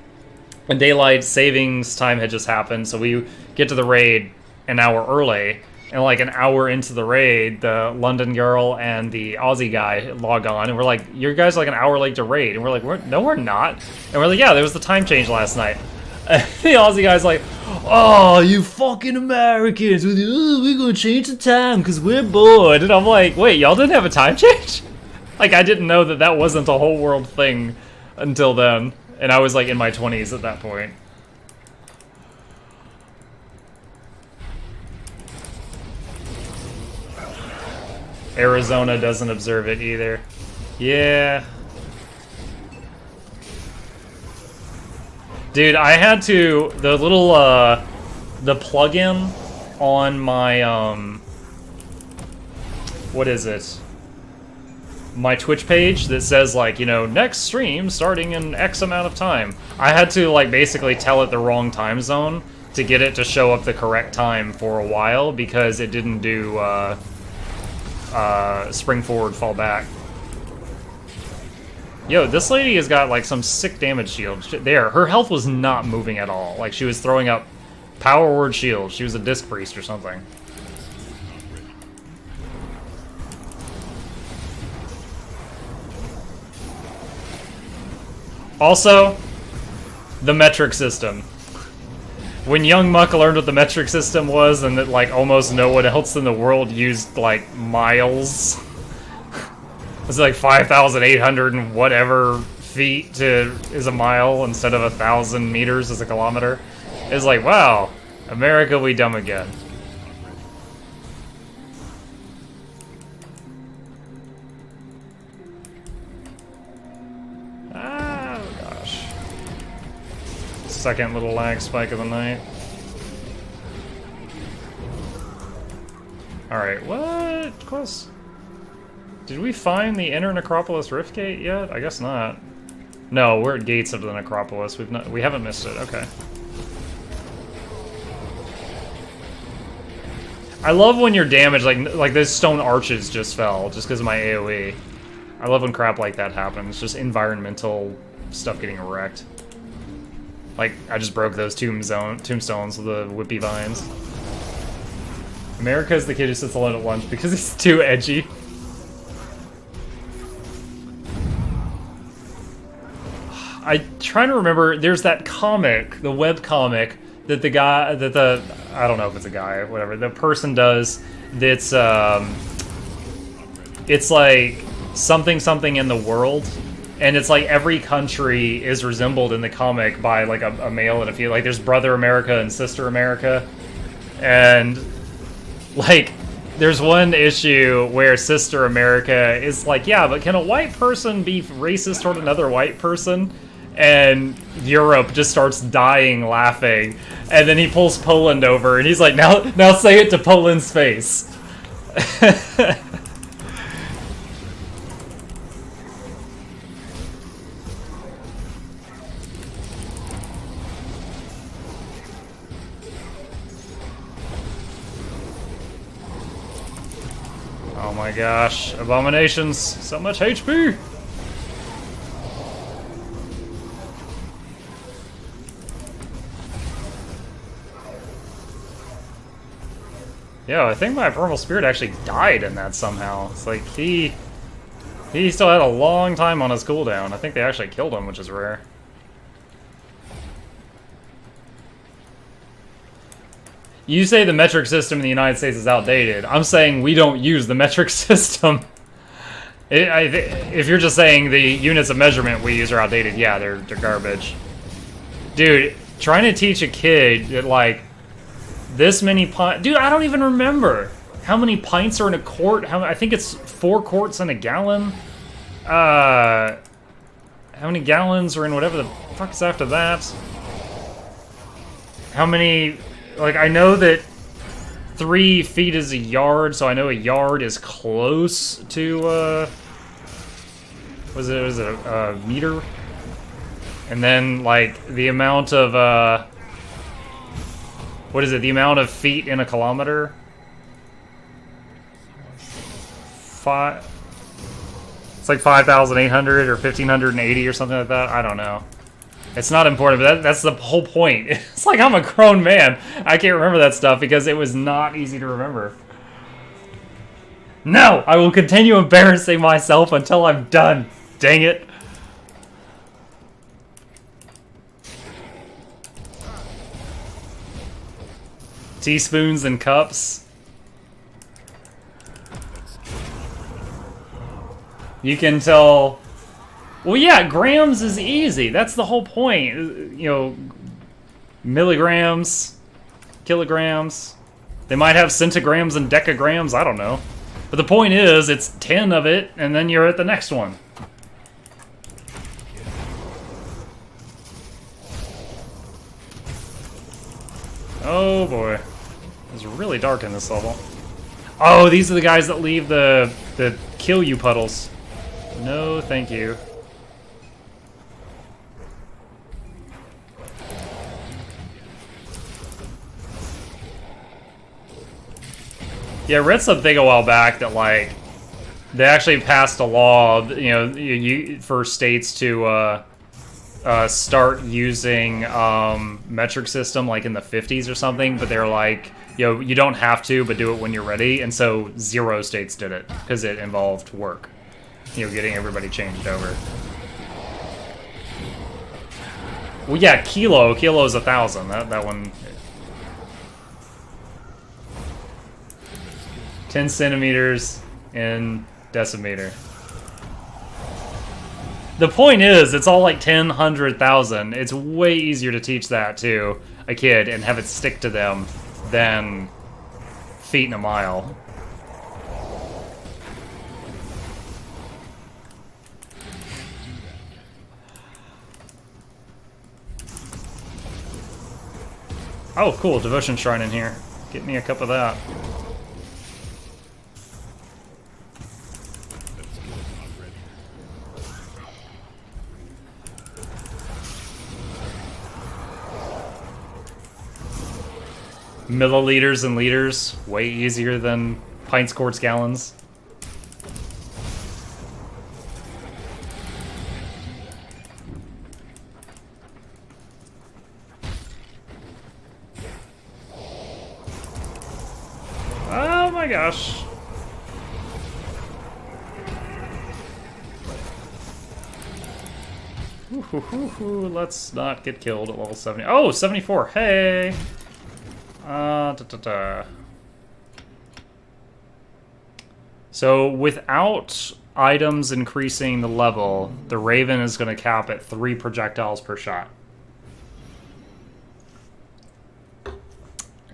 and daylight savings time had just happened, so we get to the raid an hour early. And like an hour into the raid, the London girl and the Aussie guy log on, and we're like, "You guys are like an hour late to raid," and we're like, "No, we're not." And we're like, "Yeah, there was the time change last night." And the Aussie guy's like, "Oh, you fucking Americans! We're gonna change the time because we're bored." And I'm like, "Wait, y'all didn't have a time change?" Like, I didn't know that that wasn't a whole world thing until then, and I was like in my 20s at that point. Arizona doesn't observe it either. Yeah. Dude, I had to... The little, the plugin on my, what is it? My Twitch page that says, like, you know, next stream starting in X amount of time. I had to, like, basically tell it the wrong time zone to get it to show up the correct time for a while because it didn't do, spring forward, fall back. Yo, this lady has got, like, some sick damage shield. There, her health was not moving at all. Like, she was throwing up power word shield. She was a disc priest or something. Also, the metric system. When Young Muck learned what the metric system was and that, like, almost no one else in the world used, like, miles. It's like 5,800 and whatever feet is a mile instead of 1,000 meters is a kilometer. It's like, wow, America, we dumb again. Second little lag spike of the night. Alright, what quest? Did we find the inner Necropolis rift gate yet? I guess not. No, we're at gates of the Necropolis. We haven't missed it. Okay. I love when you're damaged, like those stone arches just fell just because of my AoE. I love when crap like that happens. Just environmental stuff getting wrecked. Like, I just broke those tombstones with the whippy vines. America's the kid who sits alone at lunch because he's too edgy. I'm trying to remember, there's that comic, the web comic, that the guy, I don't know if it's a guy or whatever, the person does that's, it's like something in the world. And it's like every country is resembled in the comic by like a male and a female. Like there's Brother America and Sister America. And like there's one issue where Sister America is like, yeah, but can a white person be racist toward another white person? And Europe just starts dying laughing. And then he pulls Poland over and he's like, now say it to Poland's face. Oh my gosh, abominations, so much HP! Yo, I think my Primal Spirit actually died in that somehow. It's like he still had a long time on his cooldown. I think they actually killed him, which is rare. You say the metric system in the United States is outdated. I'm saying we don't use the metric system. If you're just saying the units of measurement we use are outdated, yeah, they're garbage. Dude, trying to teach a kid that, like, this many pints... Dude, I don't even remember how many pints are in a quart. I think it's 4 quarts in a gallon. How many gallons are in whatever the fuck is after that? How many... Like, I know that 3 feet is a yard, so I know a yard is close to, was it a meter? And then, like, the amount of, what is it, the amount of feet in a kilometer? It's like 5,800 or 1,580 or something like that. I don't know. It's not important, but that's the whole point. It's like I'm a grown man. I can't remember that stuff because it was not easy to remember. No! I will continue embarrassing myself until I'm done. Dang it. Teaspoons and cups. You can tell... Well, yeah, grams is easy. That's the whole point. You know, milligrams, kilograms. They might have centigrams and decagrams, I don't know. But the point is, it's 10 of it, and then you're at the next one. Oh boy. It's really dark in this level. Oh, these are the guys that leave the kill you puddles. No, thank you. Yeah, I read something a while back that like they actually passed a law, you know, for states to start using metric system like in the 50s or something, but they're like, you know, you don't have to, but do it when you're ready. And so 0 states did it because it involved work, you know, getting everybody changed over. Well, yeah, kilo is 1,000. That one. 10 centimeters in decimeter. The point is, it's all like 10, 100,000. It's way easier to teach that to a kid and have it stick to them than feet in a mile. Oh, cool. Devotion Shrine in here. Get me a cup of that. Milliliters and liters, way easier than pints, quarts, gallons. Oh my gosh. Let's not get killed at level 70. Oh, 74. Hey. So without items increasing the level, the Raven is going to cap at 3 projectiles per shot.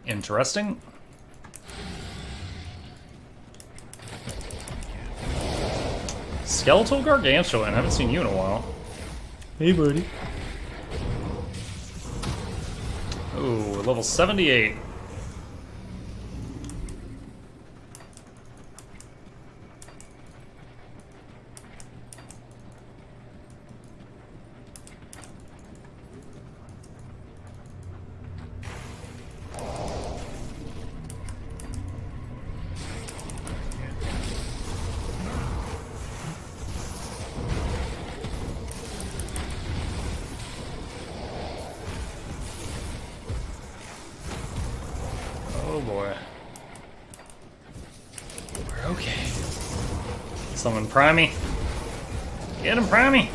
Interesting. Skeletal Gargantuan. Haven't seen you in a while. Hey, buddy. Ooh, level 78. Oh boy. We're okay. Someone prime me. Get him, prime me.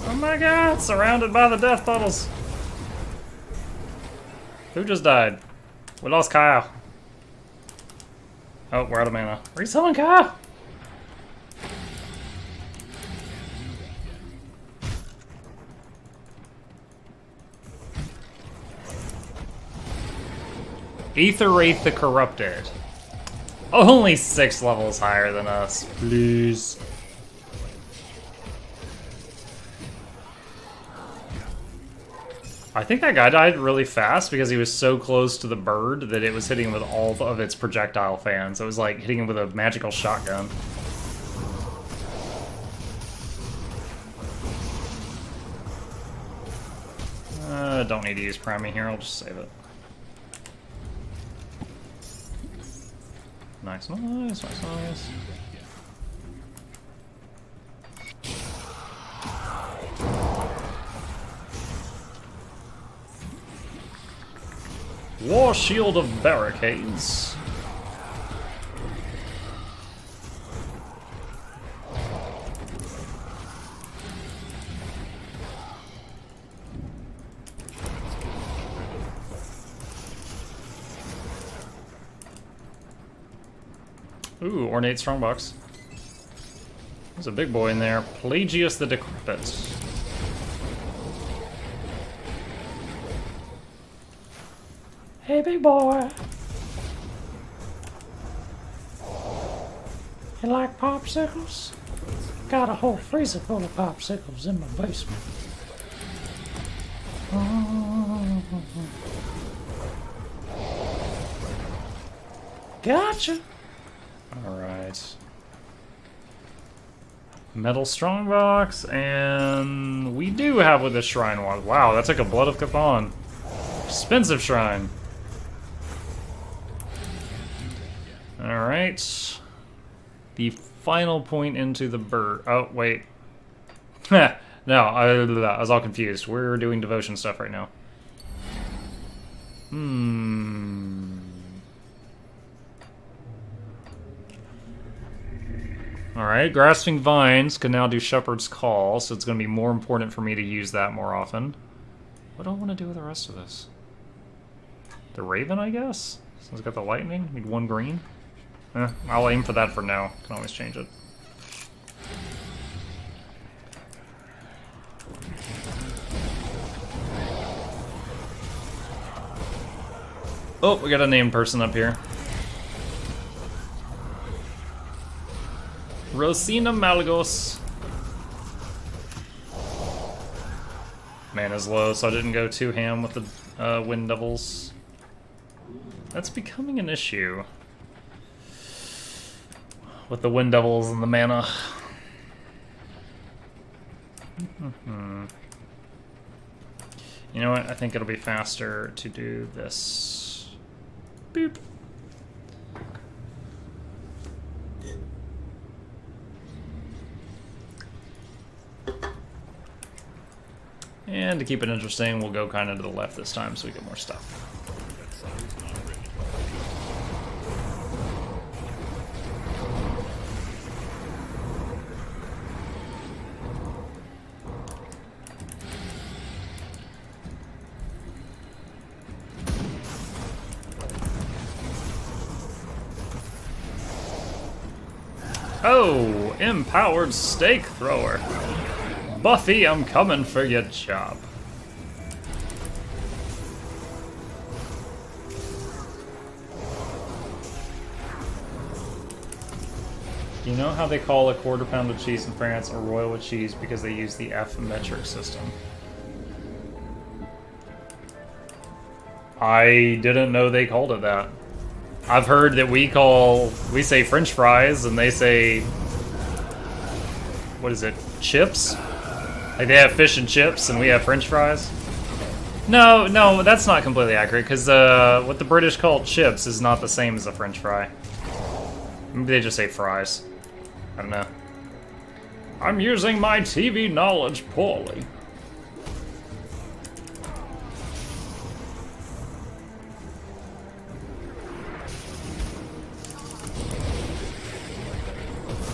Oh my god, surrounded by the death puddles. Who just died? We lost Kyle. Oh, we're out of mana. Resummon Kyle! Aether Wraith the Corrupted. Only 6 levels higher than us, please. I think that guy died really fast because he was so close to the bird that it was hitting him with all of its projectile fans. It was like hitting him with a magical shotgun. Don't need to use priming here, I'll just save it. Nice, nice, nice, nice. War Shield of Barricades. Ooh, Ornate Strongbox. There's a big boy in there. Pelagius the Decrepit. Hey, big boy. You like popsicles? Got a whole freezer full of popsicles in my basement. Gotcha! Alright. Metal strongbox, and we do have with this shrine one. Wow, that took a Blood of Cathan. Expensive shrine. Alright. The final point into the bird. Oh, wait. No, I was all confused. We're doing devotion stuff right now. Alright, Grasping Vines can now do Shepherd's Call, so it's going to be more important for me to use that more often. What do I want to do with the rest of this? The Raven, I guess? So it's got the lightning. Need 1 green. I'll aim for that for now. Can always change it. Oh, we got a named person up here. Rosina Malagos. Mana's low, so I didn't go too ham with the Wind Devils. That's becoming an issue. With the Wind Devils and the mana. You know what? I think it'll be faster to do this. Boop. And to keep it interesting, we'll go kind of to the left this time so we get more stuff. Oh, empowered stake thrower. Buffy, I'm coming for your job. You know how they call a quarter pound of cheese in France a royal with cheese because they use the F metric system? I didn't know they called it that. I've heard that we say French fries and they say, what is it, chips? Like they have fish and chips and we have French fries? No, that's not completely accurate because what the British call chips is not the same as a French fry. Maybe they just say fries. I don't know. I'm using my TV knowledge poorly.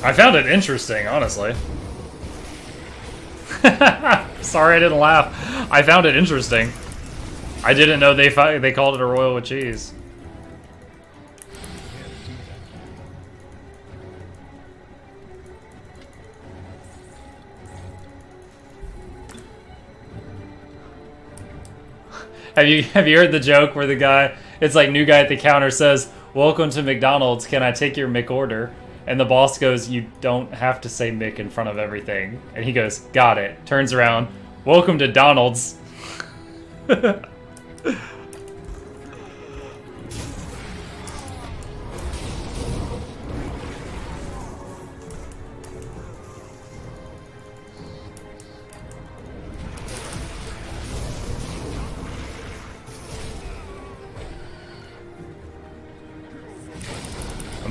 I found it interesting, honestly. Sorry I didn't laugh. I found it interesting. I didn't know they called it a royal with cheese. Have you heard the joke where the guy, it's like new guy at the counter says, "Welcome to McDonald's, can I take your McOrder?" And the boss goes, "You don't have to say Mick in front of everything." And he goes, "Got it." Turns around, "Welcome to Donald's."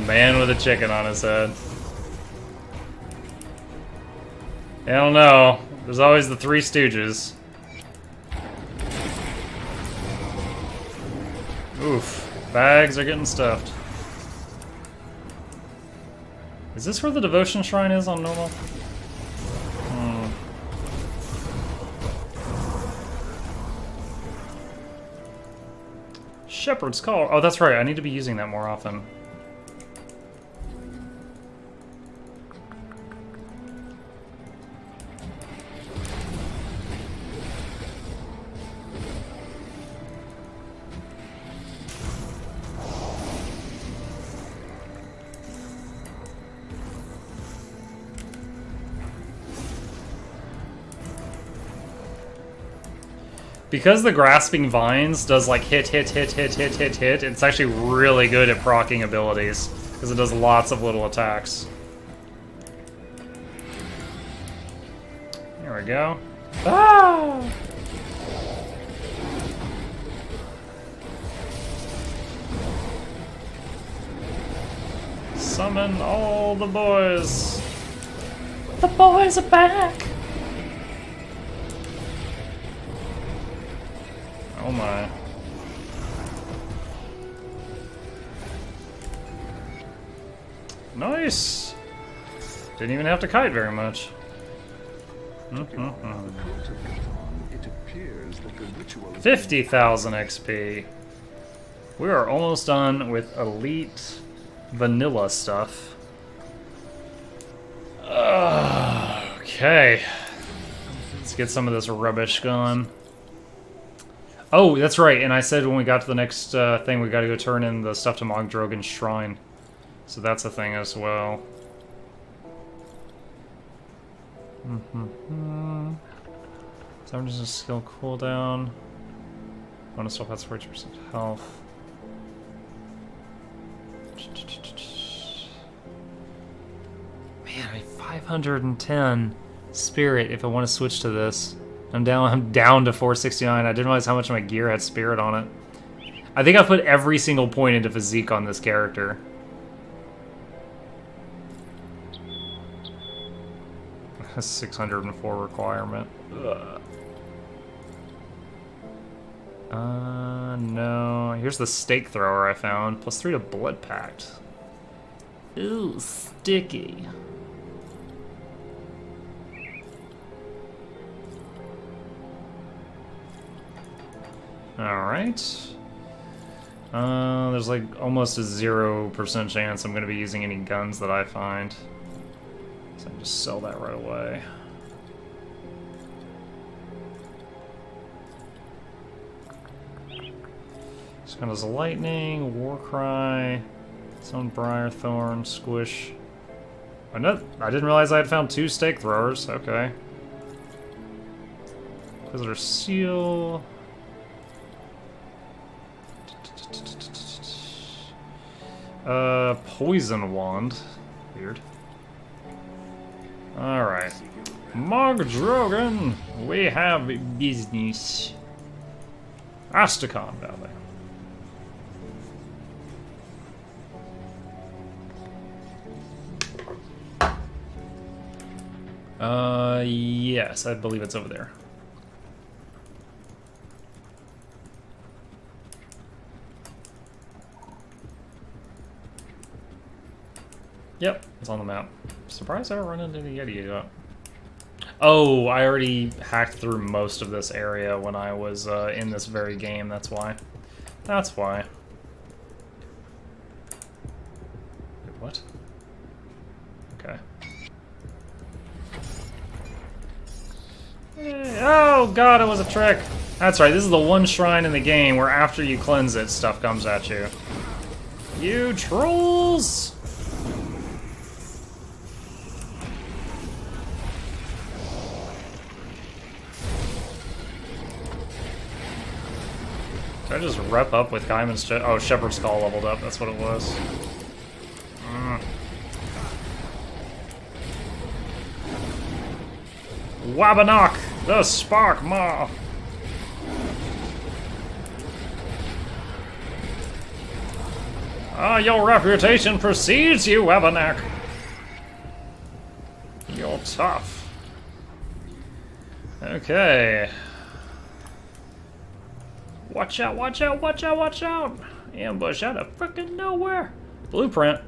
Man with a chicken on his head. I don't know. There's always the Three Stooges. Oof. Bags are getting stuffed. Is this where the devotion shrine is on normal? Shepherd's Call. Oh, that's right. I need to be using that more often. Because the Grasping Vines does like hit, it's actually really good at proccing abilities. Because it does lots of little attacks. There we go. Ah! Summon all the boys. The boys are back. Oh my. Nice. Didn't even have to kite very much. Mm-hmm. 50,000 XP. We are almost done with Elite vanilla stuff. Okay. Let's get some of this rubbish gone. Oh, that's right. And I said when we got to the next thing, we got to go turn in the stuff to Mogdrogan's shrine. So that's a thing as well. So I'm just a skill cooldown. Bonus still has 40% health. Man, I have 510 spirit if I want to switch to this. I'm down to 469. I didn't realize how much of my gear had spirit on it. I think I put every single point into physique on this character. A 604 requirement. Ugh. No. Here's the stake thrower I found. Plus 3 to Blood Pact. Ooh, sticky. Alright. There's like almost a 0% chance I'm going to be using any guns that I find. So I can just sell that right away. Shadows of Lightning, Warcry, Stone Briarthorn, Squish. I didn't realize I had found 2 stake throwers. Okay. Inquisitor Seal. Poison Wand. Weird. Alright. Mogdrogan, we have business. Astacon Valley. Yes, I believe it's over there. Yep, it's on the map. Surprised I don't run into the Yeti yet. Oh, I already hacked through most of this area when I was in this very game, that's why. That's why. Wait, what? Okay. Oh god, it was a trick! That's right, this is the one shrine in the game where after you cleanse it, stuff comes at you. You trolls! Did I just rep up with Gaiman's oh, Shepherd's Call leveled up, that's what it was. Wabanok, the Spark Maw! Ah, your reputation precedes you, Wabanok! You're tough. Okay. Watch out, watch out, watch out, watch out! Ambush out of frickin' nowhere! Blueprint.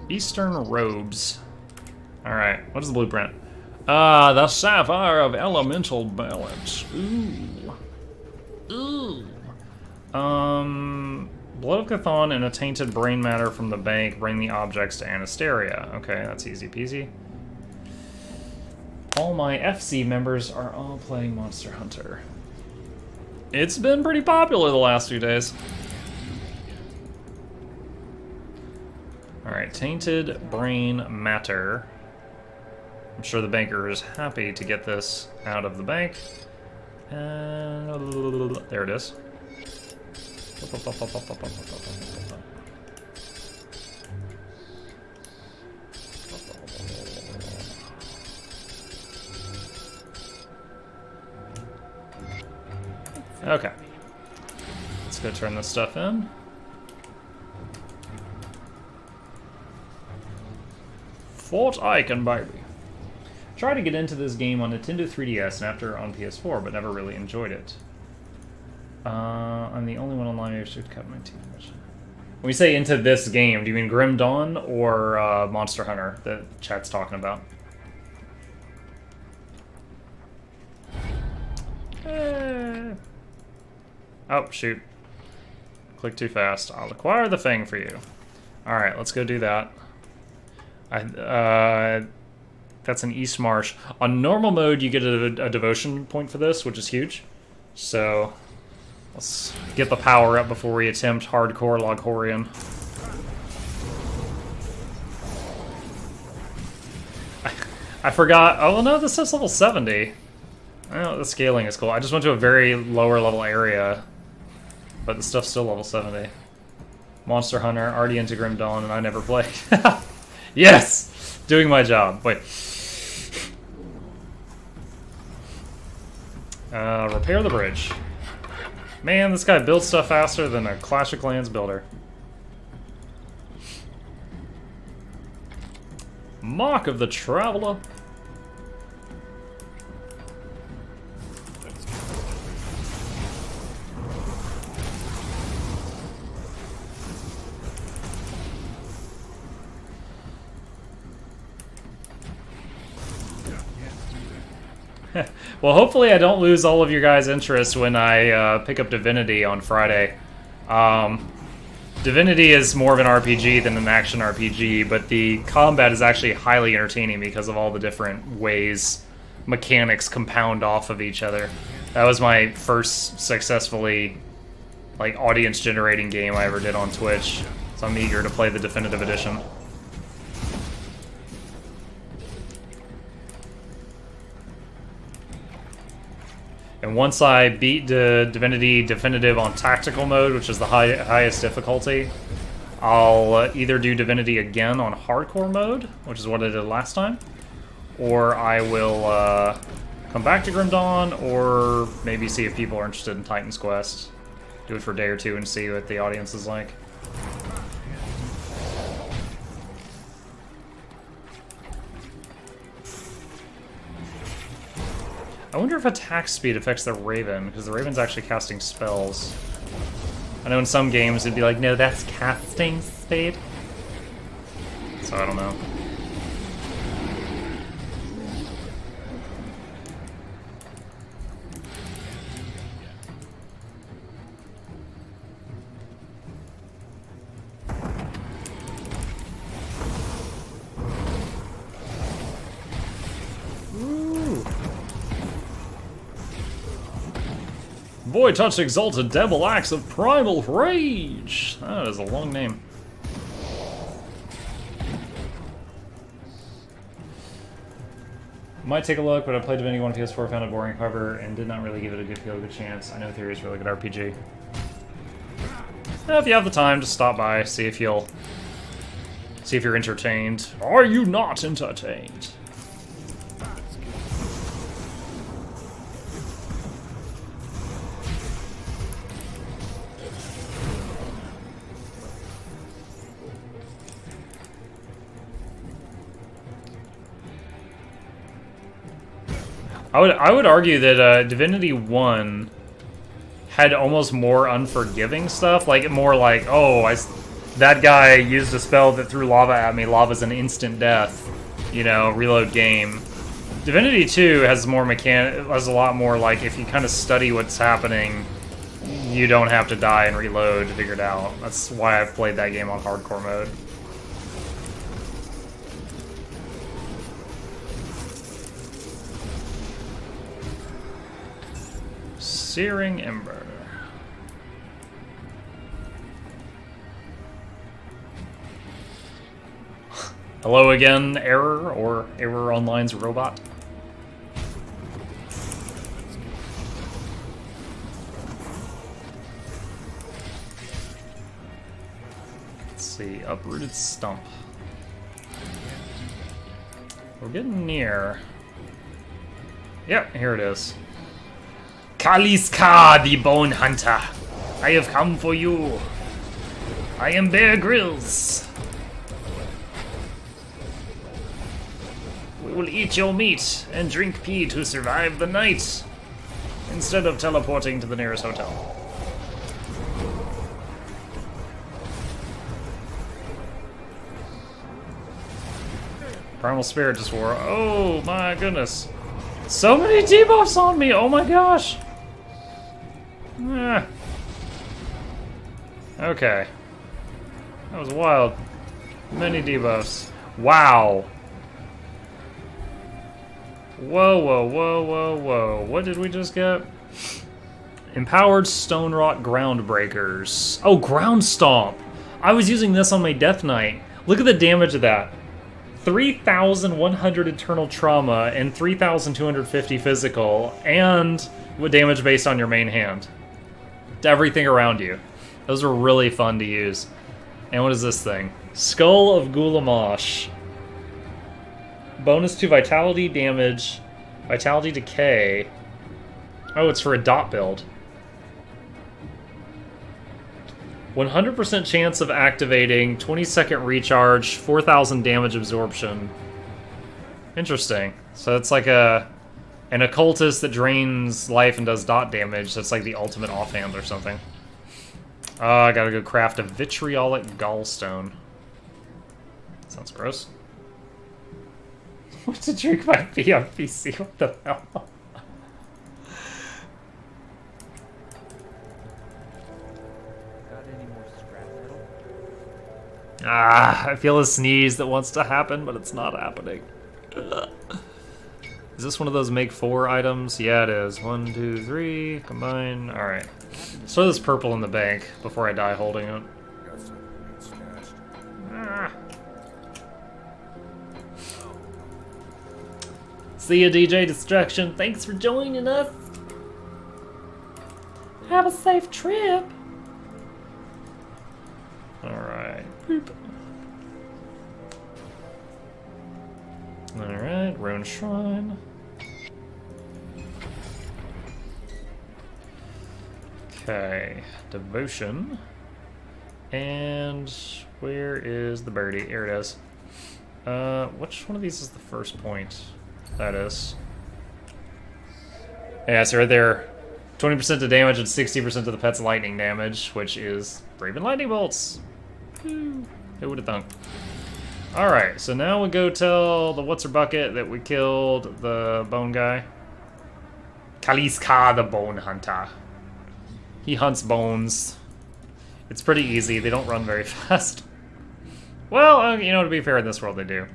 Eastern Robes. Alright, what is the blueprint? The Sapphire of Elemental Balance. Ooh. Ooh. Blood of Chthon and a tainted brain matter from the bank bring the objects to Anasteria. Okay, that's easy peasy. All my FC members are all playing Monster Hunter. It's been pretty popular the last few days. Alright, tainted brain matter. I'm sure the banker is happy to get this out of the bank. And there it is. Okay. Let's go turn this stuff in. Fort Icon, baby. Tried to get into this game on Nintendo 3DS and after on PS4, but never really enjoyed it. I'm the only one online who should cut my teeth. When we say into this game, do you mean Grim Dawn or Monster Hunter that chat's talking about? Oh, shoot. Click too fast. I'll acquire the thing for you. Alright, let's go do that. That's an East Marsh. On normal mode, you get a devotion point for this, which is huge. So, let's get the power up before we attempt hardcore Loghorian. I forgot. Oh, no, this is level 70. Oh, the scaling is cool. I just went to a very lower level area, but the stuff's still level 70. Monster Hunter, already into Grim Dawn, and I never played. Yes! Doing my job. Wait. Repair the bridge. Man, this guy builds stuff faster than a Clash of Clans builder. Mark of the Traveler. Well, hopefully I don't lose all of your guys' interest when I pick up Divinity on Friday. Divinity is more of an RPG than an action RPG, but the combat is actually highly entertaining because of all the different ways mechanics compound off of each other. That was my first successfully audience-generating game I ever did on Twitch, so I'm eager to play the Definitive Edition. And once I beat the Divinity Definitive on Tactical mode, which is the highest difficulty, I'll either do Divinity again on Hardcore mode, which is what I did last time, or I will come back to Grim Dawn, or maybe see if people are interested in Titan's Quest. Do it for a day or two and see what the audience is like. I wonder if attack speed affects the Raven, because the Raven's actually casting spells. I know in some games it'd be like, no, that's casting speed. So I don't know. Void Touch Exalted Devil Axe of Primal Rage! That is a long name. Might take a look, but I played Divinity 1 PS4, found it boring cover, and did not really give it a good chance. I know Theory is a really good RPG. If you have the time, just stop by, see if you're entertained. Are you not entertained? I would argue that Divinity 1 had almost more unforgiving stuff, more like, oh, that guy used a spell that threw lava at me, lava's an instant death, reload game. Divinity 2 has a lot more like, if you kind of study what's happening, you don't have to die and reload to figure it out. That's why I've played that game on hardcore mode. Searing Ember. Hello again, Error, or Error Online's robot. see, uprooted stump. We're getting near. Yep, here it is. Kaliska, the Bone Hunter. I have come for you. I am Bear Grylls. We will eat your meat and drink pee to survive the night, instead of teleporting to the nearest hotel. Primal Spirit just wore. Oh my goodness. So many debuffs on me! Oh my gosh! Ah. Okay. That was wild. Many debuffs. Wow. Whoa, whoa, whoa, whoa, whoa. What did we just get? Empowered Stone Rot Groundbreakers. Oh, Ground Stomp! I was using this on my Death Knight. Look at the damage of that. 3,100 internal trauma and 3,250 physical, and with damage based on your main hand. To everything around you. Those were really fun to use. And what is this thing? Skull of Gulamash. Bonus to vitality damage, vitality decay. Oh, it's for a dot build. 100% chance of activating, 20-second recharge, 4,000 damage absorption. Interesting. So it's like an occultist that drains life and does dot damage. That's like the ultimate offhand or something. I gotta go craft a vitriolic gallstone. Sounds gross. What to drink my pee on PC? What the hell? I feel a sneeze that wants to happen, but it's not happening. Is this one of those make 4 items? Yeah, it is. 1, 2, 3, combine. Alright. Let's throw this purple in the bank before I die holding it. See ya, DJ Destruction. Thanks for joining us. Have a safe trip. Alright. Alright, Rune Shrine. Okay, Devotion. And where is the birdie? Here it is. Which one of these is the first point? That is. Yeah, so right there. 20% to damage and 60% to the pet's lightning damage, which is Raven Lightning Bolts. Who would have thunk? Alright, so now we go tell the What's-Her-Bucket that we killed the bone guy. Kaliska, the Bone Hunter. He hunts bones. It's pretty easy. They don't run very fast. Well, you know, to be fair, in this world they do.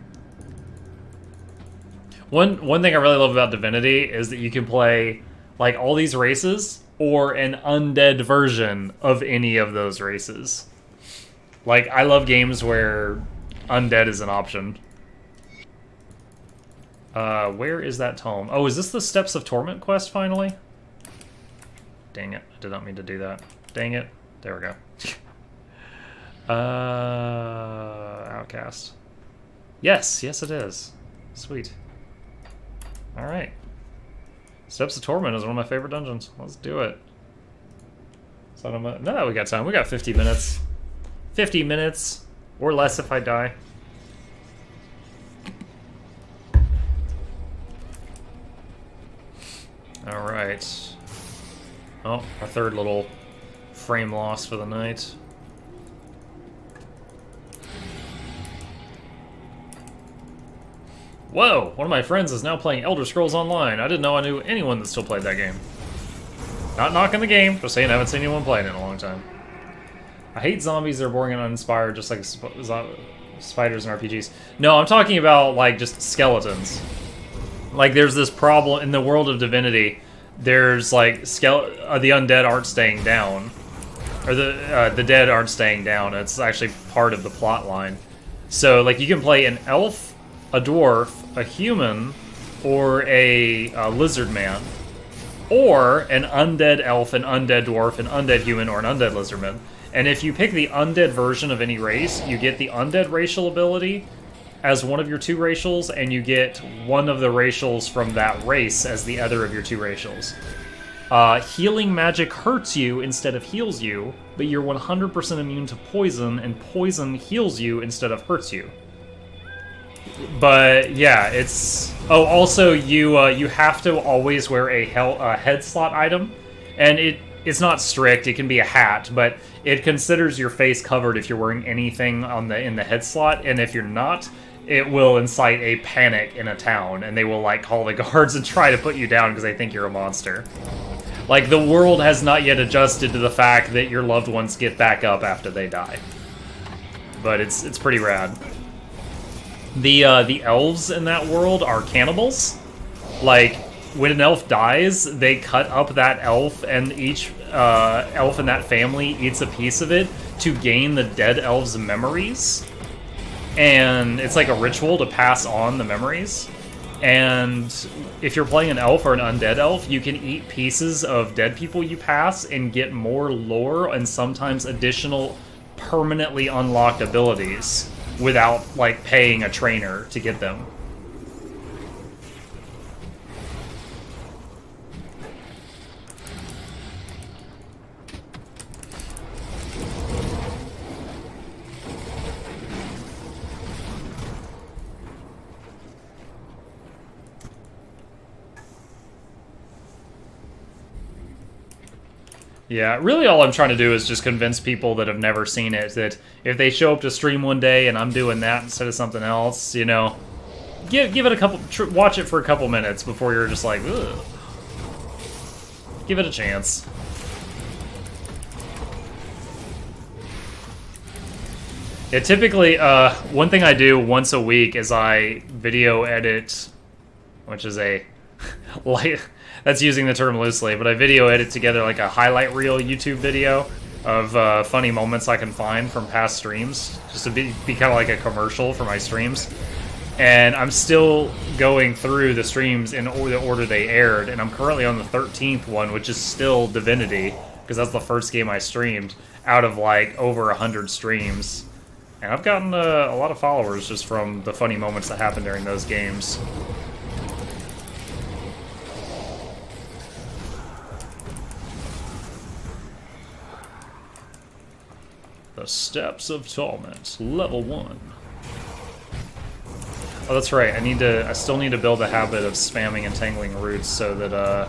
One thing I really love about Divinity is that you can play like all these races or an undead version of any of those races. Like, I love games where undead is an option. Where is that tome? Oh, is this the Steps of Torment quest finally? Dang it, I did not mean to do that. Dang it. There we go. Outcast. Yes, yes it is. Sweet. Alright. Steps of Torment is one of my favorite dungeons. Let's do it. So no, we got time. We got 50 minutes. 50 minutes. Or less if I die. Alright. Oh, our third little frame loss for the night. Whoa! One of my friends is now playing Elder Scrolls Online. I didn't know I knew anyone that still played that game. Not knocking the game, just saying I haven't seen anyone playing it in a long time. I hate zombies, they're boring and uninspired, just like spiders in RPGs. No, I'm talking about, like, just skeletons. Like, there's this problem in the world of Divinity. There's, like, the undead aren't staying down. Or the dead aren't staying down. It's actually part of the plot line. So, like, you can play an elf, a dwarf, a human, or a lizard man. Or an undead elf, an undead dwarf, an undead human, or an undead lizardman. And if you pick the undead version of any race, you get the undead racial ability as one of your 2 racials, and you get one of the racials from that race as the other of your 2 racials. Healing magic hurts you instead of heals you, but you're 100% immune to poison, and poison heals you instead of hurts you. But yeah, it's... Oh, also you have to always wear a head slot item, and it's not strict. It can be a hat, but it considers your face covered if you're wearing anything in the head slot, and if you're not, it will incite a panic in a town, and they will like call the guards and try to put you down because they think you're a monster. Like, the world has not yet adjusted to the fact that your loved ones get back up after they die. But it's pretty rad. The elves in that world are cannibals. Like, when an elf dies, they cut up that elf, and each elf in that family eats a piece of it to gain the dead elf's memories. And it's like a ritual to pass on the memories. And if you're playing an elf or an undead elf, you can eat pieces of dead people you pass and get more lore and sometimes additional permanently unlocked abilities without, like, paying a trainer to get them. Yeah, really all I'm trying to do is just convince people that have never seen it that if they show up to stream one day and I'm doing that instead of something else, you know, give it a couple, watch it for a couple minutes before you're just like, ugh. Give it a chance. Yeah, typically, one thing I do once a week is I video edit, which is a light... That's using the term loosely, but I video edit together like a highlight reel YouTube video of funny moments I can find from past streams, just to be kind of like a commercial for my streams. And I'm still going through the streams in the order they aired, and I'm currently on the 13th one, which is still Divinity, because that's the first game I streamed out of like over 100 streams. And I've gotten a lot of followers just from the funny moments that happen during those games. The Steps of Torment, level 1. Oh, that's right. I still need to build a habit of spamming Entangling Roots so that,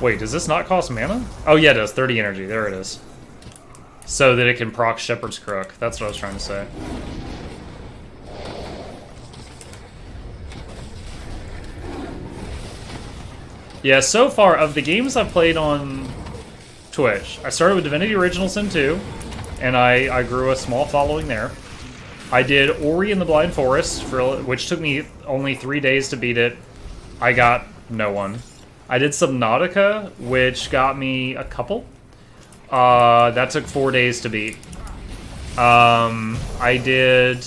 Wait, does this not cost mana? Oh yeah, it does. 30 energy. There it is. So that it can proc Shepherd's Crook. That's what I was trying to say. Yeah, so far, of the games I've played on Twitch, I started with Divinity Original Sin 2, and I grew a small following there. I did Ori and the Blind Forest, which took me only 3 days to beat it. I got no one. I did Subnautica, which got me a couple. That took 4 days to beat. I did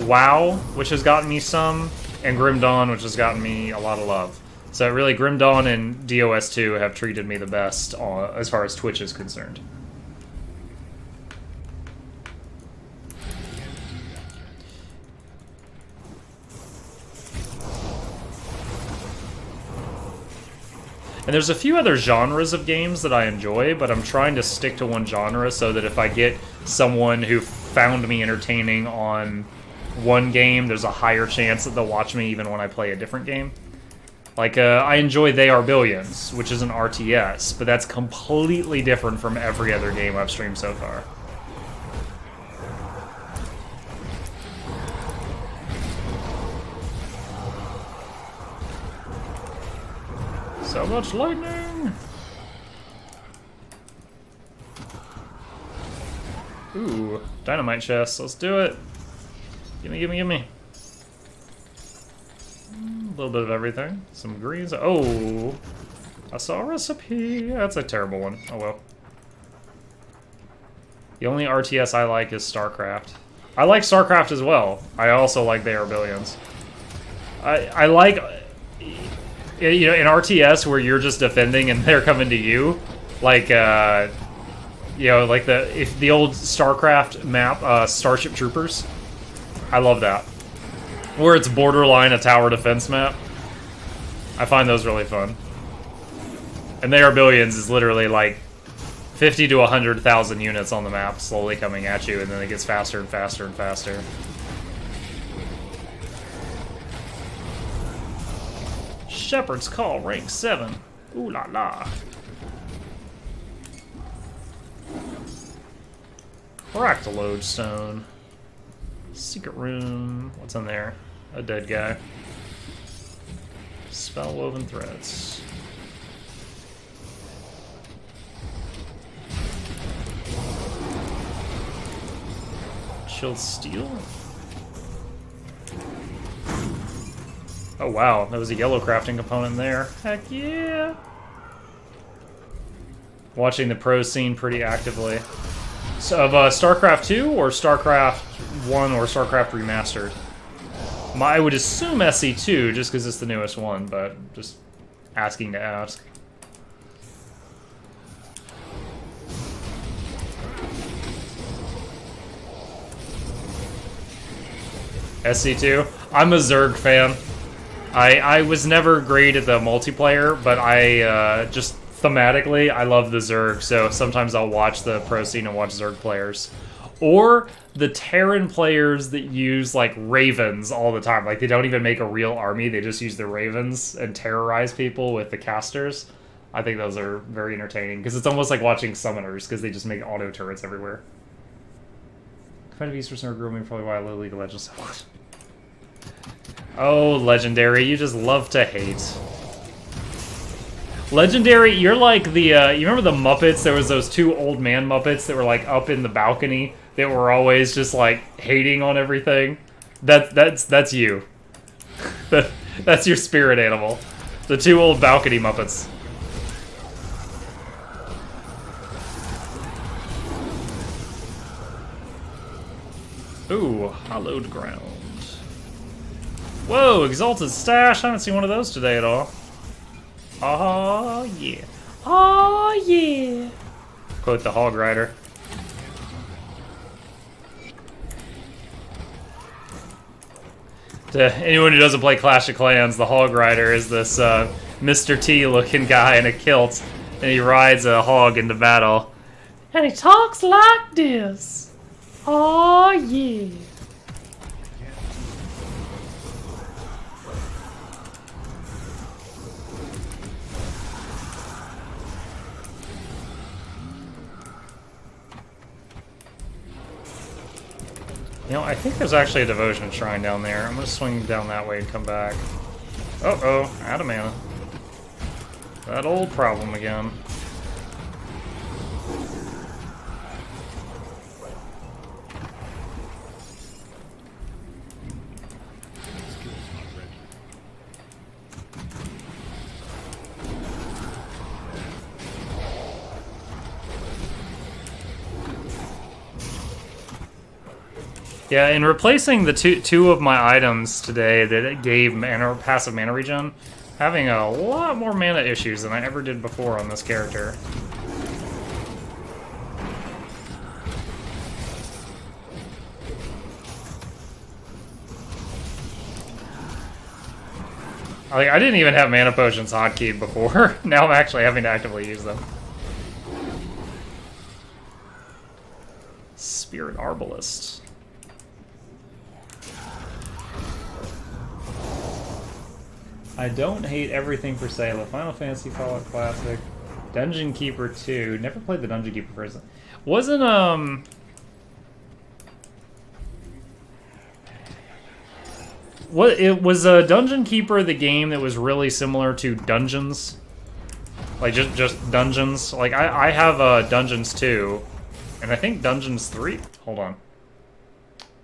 WoW, which has gotten me some, and Grim Dawn, which has gotten me a lot of love. So really, Grim Dawn and DOS 2 have treated me the best as far as Twitch is concerned. And there's a few other genres of games that I enjoy, but I'm trying to stick to one genre so that if I get someone who found me entertaining on one game, there's a higher chance that they'll watch me even when I play a different game. Like, I enjoy They Are Billions, which is an RTS, but that's completely different from every other game I've streamed so far. So much lightning! Ooh, dynamite chest. Let's do it. Gimme, gimme, gimme. A little bit of everything. Some greens. Oh! I saw a recipe. That's a terrible one. Oh well. The only RTS I like is StarCraft. I like StarCraft as well. I also like They Are Billions. I like... you know, in RTS where you're just defending and they're coming to you, like you know, like the old StarCraft map, Starship Troopers. I love that. Where it's borderline a tower defense map. I find those really fun. And They Are Billions is literally like 50 to 100,000 units on the map slowly coming at you, and then it gets faster and faster and faster. Shepherd's Call, rank 7. Ooh la la. Fractal Lodestone. Secret room. What's in there? A dead guy. Spell woven threads. Chilled steel. Oh wow, that was a yellow crafting component there. Heck yeah! Watching the pro scene pretty actively. So of StarCraft 2 or StarCraft 1 or StarCraft Remastered? I would assume SC2 just because it's the newest one, but just asking to ask. SC2? I'm a Zerg fan. I was never great at the multiplayer, but I just thematically, I love the Zerg, so sometimes I'll watch the pro scene and watch Zerg players. Or the Terran players that use, like, ravens all the time. Like, they don't even make a real army, they just use the ravens and terrorize people with the casters. I think those are very entertaining, because it's almost like watching summoners, because they just make auto turrets everywhere. Competitive Eastern are grooming, probably why I love League of Legends so much. Oh, Legendary, you just love to hate. Legendary, you're like the, you remember the Muppets? There was those two old man Muppets that were like up in the balcony that were always just like hating on everything? That's you. That's your spirit animal. The two old balcony Muppets. Ooh, hallowed ground. Whoa, Exalted Stash. I haven't seen one of those today at all. Oh, yeah. Oh, yeah. Quote the Hog Rider. To anyone who doesn't play Clash of Clans, the Hog Rider is this Mr. T looking guy in a kilt, and he rides a hog into battle. And he talks like this. Oh, yeah. You know, I think there's actually a devotion shrine down there. I'm gonna swing down that way and come back. Uh-oh, out of mana. That old problem again. Yeah, in replacing the two of my items today that gave mana, passive mana regen, having a lot more mana issues than I ever did before on this character. Like, I didn't even have mana potions hotkeyed before. Now I'm actually having to actively use them. Spirit Arbalist. I don't hate everything for Sailor. Final Fantasy, Fallout Classic, Dungeon Keeper 2. Never played the Dungeon Keeper version. Wasn't what it was Dungeon Keeper the game that was really similar to Dungeons? Like just Dungeons. Like I have Dungeons 2, and I think Dungeons 3. Hold on.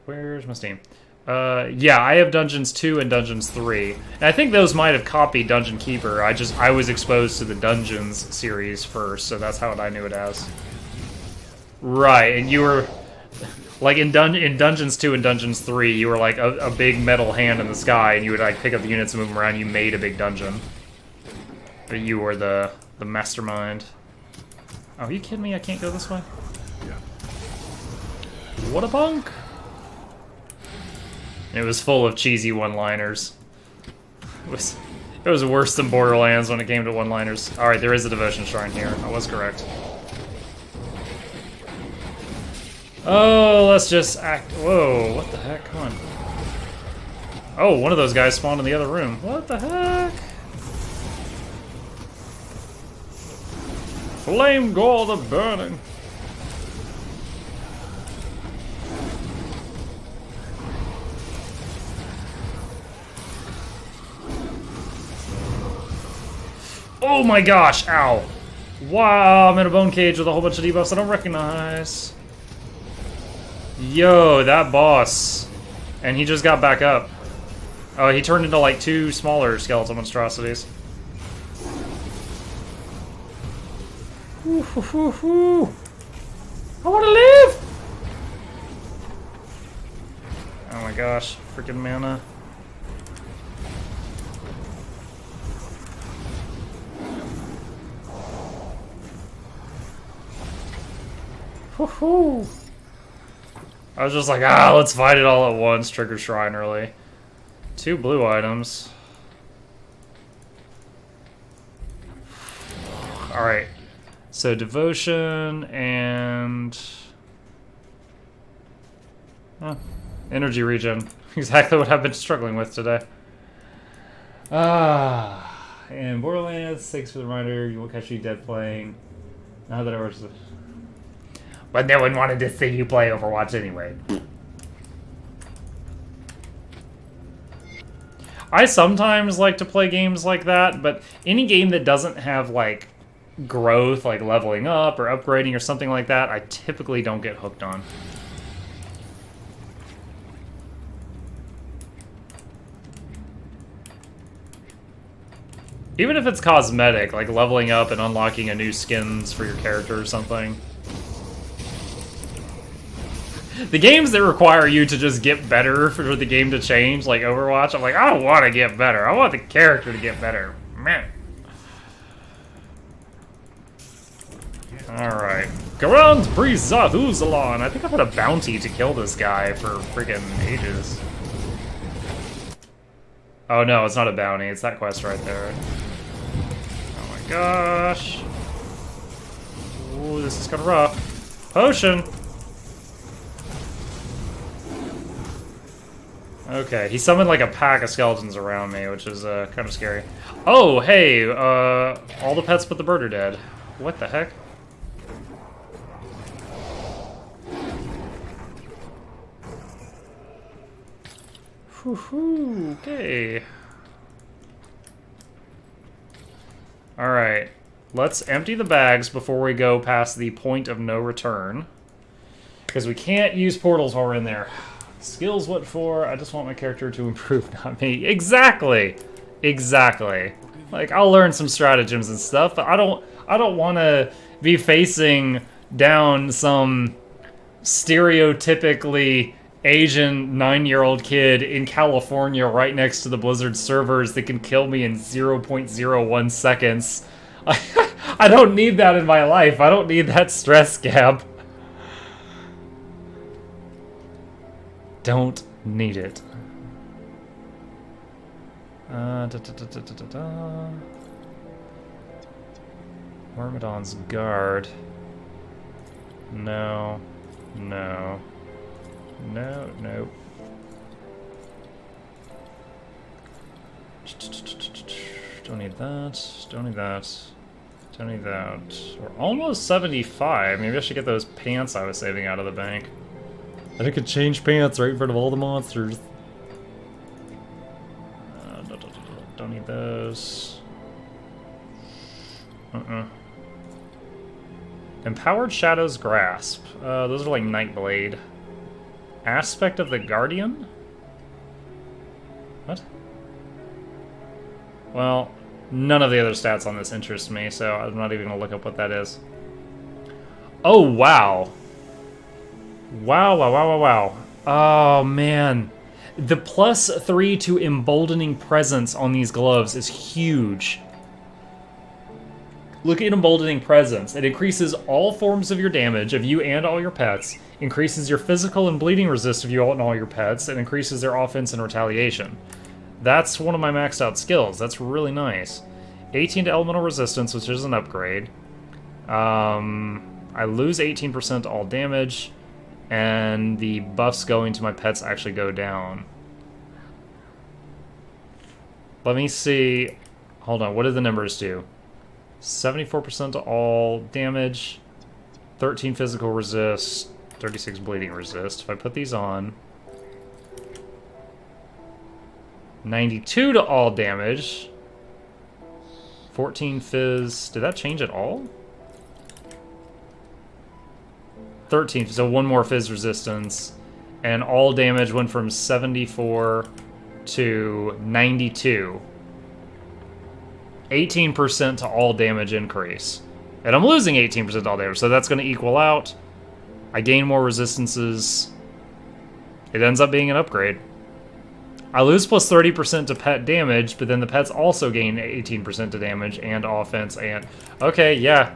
Where's my Steam? Yeah, I have Dungeons 2 and Dungeons 3. And I think those might have copied Dungeon Keeper. I was exposed to the Dungeons series first, so that's how I knew it as. Right, and you were... Like, in Dungeons 2 and Dungeons 3, you were like a big metal hand in the sky, and you would like pick up the units and move them around, you made a big dungeon. But you were the mastermind. Oh, are you kidding me? I can't go this way? What a punk! It was full of cheesy one-liners. It was worse than Borderlands when it came to one-liners. Alright, there is a devotion shrine here. I was correct. Oh, let's just act... Whoa, what the heck? Come on. Oh, one of those guys spawned in the other room. What the heck? Flame gold of burning. Oh my gosh, ow. Wow, I'm in a bone cage with a whole bunch of debuffs I don't recognize. Yo, that boss. And he just got back up. Oh, he turned into like 2 smaller skeletal monstrosities. Ooh. I wanna live! Oh my gosh, freaking mana. Woohoo! I was just like, let's fight it all at once. Trigger Shrine early. 2 blue items. Alright. So Devotion and... energy regen. Exactly what I've been struggling with today. And Borderlands, thanks for the reminder. You won't catch me dead playing. Now that I was... But no one wanted to see you play Overwatch anyway. I sometimes like to play games like that, but any game that doesn't have, like, growth, like leveling up or upgrading or something like that, I typically don't get hooked on. Even if it's cosmetic, like leveling up and unlocking a new skins for your character or something. The games that require you to just get better for the game to change, like Overwatch, I'm like, I don't want to get better. I want the character to get better. Man. Alright. Grand Prix Zathuzalon. I think I've had a bounty to kill this guy for freaking ages. Oh no, it's not a bounty. It's that quest right there. Oh my gosh. Ooh, this is kind of rough. Potion! Okay, he summoned like a pack of skeletons around me, which is kind of scary. Oh, hey, all the pets but the bird are dead. What the heck? Whew, okay. Alright, let's empty the bags before we go past the point of no return. Because we can't use portals while we're in there. Skills what for? I just want my character to improve, not me. Exactly! Exactly. Like, I'll learn some stratagems and stuff, but I don't want to be facing down some stereotypically Asian 9-year-old kid in California right next to the Blizzard servers that can kill me in 0.01 seconds. I don't need that in my life. I don't need that stress, Gab. Don't need it. Myrmidon's Guard. No. No. No, no. Don't need that. Don't need that. Don't need that. We're almost 75. Maybe I should get those pants I was saving out of the bank. And I could change pants right in front of all the monsters. Don't need those. Empowered Shadow's Grasp. Those are like Nightblade. Aspect of the Guardian? What? Well, none of the other stats on this interest me, so I'm not even gonna look up what that is. Oh, wow. Wow. Oh, man. The +3 to emboldening presence on these gloves is huge. Look at Emboldening Presence. It increases all forms of your damage of you and all your pets, increases your physical and bleeding resist of you and all your pets, and increases their offense and retaliation. That's one of my maxed out skills. That's really nice. 18 to elemental resistance, which is an upgrade. I lose 18% to all damage, and the buffs going to my pets actually go down. Let me see. Hold on, what do the numbers do? 74% to all damage, 13 physical resist, 36 bleeding resist. If I put these on, 92 to all damage, 14 fizz. Did that change at all? 13, so one more fizz resistance, and all damage went from 74 to 92. 18% to all damage increase. And I'm losing 18% to all damage, so that's going to equal out. I gain more resistances. It ends up being an upgrade. I lose plus 30% to pet damage, but then the pets also gain 18% to damage and offense and... Okay, yeah.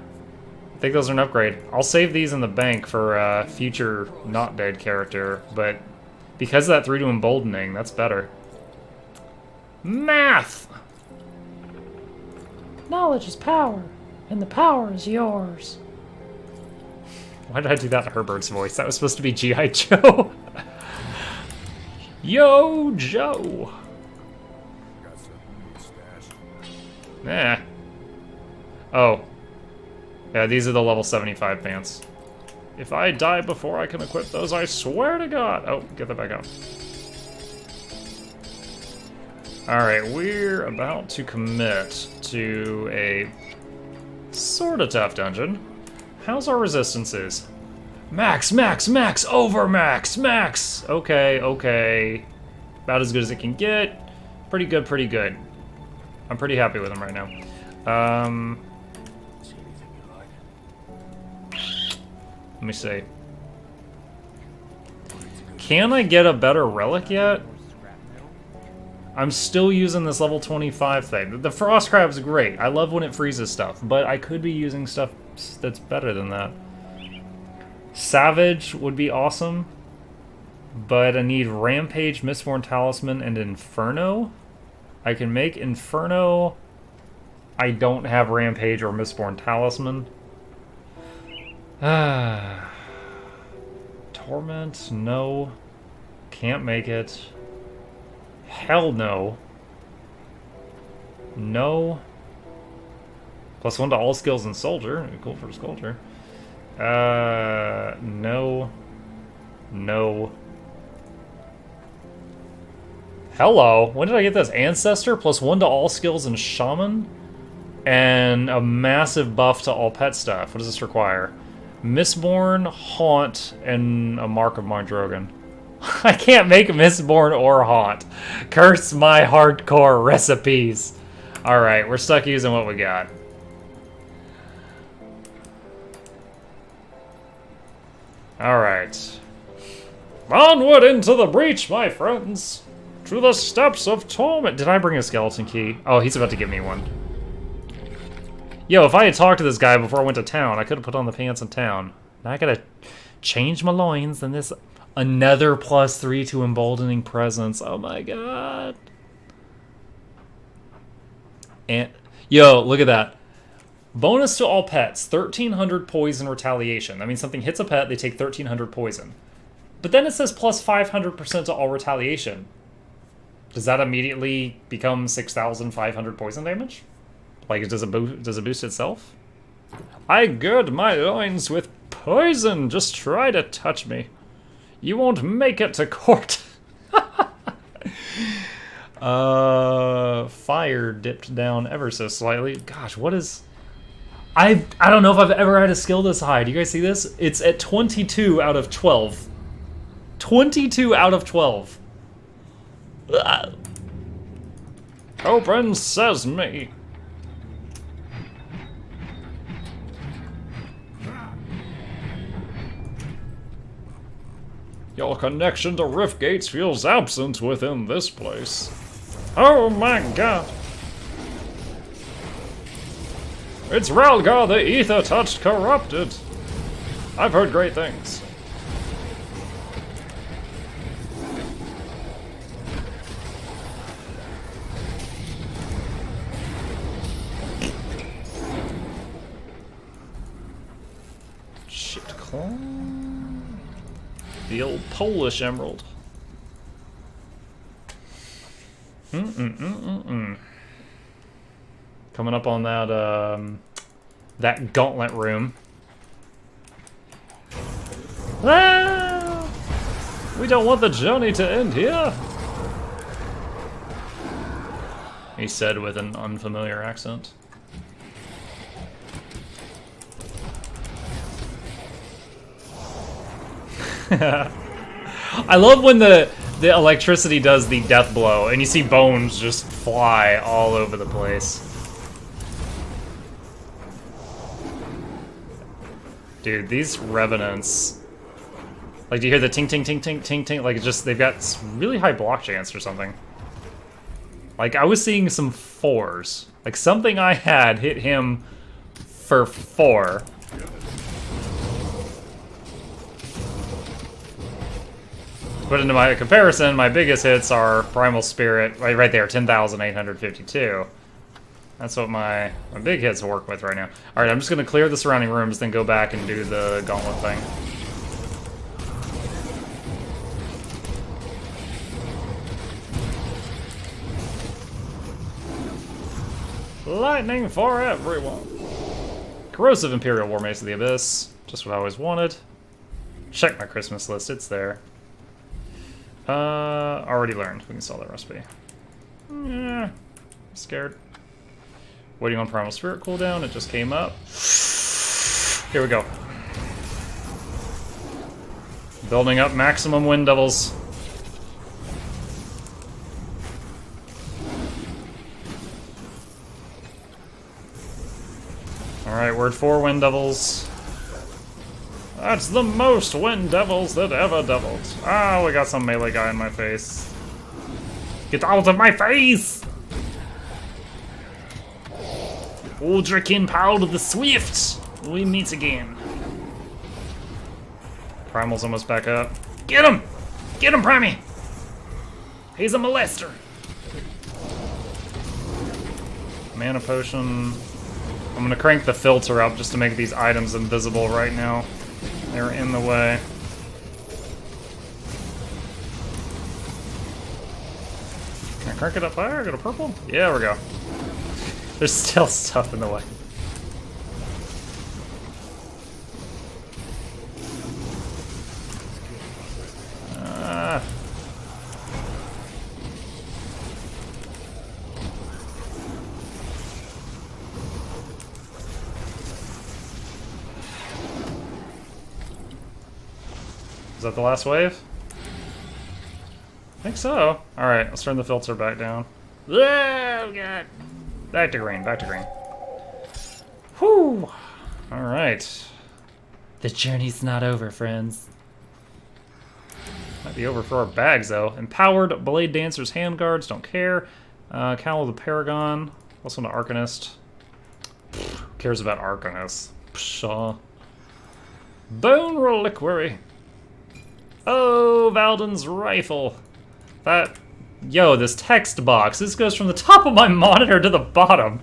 I think those are an upgrade. I'll save these in the bank for a future not dead character, but because of that 3 to emboldening, that's better. Math! Knowledge is power, and the power is yours. Why did I do that in Herbert's voice? That was supposed to be G.I. Joe. Yo, Joe. Eh. Oh. Yeah, these are the level 75 pants. If I die before I can equip those, I swear to God. Oh, get that back out. Alright, we're about to commit to a sort of tough dungeon. How's our resistances? Max, max, max, over max, max! Okay, okay. About as good as it can get. Pretty good, pretty good. I'm pretty happy with them right now. Let me see. Can I get a better relic yet? I'm still using this level 25 thing. The Frost Crab's great. I love when it freezes stuff, but I could be using stuff that's better than that. Savage would be awesome, but I need Rampage, Mistborn Talisman, and Inferno. I can make Inferno. I don't have Rampage or Mistborn Talisman. Torment, no. Can't make it. Hell no. No. +1 to all skills in Soldier. Cool for a Soldier. No. No. Hello. When did I get this? Ancestor +1 to all skills in Shaman. And a massive buff to all pet stuff. What does this require? Mistborn, Haunt, and a Mark of Mardrogan. I can't make Mistborn or Haunt. Curse my hardcore recipes. Alright, we're stuck using what we got. Alright. Onward into the breach, my friends! To the steps of torment! Did I bring a skeleton key? Oh, he's about to give me one. Yo, if I had talked to this guy before I went to town, I could have put on the pants in town. Now I gotta change my loins and this... Another +3 to emboldening presence. Oh my god. And yo, look at that. Bonus to all pets, 1300 poison retaliation. That means something hits a pet, they take 1300 poison. But then it says +500% to all retaliation. Does that immediately become 6500 poison damage? Like, does it boost itself? I gird my loins with poison. Just try to touch me. You won't make it to court. Fire dipped down ever so slightly. Gosh, what is... I don't know if I've ever had a skill this high. Do you guys see this? It's at 22 out of 12. 22 out of 12. Open sesame. Your connection to Rift Gates feels absent within this place. Oh my god! It's Ralgar, the ether-touched corrupted. I've heard great things. Shit, claw. The old Polish emerald. Coming up on that that gauntlet room. Ah! We don't want the journey to end here, he said with an unfamiliar accent. I love when the electricity does the death blow and you see bones just fly all over the place. Dude, these revenants, like, do you hear the ting ting ting ting ting ting? Like, just, they've got really high block chance or something. Like, I was seeing some 4s. Like, something I had hit him for 4. To put into my comparison, my biggest hits are Primal Spirit, right there, 10,852. That's what my big hits work with right now. Alright, I'm just going to clear the surrounding rooms, then go back and do the gauntlet thing. Lightning for everyone! Corrosive Imperial War Mace of the Abyss. Just what I always wanted. Check my Christmas list, it's there. Already learned. We can sell that recipe. I'm scared. Waiting on Primal Spirit cooldown, it just came up. Here we go. Building up maximum Wind Devils. Alright, word 4 Wind Devils. That's the most Wind Devils that ever deviled. Ah, we got some melee guy in my face. Get out of my face! Uldrikin Pound the Swift! We meet again. Primal's almost back up. Get him! Get him, Primey! He's a molester! Mana Potion. I'm gonna crank the filter up just to make these items invisible right now. They're in the way. Can I crank it up higher? Get a purple? Yeah, there we go. There's still stuff in the way. Is that the last wave? I think so. Alright, let's turn the filter back down. Oh, God. Back to green, back to green. Whew. Alright. The journey's not over, friends. Might be over for our bags, though. Empowered Blade Dancer's Handguards, don't care. Cowl of the Paragon. Also an Arcanist. Who cares about Arcanists? Pshaw. Bone Reliquary. Oh, Valden's Rifle. That... Yo, this text box. This goes from the top of my monitor to the bottom.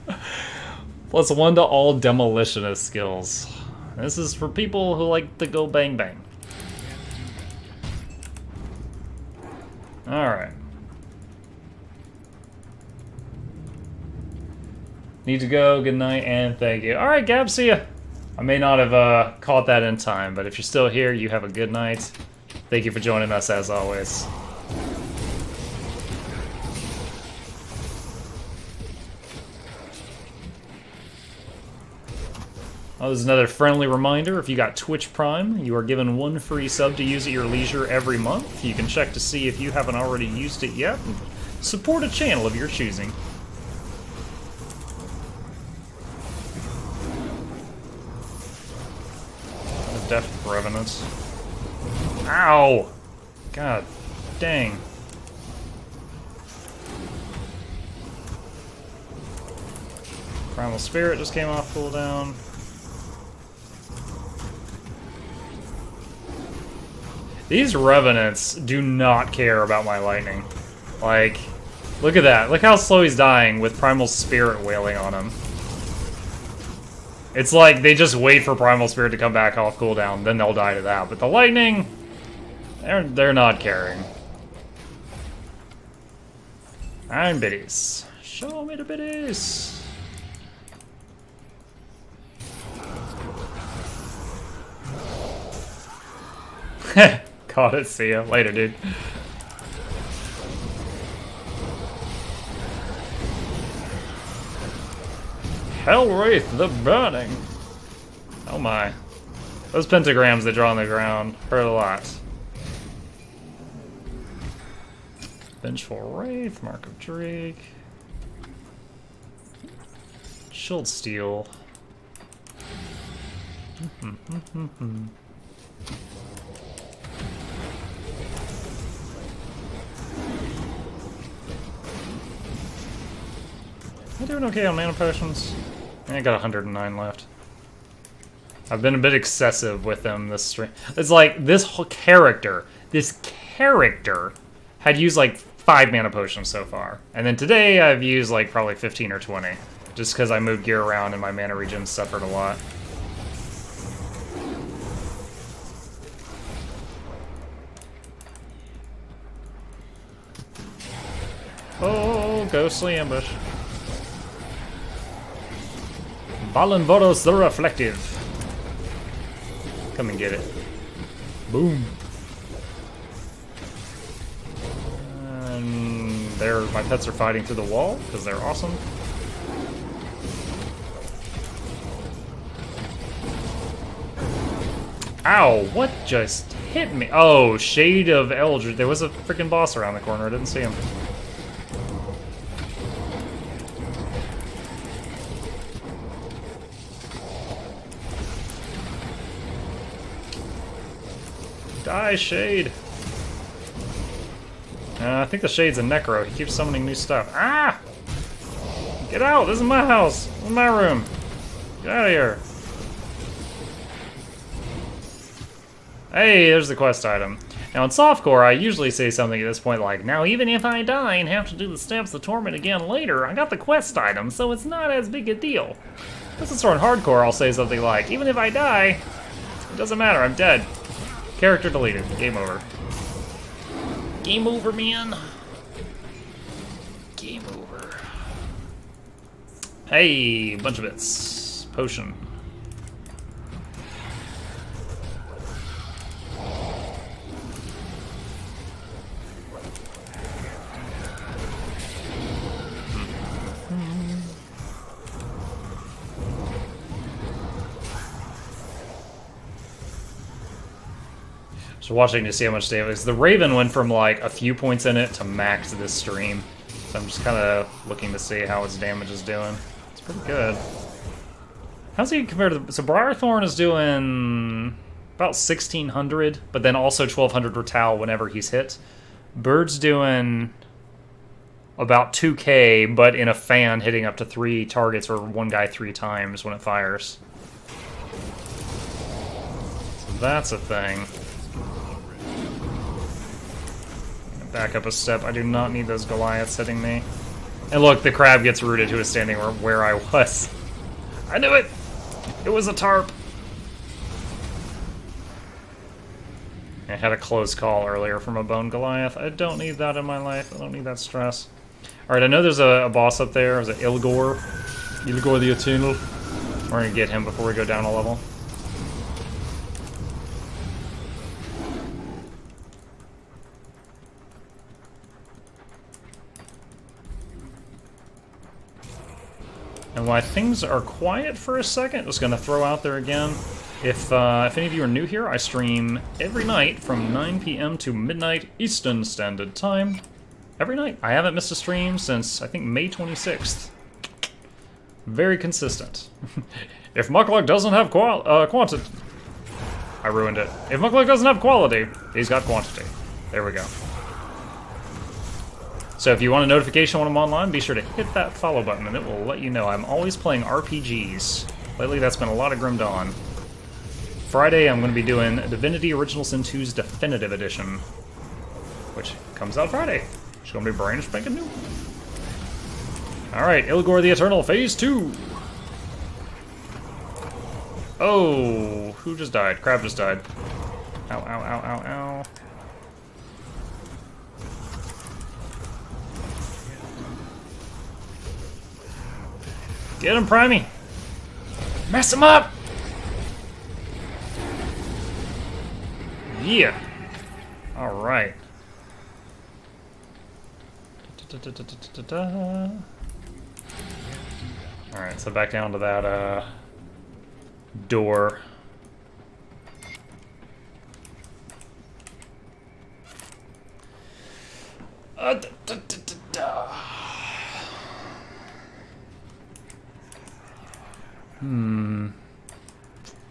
+1 to all demolitionist skills. This is for people who like to go bang bang. Alright. Need to go, good night, and thank you. Alright, Gab, see ya. I may not have caught that in time, but if you're still here, you have a good night. Thank you for joining us, as always. Oh, there's another friendly reminder. If you got Twitch Prime, you are given 1 free sub to use at your leisure every month. You can check to see if you haven't already used it yet, and support a channel of your choosing. Death Revenant. Ow! God dang. Primal Spirit just came off cooldown. These Revenants do not care about my lightning. Like, look at that. Look how slow he's dying with Primal Spirit wailing on him. It's like they just wait for Primal Spirit to come back off cooldown, then they'll die to that. But the lightning, they're not caring. I'm biddies. Show me the biddies. Got it. See ya later, dude. Hellwraith the Burning. Oh my. Those pentagrams they draw on the ground hurt a lot. Vengeful Wraith, Mark of Drake. Shield Steel. Am I doing okay on mana potions? I got 109 left. I've been a bit excessive with them this stream. It's like this whole character, had used like 5 mana potions so far. And then today I've used like probably 15 or 20. Just because I moved gear around and my mana regen suffered a lot. Oh, ghostly ambush. Valenvoros the Reflective. Come and get it. Boom. And my pets are fighting through the wall because they're awesome. Ow, what just hit me? Oh, Shade of Eldritch. There was a freaking boss around the corner. I didn't see him. Die, Shade! I think the Shade's a Necro. He keeps summoning new stuff. Ah! Get out! This is my house! This is my room! Get out of here! Hey, there's the quest item. Now in softcore, I usually say something at this point like, now even if I die and have to do the Steps of Torment again later, I got the quest item, so it's not as big a deal. This is sort of hardcore, I'll say something like, even if I die, it doesn't matter, I'm dead. Character deleted. Game over. Game over, man. Game over. Hey, bunch of bits. Potion. Just watching to see how much damage. The Raven went from like a few points in it to max this stream. So I'm just kind of looking to see how its damage is doing. It's pretty good. How's he compared to... So Briarthorn is doing about 1,600, but then also 1,200 Ratal whenever he's hit. Bird's doing about 2k, but in a fan hitting up to 3 targets or one guy 3 times when it fires. So that's a thing. Back up a step. I do not need those Goliaths hitting me. And look, the crab gets rooted who is standing where I was. I knew it! It was a tarp! I had a close call earlier from a bone Goliath. I don't need that in my life. I don't need that stress. Alright, I know there's a boss up there. Is it Ilgor? Ilgor the Eternal. We're gonna get him before we go down a level. And while things are quiet for a second, just going to throw out there again, if any of you are new here, I stream every night from 9 p.m. to midnight Eastern Standard Time. Every night. I haven't missed a stream since, I think, May 26th. Very consistent. If Muckluck doesn't have quantity... I ruined it. If Muckluck doesn't have quality, he's got quantity. There we go. So if you want a notification when I'm online, be sure to hit that follow button and it will let you know. I'm always playing RPGs. Lately that's been a lot of Grim Dawn. Friday I'm going to be doing Divinity Original Sin 2's Definitive Edition, which comes out Friday. It's going to be brand spanking new. Alright, Ilgor the Eternal, Phase 2! Oh, who just died? Crab just died. Ow, ow, ow, ow, ow. Get him, Primey! Mess him up! Yeah! Alright. Alright, so back down to that, door.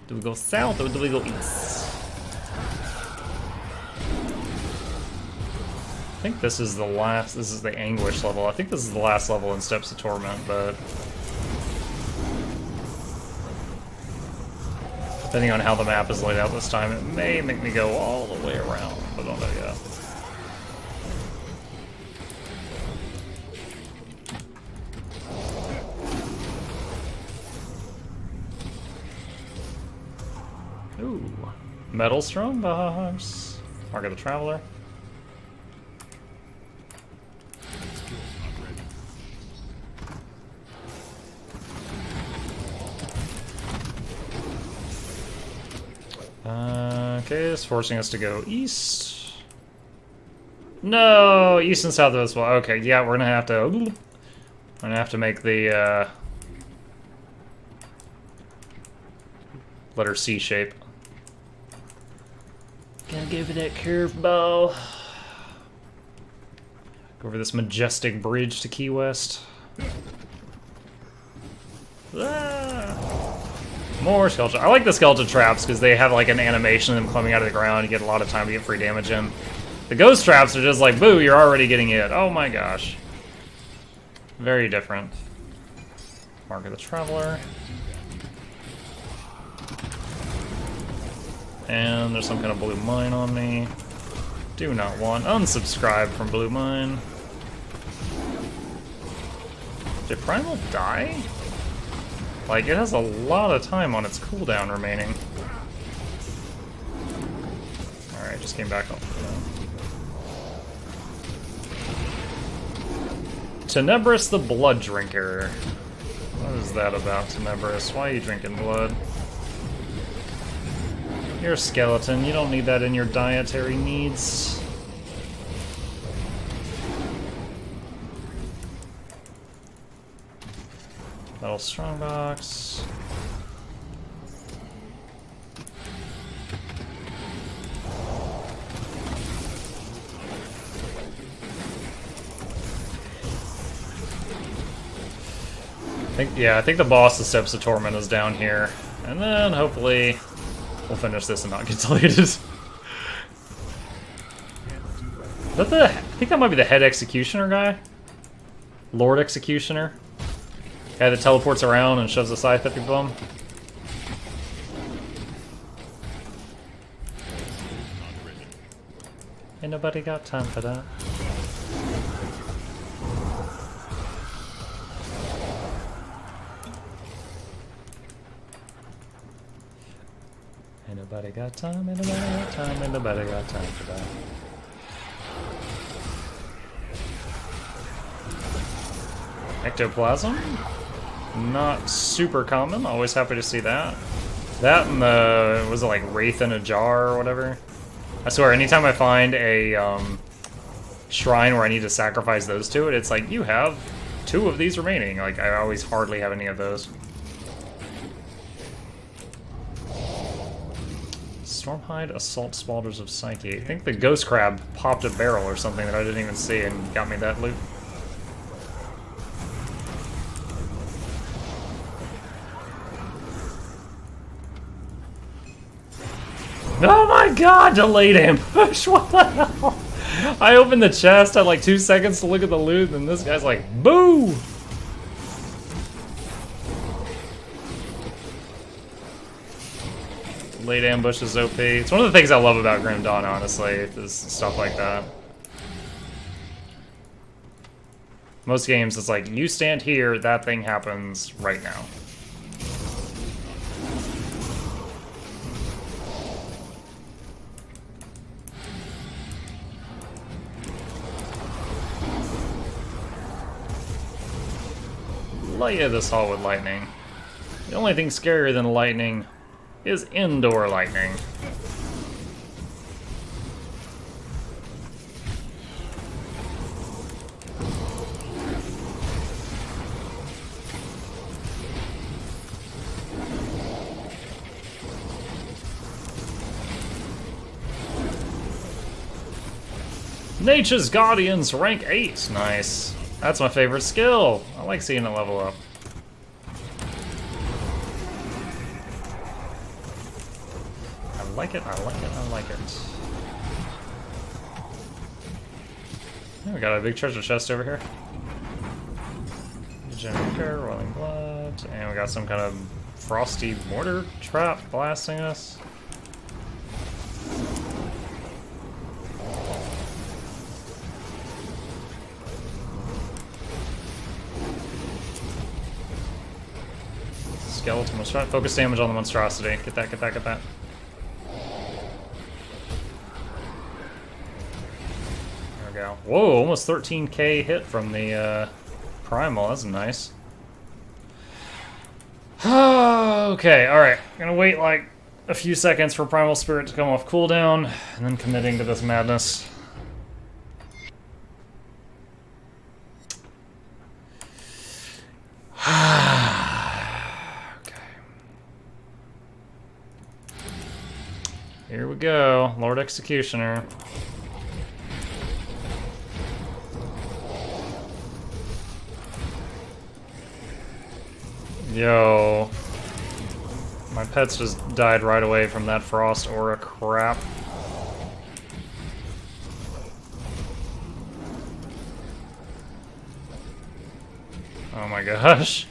Do we go south or do we go east? I think this is the last, this is the Anguish level. I think this is the last level in Steps of Torment, but depending on how the map is laid out this time, it may make me go all the way around, but I don't know yet. Ooh, Metal Strongbox. Mark of the Traveler. Okay, it's forcing us to go east. No, east and south as well. Okay, yeah, we're gonna have to make the letter C shape. Gonna give it that curveball. Go over this majestic bridge to Key West. Ah! More skeleton. I like the skeleton traps because they have like an animation of them climbing out of the ground. You get a lot of time to get free damage in. The ghost traps are just like, boo, you're already getting hit. Oh my gosh. Very different. Mark of the Traveler. And there's some kind of blue mine on me. Do not want. Unsubscribe from blue mine. Did Primal die? Like, it has a lot of time on its cooldown remaining. Alright, just came back up. Tenebris the Blood Drinker. What is that about, Tenebris? Why are you drinking blood? You're a skeleton. You don't need that in your dietary needs. Metal Strongbox. I think the boss of Steps of Torment is down here. And then hopefully we'll finish this and not get deleted. Is that I think that might be the head executioner guy? Lord Executioner? Guy that teleports around and shoves a scythe up your bum. Ain't nobody got time for that. Ain't nobody got time, ain't nobody got time, ain't nobody got time for that. Ectoplasm? Not super common, always happy to see that. That and the, was it like Wraith in a Jar or whatever? I swear, anytime I find a shrine where I need to sacrifice those to it, it's like, you have 2 of these remaining. Like, I always hardly have any of those. Stormhide Assault Spalders of Psyche. I think the Ghost Crab popped a barrel or something that I didn't even see and got me that loot. Oh my god, delayed ambush! What the hell? I opened the chest, had like 2 seconds to look at the loot, and this guy's like, boo! Late ambush is OP. It's one of the things I love about Grim Dawn, honestly, is stuff like that. Most games, it's like, you stand here, that thing happens right now. Light this hall with lightning. The only thing scarier than lightning is indoor lightning. Nature's Guardians, rank 8. Nice. That's my favorite skill. I like seeing it level up. I like it, I like it, I like it. Oh, we got a big treasure chest over here. Generator, rolling blood, and we got some kind of frosty mortar trap blasting us. Skeleton monstrosity. Focus damage on the monstrosity. Get that, get that, get that. There we go. Whoa, almost 13k hit from the primal. That's nice. Okay, alright. Gonna wait like a few seconds for Primal Spirit to come off cooldown, and then committing to this madness. Here we go, Lord Executioner. Yo. My pets just died right away from that frost aura crap. Oh my gosh.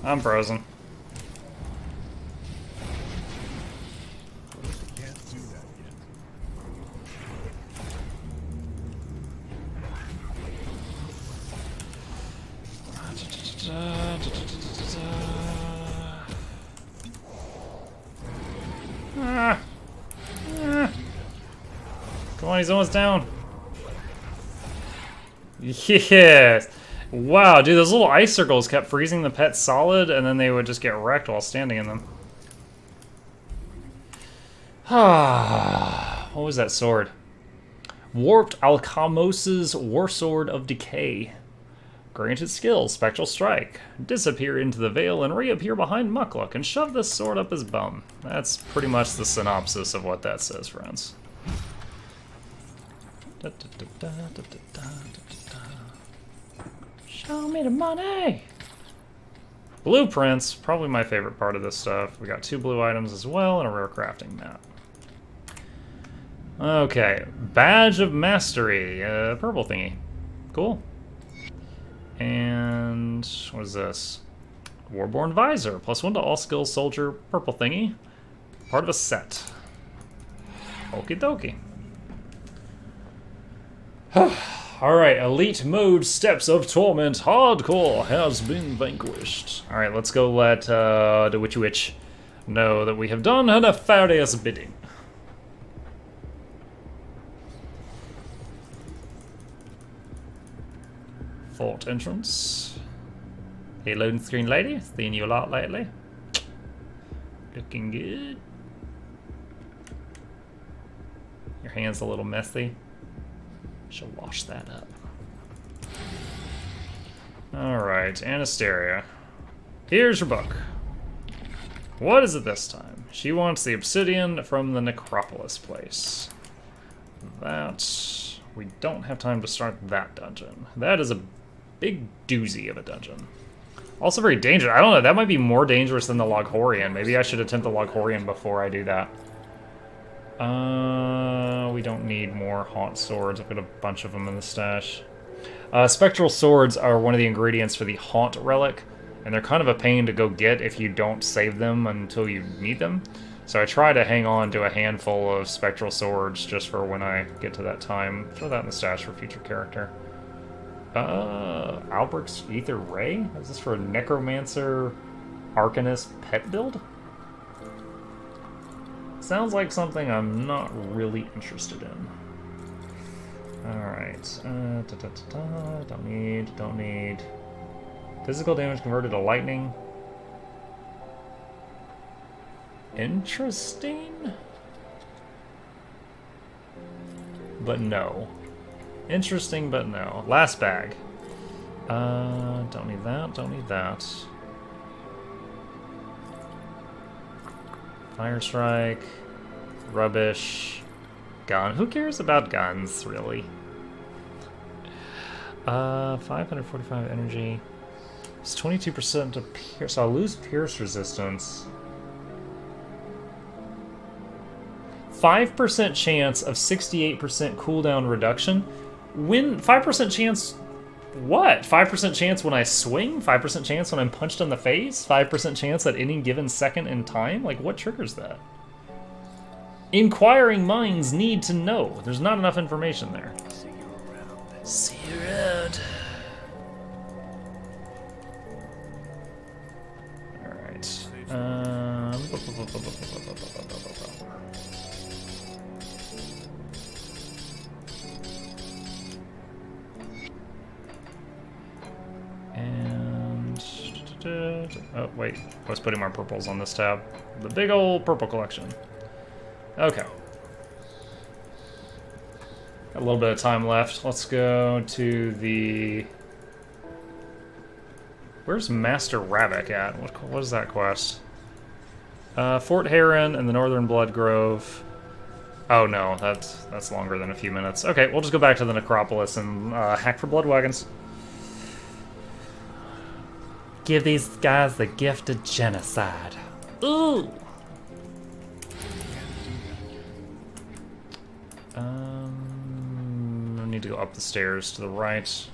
I'm frozen. Can't do that yet. Come on, he's almost down. Yes! Wow, dude, those little ice circles kept freezing the pets solid, and then they would just get wrecked while standing in them. What was that sword? Warped Alcamos's War Sword of Decay. Granted skill, Spectral Strike. Disappear into the veil and reappear behind Muckluck and shove this sword up his bum. That's pretty much the synopsis of what that says, friends. Show me the money. Blueprints, probably my favorite part of this stuff. We got 2 blue items as well and a rare crafting map. Okay, Badge of Mastery, purple thingy. Cool. And what is this? Warborn Visor, +1 to all skills soldier, purple thingy. Part of a set. Okie dokie. Alright, Elite Mode Steps of Torment Hardcore has been vanquished. Alright, let's go let the Witchy Witch know that we have done her nefarious bidding. Fort entrance. Hey, loading screen lady. Seen you a lot lately. Looking good. Your hand's a little messy. She'll wash that up. Alright, Anastasia. Here's your book. What is it this time? She wants the obsidian from the Necropolis place. That... we don't have time to start that dungeon. That is a big doozy of a dungeon. Also very dangerous. I don't know, that might be more dangerous than the Loghorian. Maybe I should attempt the Loghorian before I do that. We don't need more Haunt Swords. I've got a bunch of them in the stash. Spectral Swords are one of the ingredients for the Haunt Relic, and they're kind of a pain to go get if you don't save them until you need them. So I try to hang on to a handful of Spectral Swords just for when I get to that time. Throw that in the stash for future character. Albert's Ether Ray? Is this for a Necromancer Arcanist pet build? Sounds like something I'm not really interested in. Alright. Don't need. Physical damage converted to lightning. Interesting? But no. Interesting, but no. Last bag. Don't need that. Fire Strike. Rubbish. Gun. Who cares about guns, really? 545 energy. It's 22% to pierce. So I'll lose pierce resistance. 5% chance of 68% cooldown reduction. When 5% chance, what? 5% chance when I swing? 5% chance when I'm punched in the face? 5% chance at any given second in time? Like, what triggers that? Inquiring minds need to know. There's not enough information there. See you around. Alright. And... oh, wait. I was putting my purples on this tab. The big old purple collection. Okay. Got a little bit of time left. Let's go to the... Where's Master Ravik at? What is that quest? Fort Heron and the Northern Blood Grove. Oh no, that's longer than a few minutes. Okay, we'll just go back to the Necropolis and hack for blood wagons. Give these guys the gift of genocide. Ooh! I need to go up the stairs to the right.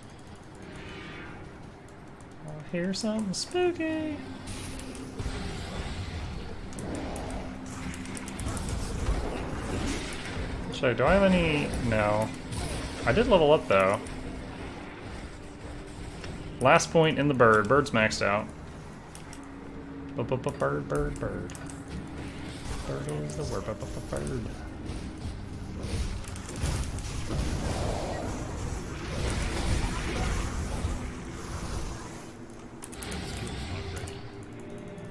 I hear something spooky. Check, do I have any? No. I did level up though. Last point in the bird. Bird's maxed out. Bird. Bird is the word. Bird.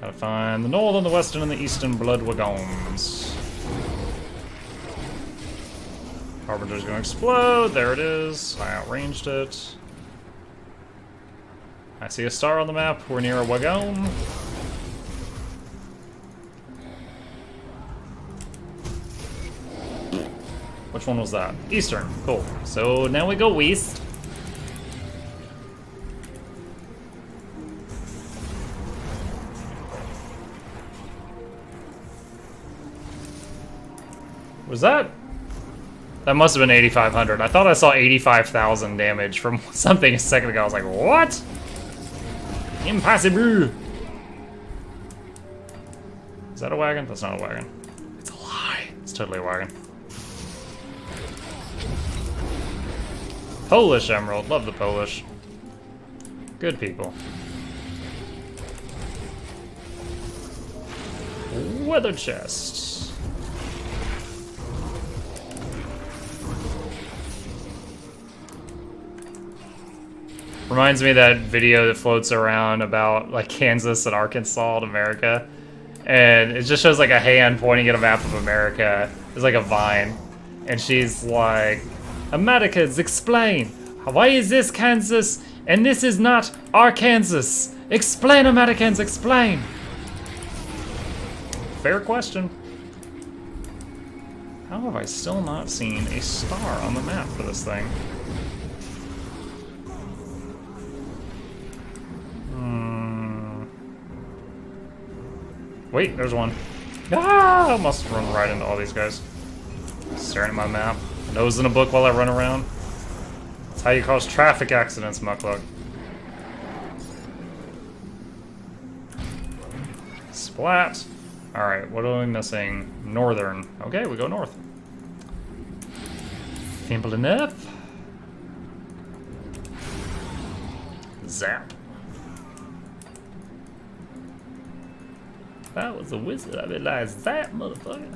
Gotta find the northern, the western, and the eastern blood wagons. Harbinger's gonna explode. There it is. I outranged it. I see a star on the map. We're near a wagon. Which one was that? Eastern. Cool. So now we go west. Was that? That must have been 8,500. I thought I saw 85,000 damage from something a second ago. I was like, what? Impossible. Is that a wagon? That's not a wagon. It's a lie. It's totally a wagon. Polish emerald. Love the Polish. Good people. Weather chests. Reminds me of that video that floats around about like Kansas and Arkansas and America. And it just shows like a hand pointing at a map of America. It's like a vine. And she's like, Americans, explain. Why is this Kansas and this is not Arkansas? Explain, Americans, explain. Fair question. How have I still not seen a star on the map for this thing? Wait, there's one. Ah! I almost run right into all these guys. Staring at my map. Nose in a book while I run around. That's how you cause traffic accidents, Muckluck. Splat. Alright, what are we missing? Northern. Okay, we go north. Simple enough. Zap. That was a wizard. I realized that, motherfucker.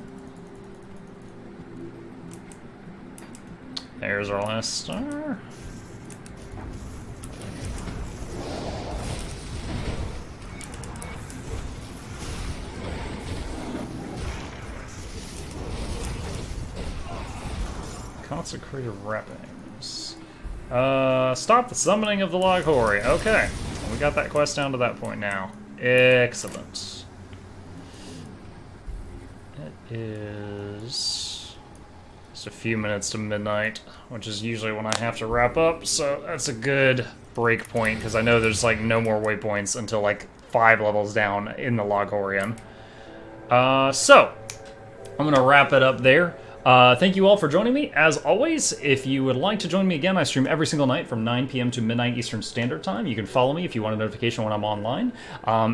There's our last star. Consecrated wrappings. Stop the summoning of the Loghori. Okay. We got that quest down to that point now. Excellent. It is just a few minutes to midnight, which is usually when I have to wrap up, so that's a good break point, because I know there's like no more waypoints until like 5 levels down in the Loghorian. So, I'm gonna wrap it up there. Thank you all for joining me. As always, if you would like to join me again, I stream every single night from 9 p.m. to midnight Eastern Standard Time. You can follow me if you want a notification when I'm online.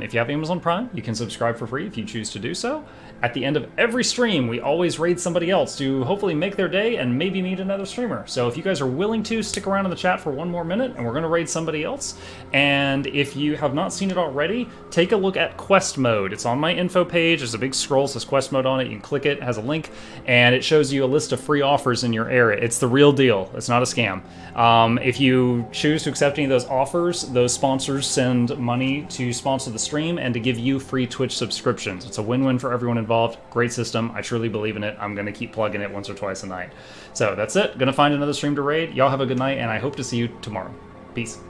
If you have Amazon Prime, you can subscribe for free if you choose to do so. At the end of every stream, we always raid somebody else to hopefully make their day and maybe meet another streamer. So if you guys are willing to, stick around in the chat for 1 more minute and we're going to raid somebody else. And if you have not seen it already, take a look at Quest Mode. It's on my info page. There's a big scroll that says Quest Mode on it. You can click it. It has a link and it shows you a list of free offers in your area. It's the real deal. It's not a scam. If you choose to accept any of those offers, those sponsors send money to sponsor the stream and to give you free Twitch subscriptions. It's a win-win for everyone involved. Great system. I truly believe in it. I'm going to keep plugging it once or twice a night. So that's it. Gonna find another stream to raid. Y'all have a good night, and I hope to see you tomorrow. Peace.